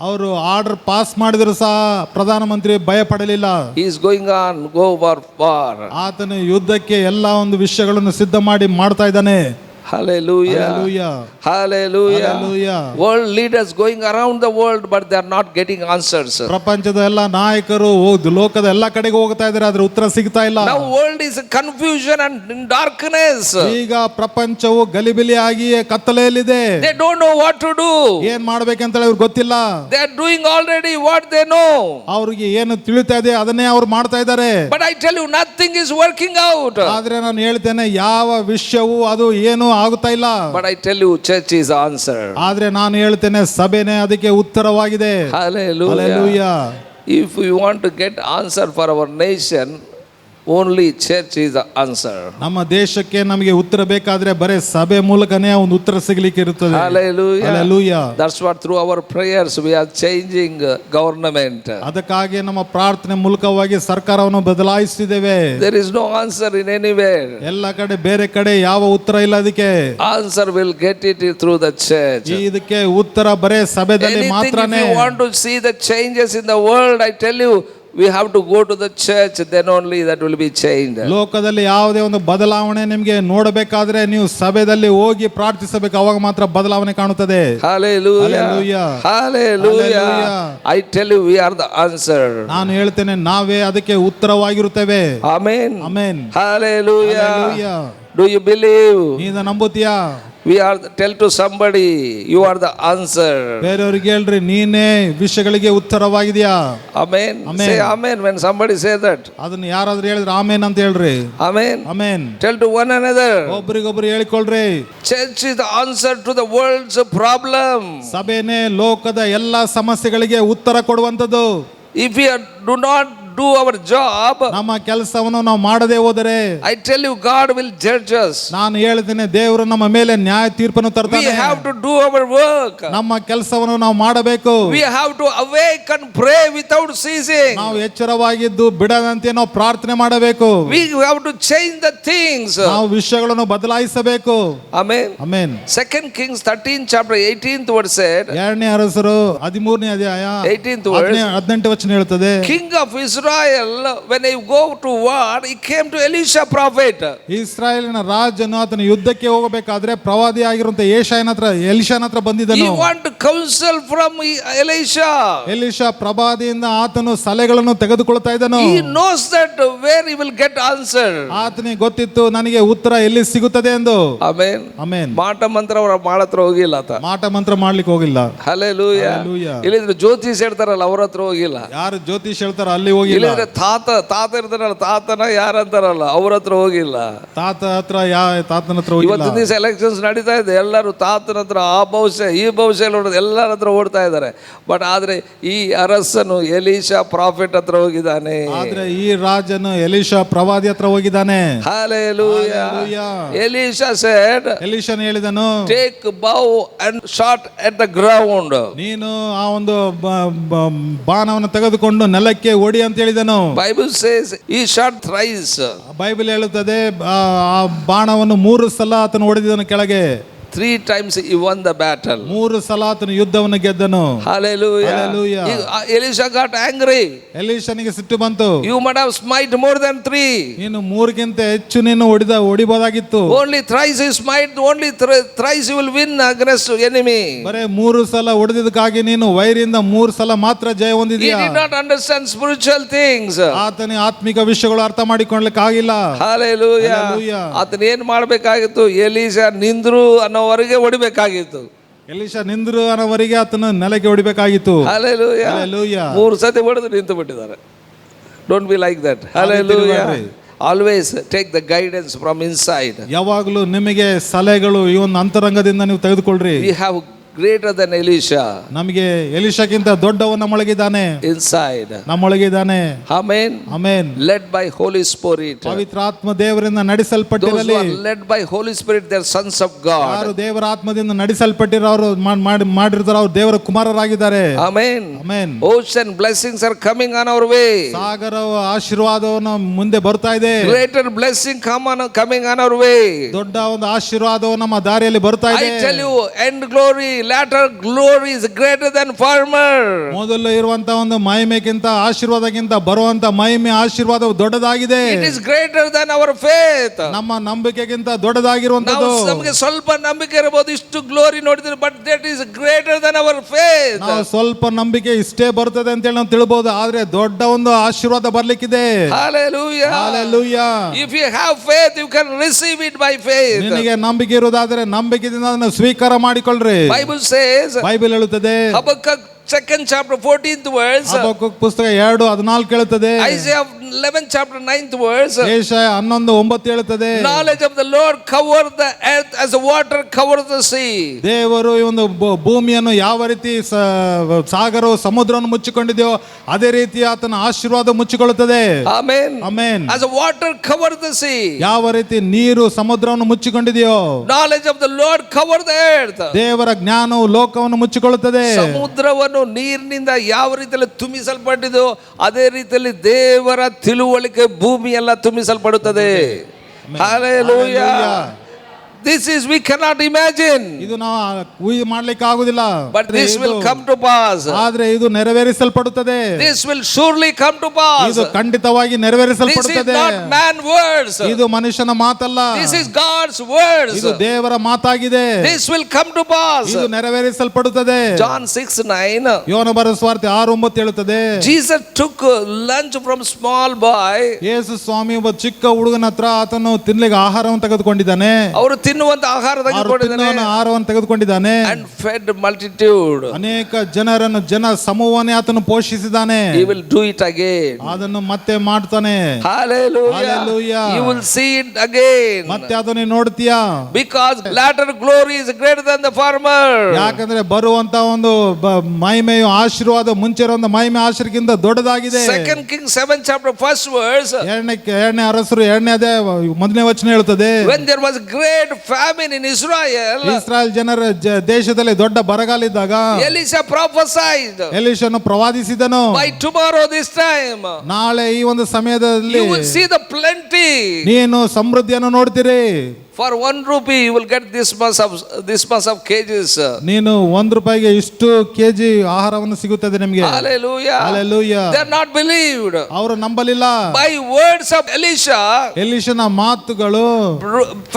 B: ಅವರು ಆರ್ಡರ್ ಪಾಸ್ ಮಾಡಿದ್ರು ಸಹ ಪ್ರಧಾನ ಮಂತ್ರಿ ಭಯ ಪಡಲಿಲ್ಲ.
A: He is going on go for war.
B: ಆತನು ಯುದ್ಧಕ್ಕೆ ಎಲ್ಲ ಒಂದು ವಿಷಯಗಳನ್ನು ಸಿದ್ಧ ಮಾಡಿ ಮಾಡ್ತಾ ಇದ್ದಾನೆ.
A: Hallelujah.
B: Hallelujah.
A: Hallelujah.
B: Hallelujah.
A: World leaders going around the world, but they are not getting answers.
B: ಪ್ರಪಂಚದ ಎಲ್ಲ ನಾಯಕರು ಲೋಕದ ಎಲ್ಲ ಕಡೆಗೆ ಹೋಗ್ತಾ ಇದ್ದಾರೆ, ಆದ್ರೆ ಉತ್ತರ ಸಿಗ್ತಾ ಇಲ್ಲ.
A: Now world is confusion and in darkness.
B: ಈಗ ಪ್ರಪಂಚವು ಗಲಿಬಿಲಿಯಾಗಿ ಕತ್ತಲೆಯಲ್ಲಿದೆ.
A: They don't know what to do.
B: ಏನ್ ಮಾಡ್ಬೇಕಂತ ಅವ್ರಿಗೆ ಗೊತ್ತಿಲ್ಲ.
A: They are doing already what they know.
B: ಅವ್ರಿಗೆ ಏನು ತಿಳಿತಾ ಇದೆ ಅದನ್ನೇ ಅವ್ರು ಮಾಡ್ತಾ ಇದ್ದಾರೆ.
A: But I tell you, nothing is working out.
B: ಆದ್ರೆ ನಾನು ಹೇಳ್ತೇನೆ, ಯಾವ ವಿಷಯವೂ ಅದು ಏನು ಆಗುತ್ತಾ ಇಲ್ಲ.
A: But I tell you, church is answer.
B: ಆದ್ರೆ ನಾನು ಹೇಳ್ತೇನೆ, ಸಭೆನೇ ಅದಕ್ಕೆ ಉತ್ತರವಾಗಿದೆ.
A: Hallelujah.
B: Hallelujah.
A: If we want to get answer for our nation, only church is the answer.
B: ನಮ್ಮ ದೇಶಕ್ಕೆ ನಮಗೆ ಉತ್ತರ ಬೇಕಾದ್ರೆ ಬರೇ ಸಭೆ ಮೂಲಕನೇ ಒಂದು ಉತ್ತರ ಸಿಗಲಿಕ್ಕೆ ಇರುತ್ತದೆ.
A: Hallelujah.
B: Hallelujah.
A: That's what through our prayers we are changing government.
B: ಅದಕ್ಕಾಗಿ ನಮ್ಮ ಪ್ರಾರ್ಥನೆ ಮೂಲಕವಾಗಿ ಸರ್ಕಾರವನ್ನು ಬದಲಾಯಿಸಿದ್ದೇವೆ.
A: There is no answer in anywhere.
B: ಎಲ್ಲ ಕಡೆ ಬೇರೆ ಕಡೆ ಯಾವ ಉತ್ತರ ಇಲ್ಲ ಅದಕ್ಕೆ.
A: Answer will get it through the church.
B: ಇದಕ್ಕೆ ಉತ್ತರ ಬರೇ ಸಭೆಯಲ್ಲಿ
A: Anything
B: ಮಾತ್ರನೇ.
A: if you want to see the changes in the world, I tell you, we have to go to the church, then only that will be changed.
B: ಲೋಕದಲ್ಲಿ ಯಾವುದೇ ಒಂದು ಬದಲಾವಣೆ ನಿಮಗೆ ನೋಡಬೇಕಾದ್ರೆ ನೀವು ಸಭೆಯಲ್ಲಿ ಹೋಗಿ ಪ್ರಾರ್ಥಿಸಬೇಕು, ಅವಾಗ ಮಾತ್ರ ಬದಲಾವಣೆ ಕಾಣುತ್ತದೆ.
A: Hallelujah.
B: Hallelujah.
A: Hallelujah.
B: Hallelujah.
A: I tell you, we are the answer.
B: ನಾನು ಹೇಳ್ತೇನೆ ನಾವೇ ಅದಕ್ಕೆ ಉತ್ತರವಾಗಿರುತ್ತೇವೆ.
A: Amen.
B: Amen.
A: Hallelujah.
B: Hallelujah.
A: Do you believe?
B: ನೀನು ನಂಬುತ್ತೀಯಾ?
A: We are tell to somebody, you are the answer.
B: ಬೇರೆಯವರಿಗೆ ಹೇಳ್ರಿ ನೀನೇ ವಿಷಯಗಳಿಗೆ ಉತ್ತರವಾಗಿದೆಯಾ.
A: Amen.
B: Amen.
A: Say amen when somebody say that.
B: ಅದನ್ನ ಯಾರಾದ್ರೂ ಹೇಳಿದ್ರೆ ಆಮೇನ್ ಅಂತ ಹೇಳ್ರಿ.
A: Amen.
B: Amen.
A: Tell to one another.
B: ಒಬ್ಬರಿಗೊಬ್ಬರು ಹೇಳಿಕೊಳ್ಳ್ರಿ.
A: Church is the answer to the world's problem.
B: ಸಭೆನೇ ಲೋಕದ ಎಲ್ಲಾ ಸಮಸ್ಯೆಗಳಿಗೆ ಉತ್ತರ ಕೊಡುವಂತದ್ದು.
A: If we do not do our job,
B: ನಮ್ಮ ಕೆಲಸವನ್ನು ನಾವು ಮಾಡದೆ ಹೋದರೆ
A: I tell you, God will judge us.
B: ನಾನು ಹೇಳ್ತೇನೆ ದೇವರು ನಮ್ಮ ಮೇಲೆ ನ್ಯಾಯ ತೀರ್ಪನ್ನು
A: We
B: ತರ್ತಾನೆ.
A: have to do our work.
B: ನಮ್ಮ ಕೆಲಸವನ್ನು ನಾವು ಮಾಡಬೇಕು.
A: We have to awake and pray without ceasing.
B: ನಾವು ಎಚ್ಚರವಾಗಿದ್ದು ಬಿಡದಂತೆ ನಾವು ಪ್ರಾರ್ಥನೆ ಮಾಡಬೇಕು.
A: We have to change the things.
B: ನಾವು ವಿಷಯಗಳನ್ನು ಬದಲಾಯಿಸಬೇಕು.
A: Amen.
B: Amen.
A: 2 Kings 13 chapter 18th word said,
B: ಎರಡನೇ ಅರಸರು 13ನೇ ಅಧ್ಯಾಯ
A: 18th verse,
B: 18 ವಚನ ಹೇಳ್ತದೆ.
A: King of Israel, when he go to war, he came to Elisha prophet.
B: ಇಸ್ರಾಯೇಲಿನ ರಾಜನು ಆತನ ಯುದ್ಧಕ್ಕೆ ಹೋಗಬೇಕಾದ್ರೆ ಪ್ರವಾದಿ ಆಗಿರುವಂತ ಎಲಿಷಾನ ಹತ್ರ ಬಂದಿದ್ದನು.
A: He want counsel from Elisha.
B: ಎಲಿಷಾ ಪ್ರವಾದಿಯಿಂದ ಆತನು ಸಲಹೆಗಳನ್ನು ತೆಗೆದುಕೊಳ್ತಾ ಇದ್ದನು.
A: He knows that where he will get answer.
B: ಆತನಿಗೆ ಗೊತ್ತಿತ್ತು ನನಗೆ ಉತ್ತರ ಎಲ್ಲಿ ಸಿಗುತ್ತದೆ ಎಂದು.
A: Amen.
B: ಆಮೆನ್.
A: ಮಾಟ ಮಂತ್ರ ಅವರ ಮಾಡತ್ರ ಹೋಗಿಲ್ಲ ಆತ.
B: ಮಾಟ ಮಂತ್ರ ಮಾಡ್ಲಿಕ್ಕೆ ಹೋಗಿಲ್ಲ.
A: Hallelujah.
B: Hallelujah.
A: ಇಲ್ಲಿದ್ರೆ ಜ್ಯೋತಿಷ್ ಹೇಳ್ತಾರಲ್ಲ ಅವ್ರ ಹತ್ರ ಹೋಗಿಲ್ಲ.
B: ಯಾರು ಜ್ಯೋತಿಷ್ ಹೇಳ್ತಾರ ಅಲ್ಲಿ ಹೋಗಿಲ್ಲ.
A: ಇಲ್ಲಿದ್ರೆ ತಾತ ಇರ್ತಾರಲ್ಲ, ತಾತನ ಯಾರಂತಾರಲ್ಲ ಅವ್ರ ಹತ್ರ ಹೋಗಿಲ್ಲ.
B: ತಾತನ ಹತ್ರ ಹೋಗಿಲ್ಲ.
A: ಇವತ್ತಿನ ದಿವಸ ಎಲೆಕ್ಷನ್ಸ್ ನಡೀತಾ ಇದೆ, ಎಲ್ಲರೂ ತಾತನ ಹತ್ರ ಆ ಭವಿಷ್ಯ ಈ ಭವಿಷ್ಯ ನೋಡೋದು ಎಲ್ಲರ ಹತ್ರ ಓಡ್ತಾ ಇದ್ದಾರೆ. ಬಟ್ ಆದ್ರೆ ಈ ಅರಸನು ಎಲೀಷಾ ಪ್ರಾಫಿಟ್ ಹತ್ರ ಹೋಗಿದ್ದಾನೆ.
B: ಆದ್ರೆ ಈ ರಾಜನು ಎಲೀಷಾ ಪ್ರವಾದಿ ಹತ್ರ ಹೋಗಿದ್ದಾನೆ.
A: Hallelujah.
B: Hallelujah.
A: Elisha said,
B: ಎಲೀಷನು ಹೇಳಿದನು,
A: take bow and shot at the ground.
B: ನೀನು ಆ ಒಂದು ಬಾಣವನ್ನು ತೆಗೆದುಕೊಂಡು ನೆಲಕ್ಕೆ ಹೊಡಿ ಅಂತ ಹೇಳಿದನು.
A: Bible says he shot thrice.
B: Bible ಹೇಳುತ್ತದೆ ಆ ಬಾಣವನ್ನು 3 ಸಲ ಆತನು ಹೊಡೆದಿದ್ದನು ಕೆಳಗೆ.
A: 3 times he won the battle.
B: 3 ಸಲ ಆತನು ಯುದ್ಧವನ್ನು ಗೆದ್ದನು.
A: Hallelujah.
B: Hallelujah.
A: Elisha got angry.
B: ಎಲೀಷನಿಗೆ ಸಿಟ್ಟು ಬಂತು.
A: You might have smite more than 3.
B: ನೀನು 3ಗಿಂತ ಹೆಚ್ಚು ನೀನು ಹೊಡಿಬೋದಾಗಿತ್ತು.
A: Only thrice you smite, only thrice you will win against enemy.
B: ಬರೇ 3 ಸಲ ಹೊಡೆದಿದ್ದಕ್ಕಾಗಿ ನೀನು ವೈರಿಯಿಂದ 3 ಸಲ ಮಾತ್ರ ಜಯ
A: He
B: ಹೊಂದಿದೀಯಾ.
A: did not understand spiritual things.
B: ಆತನಿಗೆ ಆತ್ಮಿಕ ವಿಷಯಗಳು ಅರ್ಥ ಮಾಡಿಕೊಳ್ಳಲಿಕ್ಕೆ ಆಗಿಲ್ಲ.
A: Hallelujah.
B: Hallelujah.
A: ಆತನ ಏನ್ ಮಾಡ್ಬೇಕಾಗಿತ್ತು? ಎಲೀಷಾ ನಿಂದ್ರು ಅನ್ನೋವರೆಗೆ ಹೊಡಿಬೇಕಾಗಿತ್ತು.
B: ಎಲೀಷಾ ನಿಂದ್ರು ಅನ್ನೋವರೆಗೆ ಆತನ ನೆಲಕ್ಕೆ ಹೊಡಿಬೇಕಾಗಿತ್ತು.
A: Hallelujah.
B: Hallelujah.
A: 3 ಸತಿ ಹೊಡೆದು ನಿಂತು ಬಿಟ್ಟಿದ್ದಾರೆ. Don't be like that. Hallelujah. Always take the guidance from inside.
B: ಯಾವಾಗಲೂ ನಿಮಗೆ ಸಲಹೆಗಳು ಈ ಒಂದು ಅಂತರಂಗದಿಂದ ನೀವು ತೆಗೆದುಕೊಳ್ಳ್ರಿ.
A: We have greater than Elisha.
B: ನಮಗೆ ಎಲೀಷಾಕ್ಕಿಂತ ದೊಡ್ಡವ ನಮ್ಮೊಳಗಿದ್ದಾನೆ.
A: Inside.
B: ನಮ್ಮೊಳಗಿದ್ದಾನೆ.
A: Amen.
B: Amen.
A: Led by Holy Spirit.
B: ಪವಿತ್ರ ಆತ್ಮ ದೇವರಿಂದ ನಡೆಸಲ್ಪಟ್ಟಿರಲಿ.
A: Those who are led by Holy Spirit, they are sons of God.
B: ಯಾರು ದೇವರ ಆತ್ಮದಿಂದ ನಡೆಸಲ್ಪಟ್ಟಿರೋರು ಮಾಡಿರ್ತಾರೋ ಅವರು ದೇವರ ಕುಮಾರರಾಗಿದ್ದಾರೆ.
A: Amen.
B: Amen.
A: Ocean blessings are coming on our way.
B: ಸಾಗರ ಆಶೀರ್ವಾದವನ್ನು ಮುಂದೆ ಬರ್ತಾ ಇದೆ.
A: Greater blessing coming on our way.
B: ದೊಡ್ಡ ಒಂದು ಆಶೀರ್ವಾದವು ನಮ್ಮ ದಾರಿಯಲ್ಲಿ ಬರ್ತಾ ಇದೆ.
A: I tell you, end glory, latter glory is greater than former.
B: ಮೊದಲು ಇರುವಂತ ಒಂದು ಮಹಿಮೆಗಿಂತ ಆಶೀರ್ವಾದಕ್ಕಿಂತ ಬರುವಂತ ಮಹಿಮೆ ಆಶೀರ್ವಾದವು ದೊಡ್ಡದಾಗಿದೆ.
A: It is greater than our faith.
B: ನಮ್ಮ ನಂಬಿಕೆಗಿಂತ ದೊಡ್ಡದಾಗಿರುವಂತದ್ದು.
A: ನಮಗೆ ಸ್ವಲ್ಪ ನಂಬಿಕೆ ಇರಬಹುದು, ಇಷ್ಟು ಗ್ಲೋರಿ ನೋಡಿದ್ರೆ, but that is greater than hour faith.
B: ನಾವು ಸ್ವಲ್ಪ ನಂಬಿಕೆ ಇಷ್ಟೇ ಬರ್ತದೆ ಅಂತ ಹೇಳಿ ನಾವು ತಿಳ್ಬಹುದು, ಆದ್ರೆ ದೊಡ್ಡ ಒಂದು ಆಶೀರ್ವಾದ ಬರ್ಲಿಕ್ಕಿದೆ.
A: Hallelujah.
B: Hallelujah.
A: If you have faith, you can receive it by faith.
B: ನಿನಗೆ ನಂಬಿಕೆ ಇರುವುದಾದ್ರೆ ನಂಬಿಕೆಯಿಂದ ಅದನ್ನು ಸ್ವೀಕಾರ ಮಾಡಿಕೊಳ್ಳ್ರಿ.
A: Bible says,
B: ಬೈಬಲ್ ಹೇಳುತ್ತದೆ,
A: Habakkuk 2nd chapter 14th verse.
B: ಹಬಕ್ಕೂಕ್ ಪುಸ್ತಕ 2:14 ಹೇಳುತ್ತದೆ.
A: Isaiah 11th chapter 9th verse.
B: ಯೆಶಾಯ 11:9 ಹೇಳುತ್ತದೆ.
A: Knowledge of the Lord cover the earth as the water covers the sea.
B: ದೇವರು ಈ ಒಂದು ಭೂಮಿಯನ್ನು ಯಾವ ರೀತಿ ಸಾಗರವು ಸಮುದ್ರವನ್ನು ಮುಚ್ಚಿಕೊಂಡಿದೆಯೋ ಅದೇ ರೀತಿ ಆತನ ಆಶೀರ್ವಾದ ಮುಚ್ಚಿಕೊಳ್ಳುತ್ತದೆ.
A: Amen.
B: Amen.
A: As the water covers the sea.
B: ಯಾವ ರೀತಿ ನೀರು ಸಮುದ್ರವನ್ನು ಮುಚ್ಚಿಕೊಂಡಿದೆಯೋ
A: Knowledge of the Lord cover the earth.
B: ದೇವರ ಜ್ಞಾನವು ಲೋಕವನ್ನು ಮುಚ್ಚಿಕೊಳ್ಳುತ್ತದೆ.
A: ಸಮುದ್ರವನ್ನು ನೀರಿನಿಂದ ಯಾವ ರೀತಿಯಲ್ಲಿ ತುಂಬಿಸಲ್ಪಟ್ಟಿದೆಯೋ ಅದೇ ರೀತಿಯಲ್ಲಿ ದೇವರ ತಿಳುವಳಿಕೆ ಭೂಮಿ ಎಲ್ಲ ತುಂಬಿಸಲ್ಪಡುತ್ತದೆ. Hallelujah. This is we cannot imagine.
B: ಇದು ನಾವು ಊಹೆ ಮಾಡಲಿಕ್ಕೆ ಆಗುವುದಿಲ್ಲ.
A: But this will come to pass.
B: ಆದರೆ ಇದು ನೆರವೇರಿಸಲ್ಪಡುತ್ತದೆ.
A: This will surely come to pass.
B: ಇದು ಖಂಡಿತವಾಗಿ ನೆರವೇರಿಸಲ್ಪಡುತ್ತದೆ.
A: This is not man words.
B: ಇದು ಮನುಷ್ಯನ ಮಾತಲ್ಲ.
A: This is God's words.
B: ಇದು ದೇವರ ಮಾತಾಗಿದೆ.
A: This will come to pass.
B: ಇದು ನೆರವೇರಿಸಲ್ಪಡುತ್ತದೆ.
A: John 6:9.
B: ಯೋಹನ ಬರೆದ ಸುವಾರ್ತೆ 6:9 ಹೇಳುತ್ತದೆ.
A: Jesus took lunch from small boy.
B: ಯೇಸು ಸ್ವಾಮಿ ಒಬ್ಬ ಚಿಕ್ಕ ಹುಡುಗನ ಹತ್ರ ಆತನು ತಿನ್ಲಿಕ್ಕೆ ಆಹಾರವನ್ನು ತೆಗೆದುಕೊಂಡಿದ್ದಾನೆ.
A: ಅವರು ತಿನ್ನುವಂತ ಆಹಾರ
B: ಆಹಾರವನ್ನು ತೆಗೆದುಕೊಂಡಿದ್ದಾನೆ.
A: and fed multitude.
B: ಅನೇಕ ಜನ ಸಮೂಹವನ್ನೇ ಆತನು ಪೋಷಿಸಿದ್ದಾನೆ.
A: He will do it again.
B: ಅದನ್ನು ಮತ್ತೆ ಮಾಡ್ತಾನೆ.
A: Hallelujah.
B: Hallelujah.
A: You will see it again.
B: ಮತ್ತೆ ಅದನ್ನ ನೋಡ್ತೀಯಾ?
A: Because latter glory is greater than the former.
B: ಯಾಕಂದ್ರೆ ಬರುವಂತ ಒಂದು ಮಹಿಮೆಯು ಆಶೀರ್ವಾದ ಮುಂಚೆ ಇರುವಂತ ಮಹಿಮೆ ಆಶೀರ್ವಾದಕ್ಕಿಂತ ದೊಡ್ಡದಾಗಿದೆ.
A: 2 Kings 7 chapter 1st verse.
B: ಎರಡನೇ ಅರಸರು 2ನೇ ಅಧ್ಯಾಯ 1ನೇ ವಚನ ಹೇಳುತ್ತದೆ.
A: When there was great famine in Israel.
B: Israel ಜನರ ದೇಶದಲ್ಲಿ ದೊಡ್ಡ ಬರಗಾಲ ಇದ್ದಾಗ
A: Elisha prophesied.
B: ಎಲೀಷನು ಪ್ರವಾದಿಸಿದನು.
A: By tomorrow this time.
B: ನಾಳೆ ಈ ಒಂದು ಸಮಯದಲ್ಲಿ
A: You will see the plenty.
B: ನೀನು ಸಮೃದ್ಧಿಯನ್ನು ನೋಡ್ತೀರಿ.
A: For 1 rupee you will get this much of kgs.
B: ನೀನು 1 ರೂಪಾಯಿಗೆ ಇಷ್ಟು ಕೆಜಿ ಆಹಾರವನ್ನು ಸಿಗುತ್ತದೆ ನಿಮಗೆ.
A: Hallelujah.
B: Hallelujah.
A: They are not believed.
B: ಅವರು ನಂಬಲಿಲ್ಲ.
A: By words of Elisha,
B: ಎಲೀಷನ ಮಾತುಗಳು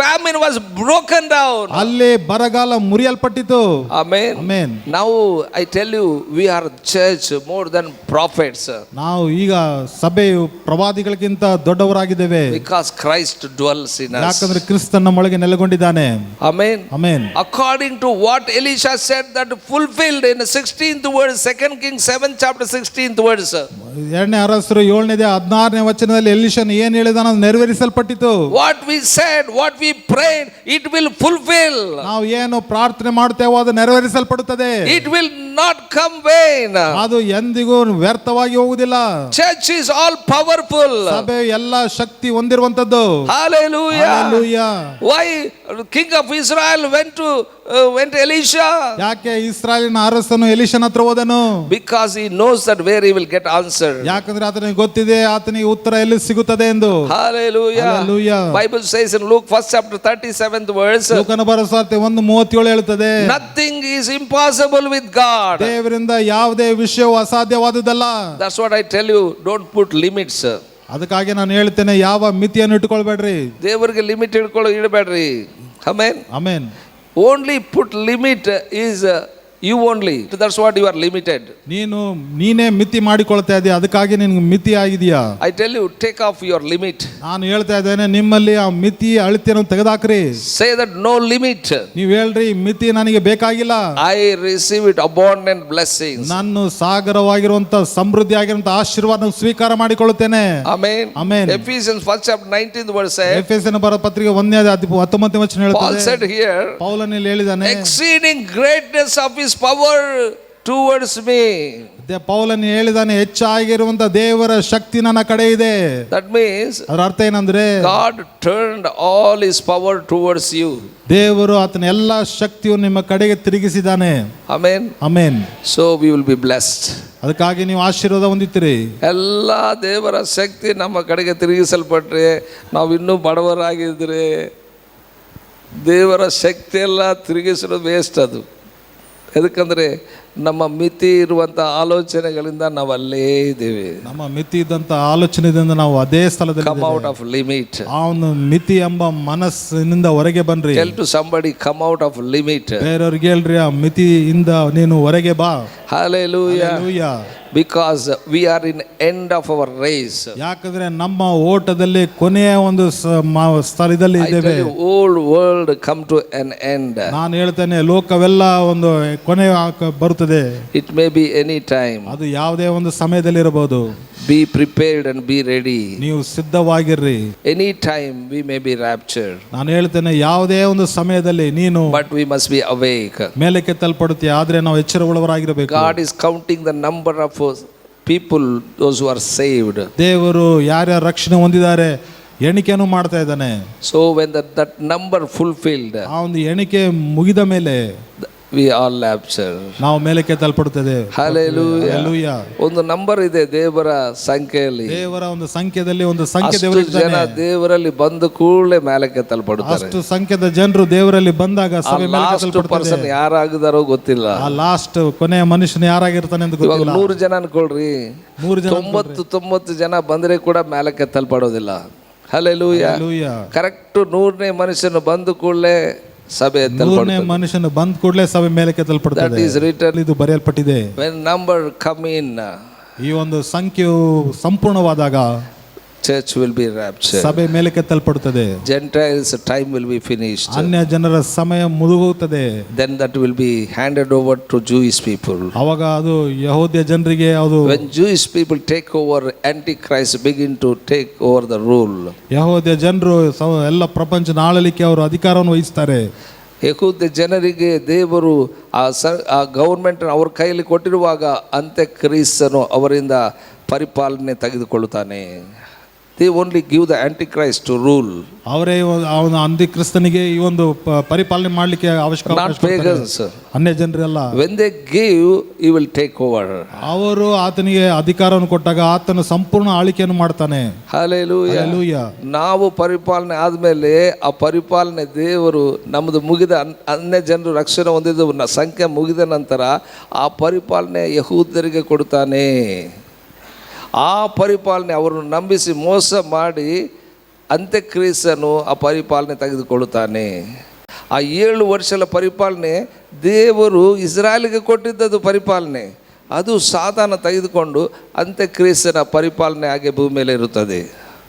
A: famine was broken down.
B: ಅಲ್ಲಿ ಬರಗಾಲ ಮುರಿಯಲ್ಪಟ್ಟಿತು.
A: Amen.
B: Amen.
A: Now I tell you, we are church more than prophets.
B: ನಾವು ಈಗ ಸಭೆಯು ಪ್ರವಾದಿಗಳಿಗಿಂತ ದೊಡ್ಡವರಾಗಿದ್ದೇವೆ.
A: Because Christ dwells in us.
B: ಯಾಕಂದ್ರೆ ಕ್ರಿಸ್ತನ ನಮ್ಮೊಳಗೆ ನೆಲೆಗೊಂಡಿದ್ದಾನೆ.
A: Amen.
B: Amen.
A: According to what Elisha said, that fulfilled in the 16th verse, 2 Kings 7 chapter 16th verse.
B: 2ನೇ ಅರಸರು 7ನೇ 16ನೇ ವಚನದಲ್ಲಿ ಎಲೀಷನು ಏನು ಹೇಳಿದಾನೋ ಅದು ನೆರವೇರಿಸಲ್ಪಟ್ಟಿತು.
A: What we said, what we prayed, it will fulfill.
B: ನಾವು ಏನು ಪ್ರಾರ್ಥನೆ ಮಾಡುತ್ತೇವೋ ಅದು ನೆರವೇರಿಸಲ್ಪಡುತ್ತದೆ.
A: It will not come vain.
B: ಅದು ಎಂದಿಗೂ ವ್ಯರ್ಥವಾಗಿ ಹೋಗುವುದಿಲ್ಲ.
A: Church is all powerful.
B: ಸಭೆ ಎಲ್ಲ ಶಕ್ತಿ ಹೊಂದಿರುವಂತದ್ದು.
A: Hallelujah.
B: Hallelujah.
A: Why king of Israel went to Elisha?
B: ಯಾಕೆ ಇಸ್ರಾಯೇಲಿನ ಅರಸನು ಎಲೀಷನ ಹತ್ರ ಹೋದನು?
A: Because he knows that where he will get answer.
B: ಯಾಕಂದ್ರೆ ಆತನಿಗೆ ಗೊತ್ತಿದೆ ಆತನಿಗೆ ಉತ್ತರ ಎಲ್ಲಿ ಸಿಗುತ್ತದೆ ಎಂದು.
A: Hallelujah.
B: Hallelujah.
A: Bible says in Luke 1st chapter 37th verse.
B: ಲೂಕನ ಬರೆದ ಸುವಾರ್ತೆ 1:37 ಹೇಳುತ್ತದೆ.
A: Nothing is impossible with God.
B: ದೇವರಿಂದ ಯಾವುದೇ ವಿಷಯವು ಅಸಾಧ್ಯವಾದುದಲ್ಲ.
A: That's what I tell you. Don't put limits.
B: ಅದಕ್ಕಾಗಿ ನಾನು ಹೇಳ್ತೇನೆ ಯಾವ ಮಿತಿಯನ್ನು ಇಟ್ಟುಕೊಳ್ಬೇಡ್ರಿ.
A: ದೇವರಿಗೆ limit ಇಡಬೇಡ್ರಿ. Amen.
B: Amen.
A: Only put limit is you only. That's what you are limited.
B: ನೀನೇ ಮಿತಿ ಮಾಡಿಕೊಳ್ತಾ ಇದೀಯ, ಅದಕ್ಕಾಗಿ ನಿನಗೆ ಮಿತಿ ಆಗಿದೆಯಾ?
A: I tell you, take off your limit.
B: ನಾನು ಹೇಳ್ತಾ ಇದ್ದೇನೆ ನಿಮ್ಮಲ್ಲಿ ಆ ಮಿತಿ ಅಳತೆಯನ್ನು ತೆಗೆದಾಕ್ರಿ.
A: Say that no limit.
B: ನೀವು ಹೇಳ್ರಿ ಮಿತಿ ನನಗೆ ಬೇಕಾಗಿಲ್ಲ.
A: I receive it abundant blessings.
B: ನಾನು ಸಾಗರವಾಗಿರುವಂತ ಸಮೃದ್ಧಿ ಆಗಿರುವಂತ ಆಶೀರ್ವಾದ ಸ್ವೀಕಾರ ಮಾಡಿಕೊಳ್ಳುತ್ತೇನೆ.
A: Amen.
B: Amen.
A: Ephesians 1st chapter 19th verse says.
B: ಎಫೆಸನ ಬರೆದ ಪತ್ರಿಕೆ 1ನೇ ಅಧ್ಯಾಯ 19ನೇ ವಚನ ಹೇಳುತ್ತದೆ.
A: Paul said here.
B: ಪೌಲನಲ್ಲಿ ಹೇಳಿದಾನೆ.
A: Exceeding greatness of his power towards me.
B: ಪೌಲನು ಹೇಳಿದಾನೆ ಹೆಚ್ಚಾಗಿರುವಂತ ದೇವರ ಶಕ್ತಿ ನನ್ನ ಕಡೆ ಇದೆ.
A: That means
B: ಅದರ ಅರ್ಥ ಏನಂದ್ರೆ
A: God turned all his power towards you.
B: ದೇವರು ಆತನ ಎಲ್ಲಾ ಶಕ್ತಿಯನ್ನು ನಿಮ್ಮ ಕಡೆಗೆ ತಿರುಗಿಸಿದ್ದಾನೆ.
A: Amen.
B: Amen.
A: So we will be blessed.
B: ಅದಕ್ಕಾಗಿ ನೀವು ಆಶೀರ್ವಾದ ಹೊಂದುತ್ತೀರಿ.
A: ಎಲ್ಲ ದೇವರ ಶಕ್ತಿ ನಮ್ಮ ಕಡೆಗೆ ತಿರುಗಿಸಲ್ಪಟ್ರೆ ನಾವು ಇನ್ನೂ ಬಡವರಾಗಿದ್ರೆ ದೇವರ ಶಕ್ತಿ ಎಲ್ಲ ತಿರುಗಿಸಿರೋದು ವೇಸ್ಟ್. ಅದು ಎದಕ್ಕಂದ್ರೆ ನಮ್ಮ ಮಿತಿ ಇರುವಂಥ ಆಲೋಚನೆಗಳಿಂದ ನಾವು ಅಲ್ಲೇ ಇದ್ದೇವೆ.
B: ನಮ್ಮ ಮಿತಿ ಇದ್ದಂಥ ಆಲೋಚನೆಯಿಂದ ನಾವು ಅದೇ ಸ್ಥಳದಲ್ಲಿ
A: ಕಮ್ ಔಟ್ ಆಫ್ ಲಿಮಿಟ್.
B: ಅವನು ಮಿತಿ ಎಂಬ ಮನಸ್ಸಿನಿಂದ ಹೊರಗೆ ಬನ್ರಿ.
A: Tell to somebody come out of limit.
B: ಬೇರೆಯವ್ರಿಗೆ ಹೇಳ್ರಿ ಆ ಮಿತಿಯಿಂದ ನೀನು ಹೊರಗೆ ಬಾ.
A: Hallelujah. Because we are in end of our race.
B: ಯಾಕಂದ್ರೆ ನಮ್ಮ ಓಟದಲ್ಲಿ ಕೊನೆಯ ಒಂದು ಸ್ಥಳದಲ್ಲಿ ಇದ್ದೇವೆ.
A: Old world come to an end.
B: ನಾನು ಹೇಳ್ತೇನೆ ಲೋಕವೆಲ್ಲ ಒಂದು ಕೊನೆ ಬರುತ್ತದೆ. ಬರುತ್ತದೆ.
A: It may be any time.
B: ಅದು ಯಾವುದೇ ಒಂದು ಸಮಯದಲ್ಲಿ ಇರಬಹುದು.
A: Be prepared and be ready.
B: ನೀವು ಸಿದ್ಧವಾಗಿರ್ರಿ.
A: Any time we may be raptured.
B: ನಾನು ಹೇಳ್ತೇನೆ ಯಾವುದೇ ಒಂದು ಸಮಯದಲ್ಲಿ ನೀನು
A: But we must be awake.
B: ಮೇಲಕ್ಕೆತ್ತಲ್ಪಡುತ್ತೀಯ, ಆದ್ರೆ ನಾವು ಎಚ್ಚರವುಳ್ಳವರಾಗಿರಬೇಕು.
A: God is counting the number of people, those who are saved.
B: ದೇವರು ಯಾರ್ಯಾರ ರಕ್ಷಣೆ ಹೊಂದಿದ್ದಾರೆ ಎಣಿಕೆಯನ್ನು ಮಾಡ್ತಾ ಇದ್ದಾನೆ.
A: So when that number fulfilled,
B: ಆ ಒಂದು ಎಣಿಕೆ ಮುಗಿದ ಮೇಲೆ
A: we are raptured.
B: ನಾವು ಮೇಲಕ್ಕೆ ತಲ್ಪಡುತ್ತದೆ.
A: Hallelujah. ಒಂದು ನಂಬರ್ ಇದೆ ದೇವರ ಸಂಖ್ಯೆಯಲ್ಲಿ.
B: ದೇವರ ಒಂದು ಸಂಖ್ಯೆಯಲ್ಲಿ ಒಂದು ಸಂಖ್ಯೆ
A: ಅಷ್ಟು ಜನ ದೇವರಲ್ಲಿ ಬಂದ ಕೂಡಲೇ ಮೇಲಕ್ಕೆ ತಲ್ಪಡುತ್ತಾರೆ.
B: ಅಷ್ಟು ಸಂಖ್ಯೆದ ಜನರು ದೇವರಲ್ಲಿ ಬಂದಾಗ ಸಭೆ ಮೇಲಕ್ಕೆ
A: ತಲ್ಪಡುತ್ತಾರೆ. ಪರ್ಸನ್ ಯಾರಾಗಿದಾರೋ ಗೊತ್ತಿಲ್ಲ.
B: ಆ ಲಾಸ್ಟ್ ಕೊನೆಯ ಮನುಷ್ಯನ ಯಾರಾಗಿರ್ತಾನೆ ಅಂತ ಗೊತ್ತಿಲ್ಲ.
A: 100 ಜನ ಅನ್ಕೊಳ್ರಿ, 99 ಜನ ಬಂದ್ರೆ ಕೂಡ ಮೇಲಕ್ಕೆ ತಲ್ಪಡೋದಿಲ್ಲ. Hallelujah. ಕರೆಕ್ಟ್ 100ನೇ ಮನುಷ್ಯನು ಬಂದ ಕೂಡಲೇ ಸಭೆ
B: ಮನುಷ್ಯನು ಬಂದ ಕೂಡಲೇ ಸಭೆ ಮೇಲಕ್ಕೆ ತಲ್ಪಡುತ್ತದೆ. ಇದು ಬರೆಯಲ್ಪಟ್ಟಿದೆ.
A: When number come in,
B: ಈ ಒಂದು ಸಂಖ್ಯೆಯು ಸಂಪೂರ್ಣವಾದಾಗ
A: church will be raptured.
B: ಸಭೆ ಮೇಲಕ್ಕೆ ತಲ್ಪಡುತ್ತದೆ.
A: Gentiles time will be finished.
B: ಅನ್ಯ ಜನರ ಸಮಯ ಮುಗಿಯುತ್ತದೆ.
A: Then that will be handed over to Jewish people.
B: ಅವಾಗ ಅದು ಯಹೂದ್ಯ ಜನರಿಗೆ ಅದು.
A: When Jewish people take over, Antichrist begin to take over the rule.
B: ಯಹೂದ್ಯ ಜನರು ಎಲ್ಲ ಪ್ರಪಂಚನ ಆಳಲಿಕ್ಕೆ ಅವರು ಅಧಿಕಾರವನ್ನು ವಹಿಸ್ತಾರೆ.
A: ಯಹೂದ್ಯ ಜನರಿಗೆ ದೇವರು ಆ ಗೌರ್ಮೆಂಟ್ ಅವ್ರ ಕೈಯಲ್ಲಿ ಕೊಟ್ಟಿರುವಾಗ ಅಂತ್ಯಕ್ರಿಸ್ತನು ಅವರಿಂದ ಪರಿಪಾಲನೆ ತೆಗೆದುಕೊಳ್ಳುತ್ತಾನೆ. They only give the Antichrist to rule.
B: ಅವರೇ ಅವನ ಅಂತ್ಯಕ್ರಿಸ್ತನಿಗೆ ಈ ಒಂದು ಪರಿಪಾಲನೆ ಮಾಡಲಿಕ್ಕೆ ಅವಶ್ಯಕ.
A: Not pagans.
B: ಅನ್ಯ ಜನರೆಲ್ಲ.
A: When they give, he will take over.
B: ಅವರು ಆತನಿಗೆ ಅಧಿಕಾರವನ್ನು ಕೊಟ್ಟಾಗ ಆತನು ಸಂಪೂರ್ಣ ಆಳಿಕೆಯನ್ನು ಮಾಡ್ತಾನೆ.
A: Hallelujah. ನಾವು ಪರಿಪಾಲನೆ ಆದ್ಮೇಲೆ ಆ ಪರಿಪಾಲನೆ ದೇವರು ನಮ್ಮದು ಮುಗಿದ ಅನ್ಯ ಜನರು ರಕ್ಷಣೆ ಹೊಂದಿದ ಸಂಖ್ಯೆ ಮುಗಿದ ನಂತರ ಆ ಪರಿಪಾಲನೆ ಯಹೂದ್ಯರಿಗೆ ಕೊಡ್ತಾನೆ. ಆ ಪರಿಪಾಲನೆ ಅವರನ್ನು ನಂಬಿಸಿ ಮೋಸ ಮಾಡಿ ಅಂತ್ಯಕ್ರಿಸ್ತನು ಆ ಪರಿಪಾಲನೆ ತೆಗೆದುಕೊಳ್ಳುತ್ತಾನೆ. ಆ 7 ವರ್ಷದ ಪರಿಪಾಲನೆ ದೇವರು ಇಸ್ರಾಯೇಲಿಗೆ ಕೊಟ್ಟಿದ್ದದು ಪರಿಪಾಲನೆ. ಅದು ಸಾತಾನ ತೆಗೆದುಕೊಂಡು ಅಂತ್ಯಕ್ರಿಸ್ತನ ಪರಿಪಾಲನೆ ಹಾಗೆ ಭೂಮಿ ಮೇಲೆ ಇರುತ್ತದೆ.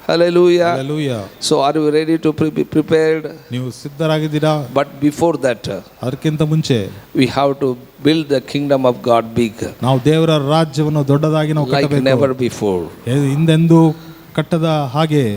A: Hallelujah. So are you ready to be prepared?
B: ನೀವು ಸಿದ್ಧರಾಗಿದ್ದೀರಾ?
A: But before that,
B: ಅದಕ್ಕಿಂತ ಮುಂಚೆ
A: we have to build the kingdom of God big.
B: ನಾವು ದೇವರ ರಾಜ್ಯವನ್ನು ದೊಡ್ಡದಾಗಿ ನಾವು ಕಟ್ಟಬೇಕು.
A: Like never before.
B: ಹಿಂದೆಂದೂ ಕಟ್ಟದ ಹಾಗೆ.